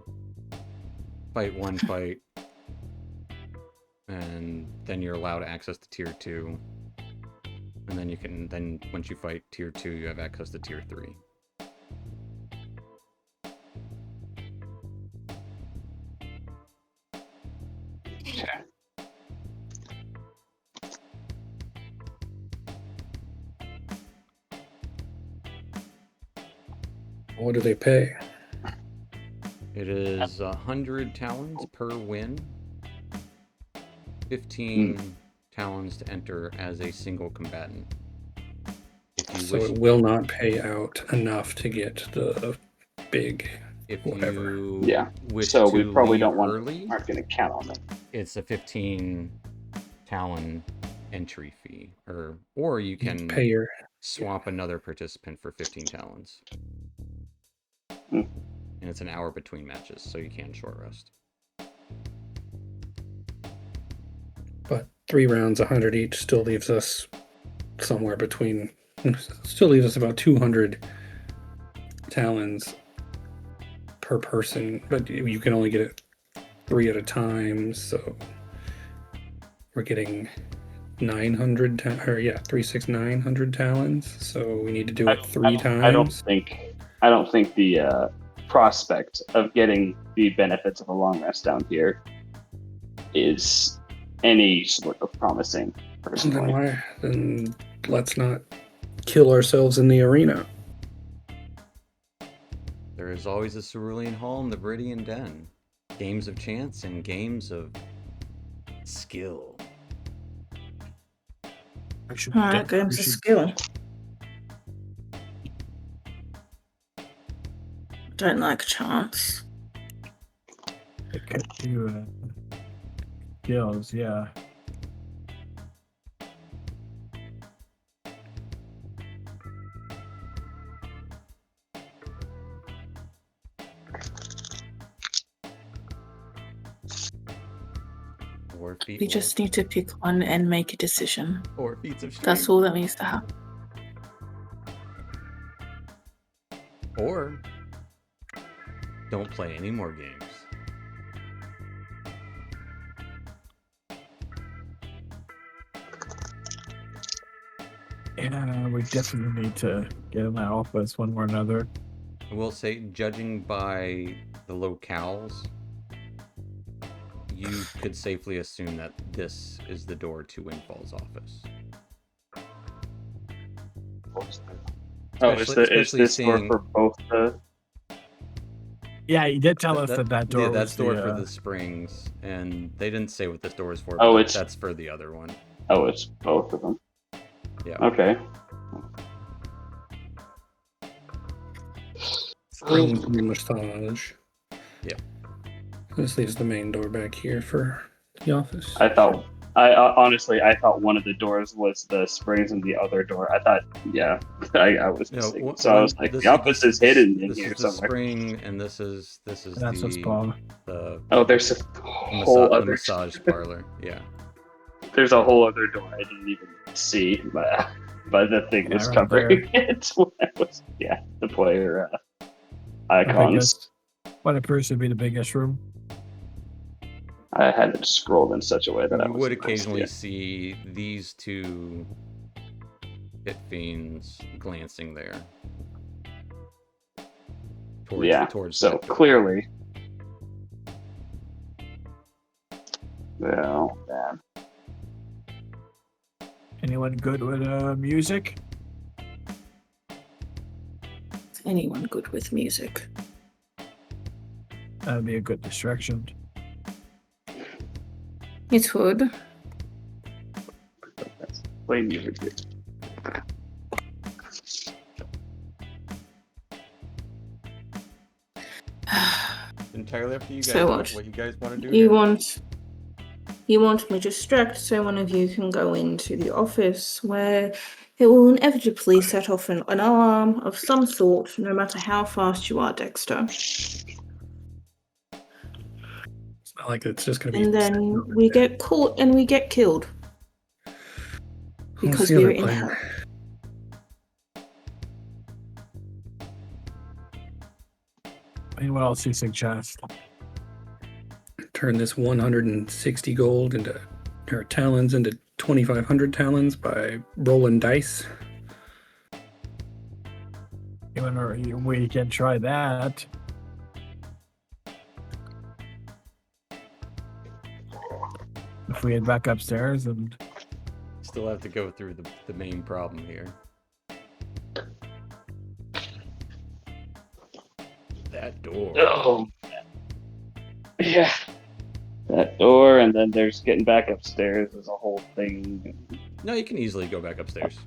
fight one fight, and then you're allowed access to tier 2. And then you can, once you fight tier 2, you have access to tier 3. What do they pay? It is 100 talons per win. 15 talons to enter as a single combatant. If you So wish, it will not pay out enough to get the big if whatever. you Yeah. wish So to we probably leave don't want early, aren't going to count on it. it's a 15 talon entry fee, or you can Pay your swap another participant for 15 talons. Hmm. And it's an hour between matches, so you can short rest. but 3 rounds, 100 each, still leaves us somewhere between. Still leaves us about 200 talons per person, but you can only get it 3 at a time, so we're getting 900 3, 6, 900 talons, so we need to do it 3 times. I don't think the prospect of getting the benefits of a long rest down here is any sort of promising. Personally, Then let's not kill ourselves in the arena. There is always a cerulean hall in the Viridian Den. Games of chance and games of skill. Alright, games of skill. Don't like chance. It could do skills, yeah. Or feet. We just need to pick one and make a decision. Or feats of shame. That's all that needs to happen. Or don't play any more games. Yeah, we definitely need to get in that office one way or another. I will say, judging by the locales, you could safely assume that this is the door to Windfall's office. Oh, is this door for both the? Yeah, he did tell us that door. Yeah, was that's door the, for the springs, and they didn't say what this door is for. Oh, but it's that's for the other one. Oh, it's both of them. Yeah. Okay. Springs and massage. Yeah. This leaves the main door back here for the office. I honestly thought one of the doors was the springs and the other door. I thought, I was mistaken. So I was like, the office is hidden in here This is the somewhere. spring, and this is that's a spa. the Oh, there's a whole other massage parlor. Yeah. there's a whole other door I didn't even see, but the thing Yeah, was right covering it when I was the player The icons. biggest, what appears to be the biggest room. I hadn't scrolled in such a way that I You was would occasionally see these two pit fiends glancing there. Towards so that door. clearly. Well, man. Anyone good with music? Is anyone good with music? That'd be a good distraction. It would. Play music. Here. Entirely up to you guys. So what you guys want to do? You here. want me to distract so one of you can go into the office where it will inevitably set off an alarm of some sort, no matter how fast you are, Dexter. It's not like it's just going to be. And then we get caught and we get killed. What's Because the we're other in plan? hell. Anyone else you suggest? Turn this 160 gold into, or talons into 2,500 talons by rolling dice. We can try that. If we head back upstairs and Still have to go through the main problem here. That door. Oh, yeah. That door, and then there's getting back upstairs. There's a whole thing. No, you can easily go back upstairs.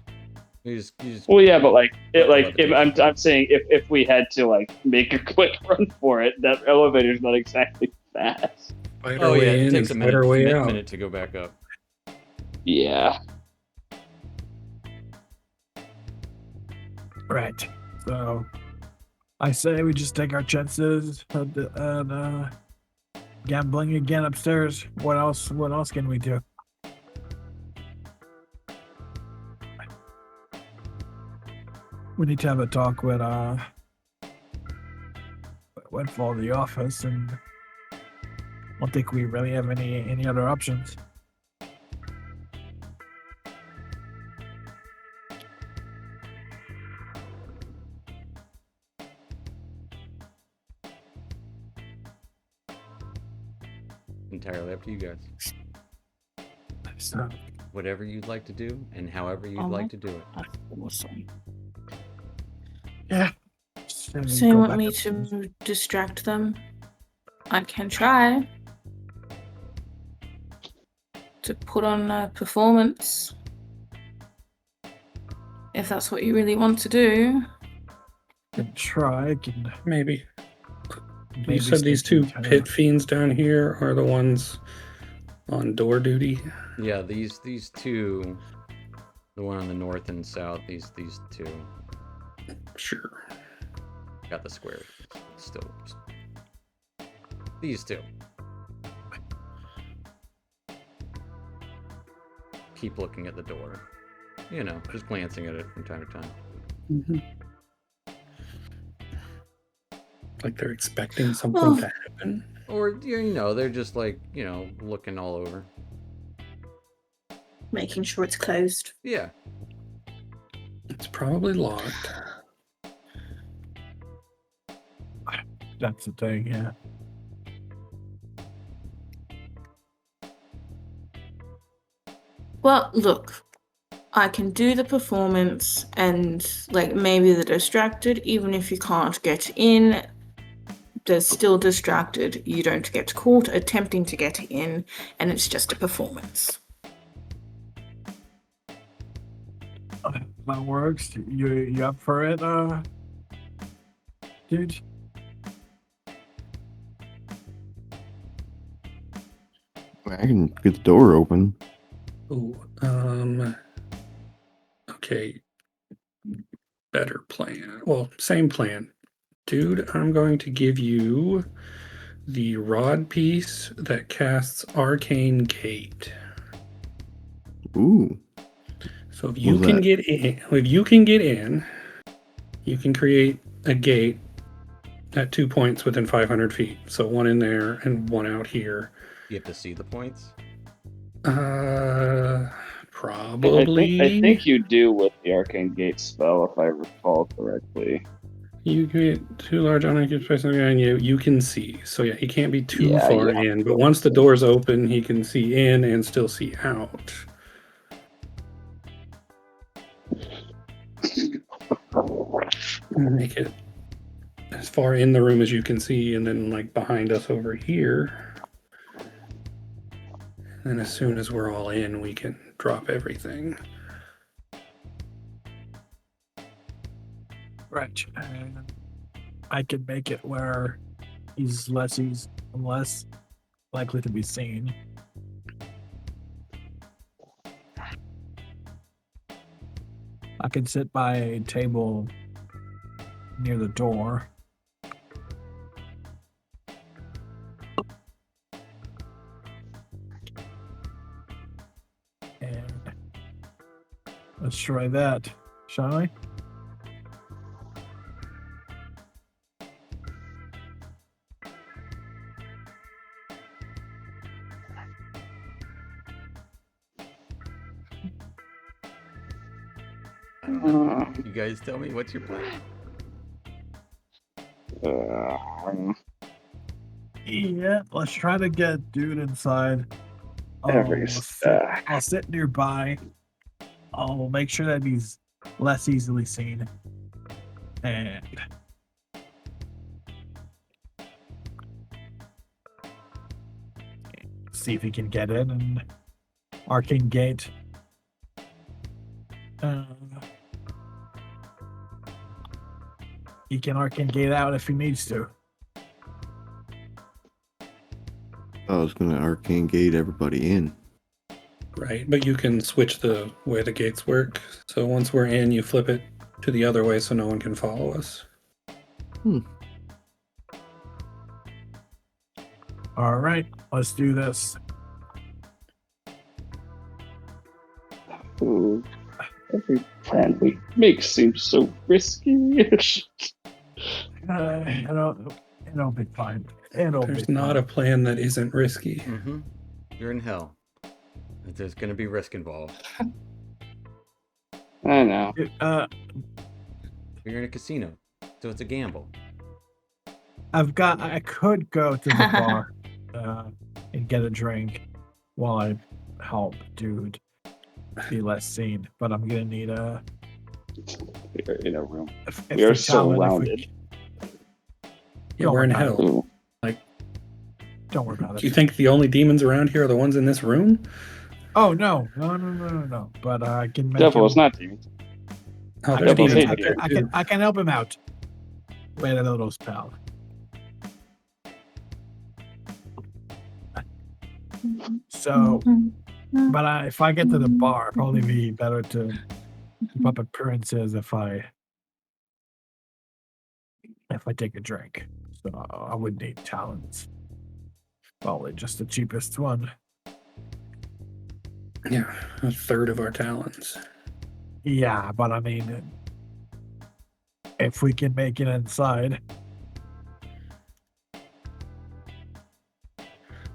You just Well, yeah, but Levitation. I'm saying if we had to make a quick run for it, that elevator's not exactly fast. Fight Oh our yeah, way it in takes a and fight our way out. minute to go back up. Yeah. right. So I say we just take our chances and gambling again upstairs. What else can we do? We need to have a talk with for the office, and I don't think we really have any other options. Entirely up to you guys. So, Whatever you'd like to do, and however you'd like to do it. That's awesome. yeah. So you want me to distract them? I can try to put on a performance. If that's what you really want to do. Try. Maybe. Maybe You said these stick two to each pit fiends down here are the ones on door duty. Yeah, these two, the one on the north and south, these two. Sure. Got the square. Still. These two. Keep looking at the door. You know, just glancing at it from time to time. Mm-hmm. Like they're expecting something to happen. Or, they're just looking all over. Making sure it's closed. Yeah. It's probably locked. That's the thing, yeah. Well, look, I can do the performance and maybe they're distracted. Even if you can't get in, they're still distracted. You don't get caught attempting to get in, and it's just a performance. That works. You up for it, dude? I can get the door open. Oh, okay. Better plan. Well, same plan. Dude, I'm going to give you the rod piece that casts Arcane Gate. Ooh. So if What you was can that? get in, you can create a gate at 2 points within 500 feet. So one in there and one out here. You have to see the points. Probably. I think you do with the Arcane Gate spell, if I recall correctly. You create 2 large unoccupied spaces behind you. You can see. So yeah, he can't be too Yeah, far you in. But once the door's open, he can see in and still see out. Make it as far in the room as you can see, and then like behind us over here. And as soon as we're all in, we can drop everything. Right. And I can make it where he's less likely to be seen. I can sit by a table near the door. And let's try that, shall we? I don't know. You guys tell me, what's your plan? Yeah, let's try to get dude inside. every I'll sit nearby. I'll make sure that he's less easily seen. And see if he can get in. And Arcane Gate. He can Arcane Gate out if he needs to. I was gonna arcane gate everybody in. Right, but you can switch the way the gates work. So once we're in, you flip it to the other way so no one can follow us. All right, let's do this. Ooh, every plan we make seems so risky. It'll be fine. There's not a plan that isn't risky. Mm-hmm. You're in hell. There's going to be risk involved. I know. You're in a casino, so it's a gamble. I could go to the bar and get a drink while I help dude be less seen, but I'm gonna need a. We're in a room. If We are the talent- surrounded. Yeah, we're in about it. hell. Ooh. Don't worry about Do you it. think the only demons around here are the ones in this room? Oh no. But I can make Devil him, is not demons. Oh, I there's Devil's demons hidden out here. there too. I can help him out with a little spell. So, but if I get to the bar, it'd probably be better to keep up appearances if I take a drink. So I would need talents. Probably just the cheapest one. Yeah, a third of our talents. Yeah, but I mean, if we can make it inside.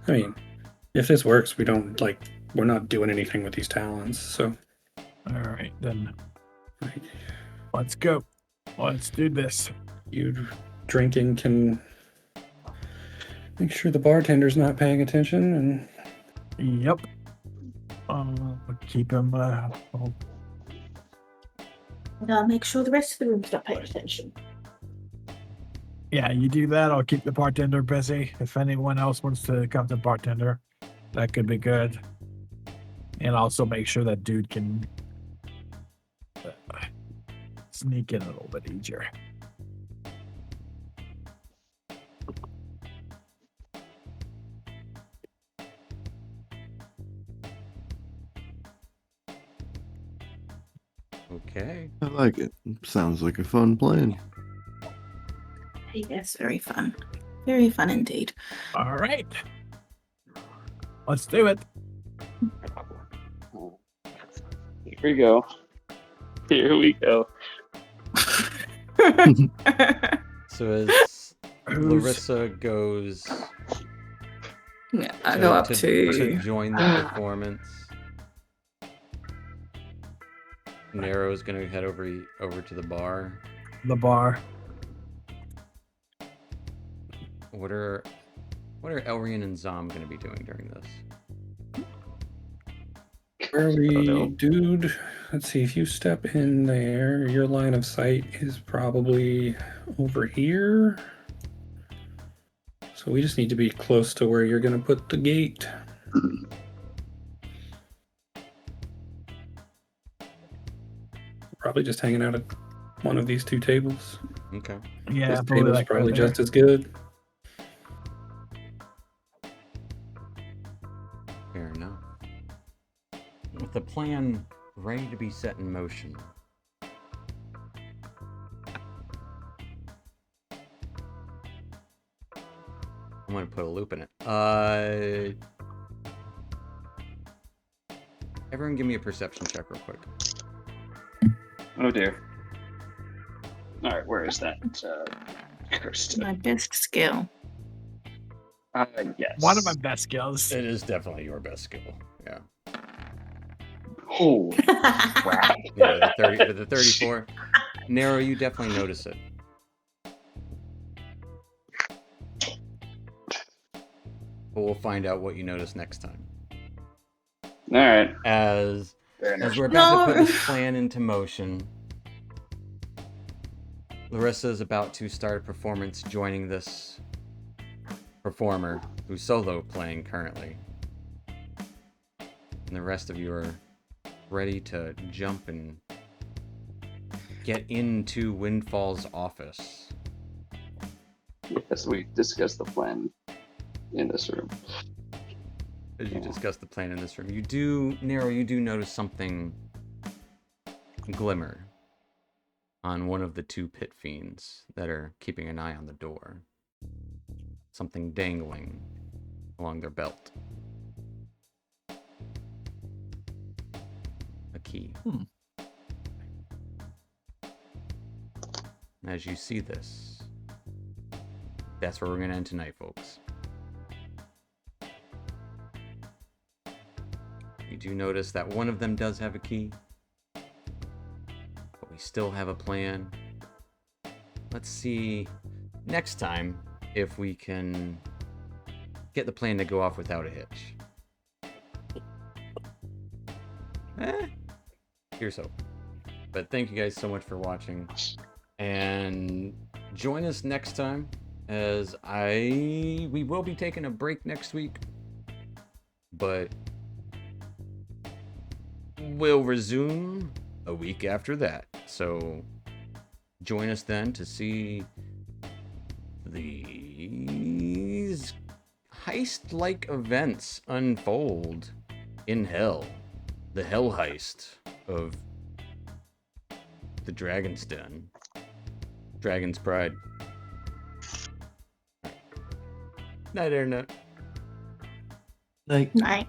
I mean, if this works, we're not doing anything with these talents. So, All right, then like, let's go. Let's do this. you drinking can make sure the bartender's not paying attention, and Yep. Keep him. And I'll make sure the rest of the room's not paying attention. Yeah, you do that. I'll keep the bartender busy. If anyone else wants to come to the bartender, that could be good. And also make sure that dude can sneak in a little bit easier. Okay. I like it. Sounds like a fun plan. Yes, very fun. Very fun indeed. All right. Let's do it. Here we go. Here we go. So as Who's Larissa goes Yeah, I go up to to. join the performance, Nero's gonna head over to the bar. the bar? What are Elrian and Zom gonna be doing during this? Where are we, know. dude? Let's see. If you step in there, your line of sight is probably over here. So we just need to be close to where you're going to put the gate. Probably just hanging out at one of these two tables. Okay. Yeah, This probably table's like probably right there. just as good. Fair enough. With the plan ready to be set in motion, I'm gonna put a loop in it. Everyone give me a perception check real quick. Oh dear. All right, where is that? Cursed. My best skill. Yes. One of my best skills. It is definitely your best skill. Yeah. Oh crap! Yeah, the 34. Nero, you definitely notice it. But we'll find out what you notice next time. All right. As Fair enough. we're about to No. put this plan into motion, Larissa is about to start a performance joining this performer who's solo playing currently. And the rest of you are ready to jump and get into Windfall's office. Yes, we discussed the plan in this room. As you discuss the plan in this room, you do notice something glimmer on one of the two pit fiends that are keeping an eye on the door. Something dangling along their belt. A key. As you see this, that's where we're going to end tonight, folks. You do notice that one of them does have a key, but we still have a plan. Let's see next time if we can get the plan to go off without a hitch. Here's hope. But thank you guys so much for watching, and join us next time as we will be taking a break next week, but we'll resume a week after that. So join us then to see these heist-like events unfold in hell. The hell heist of the Dragon's Den. Dragon's Pride. Night, Internet. Like Night.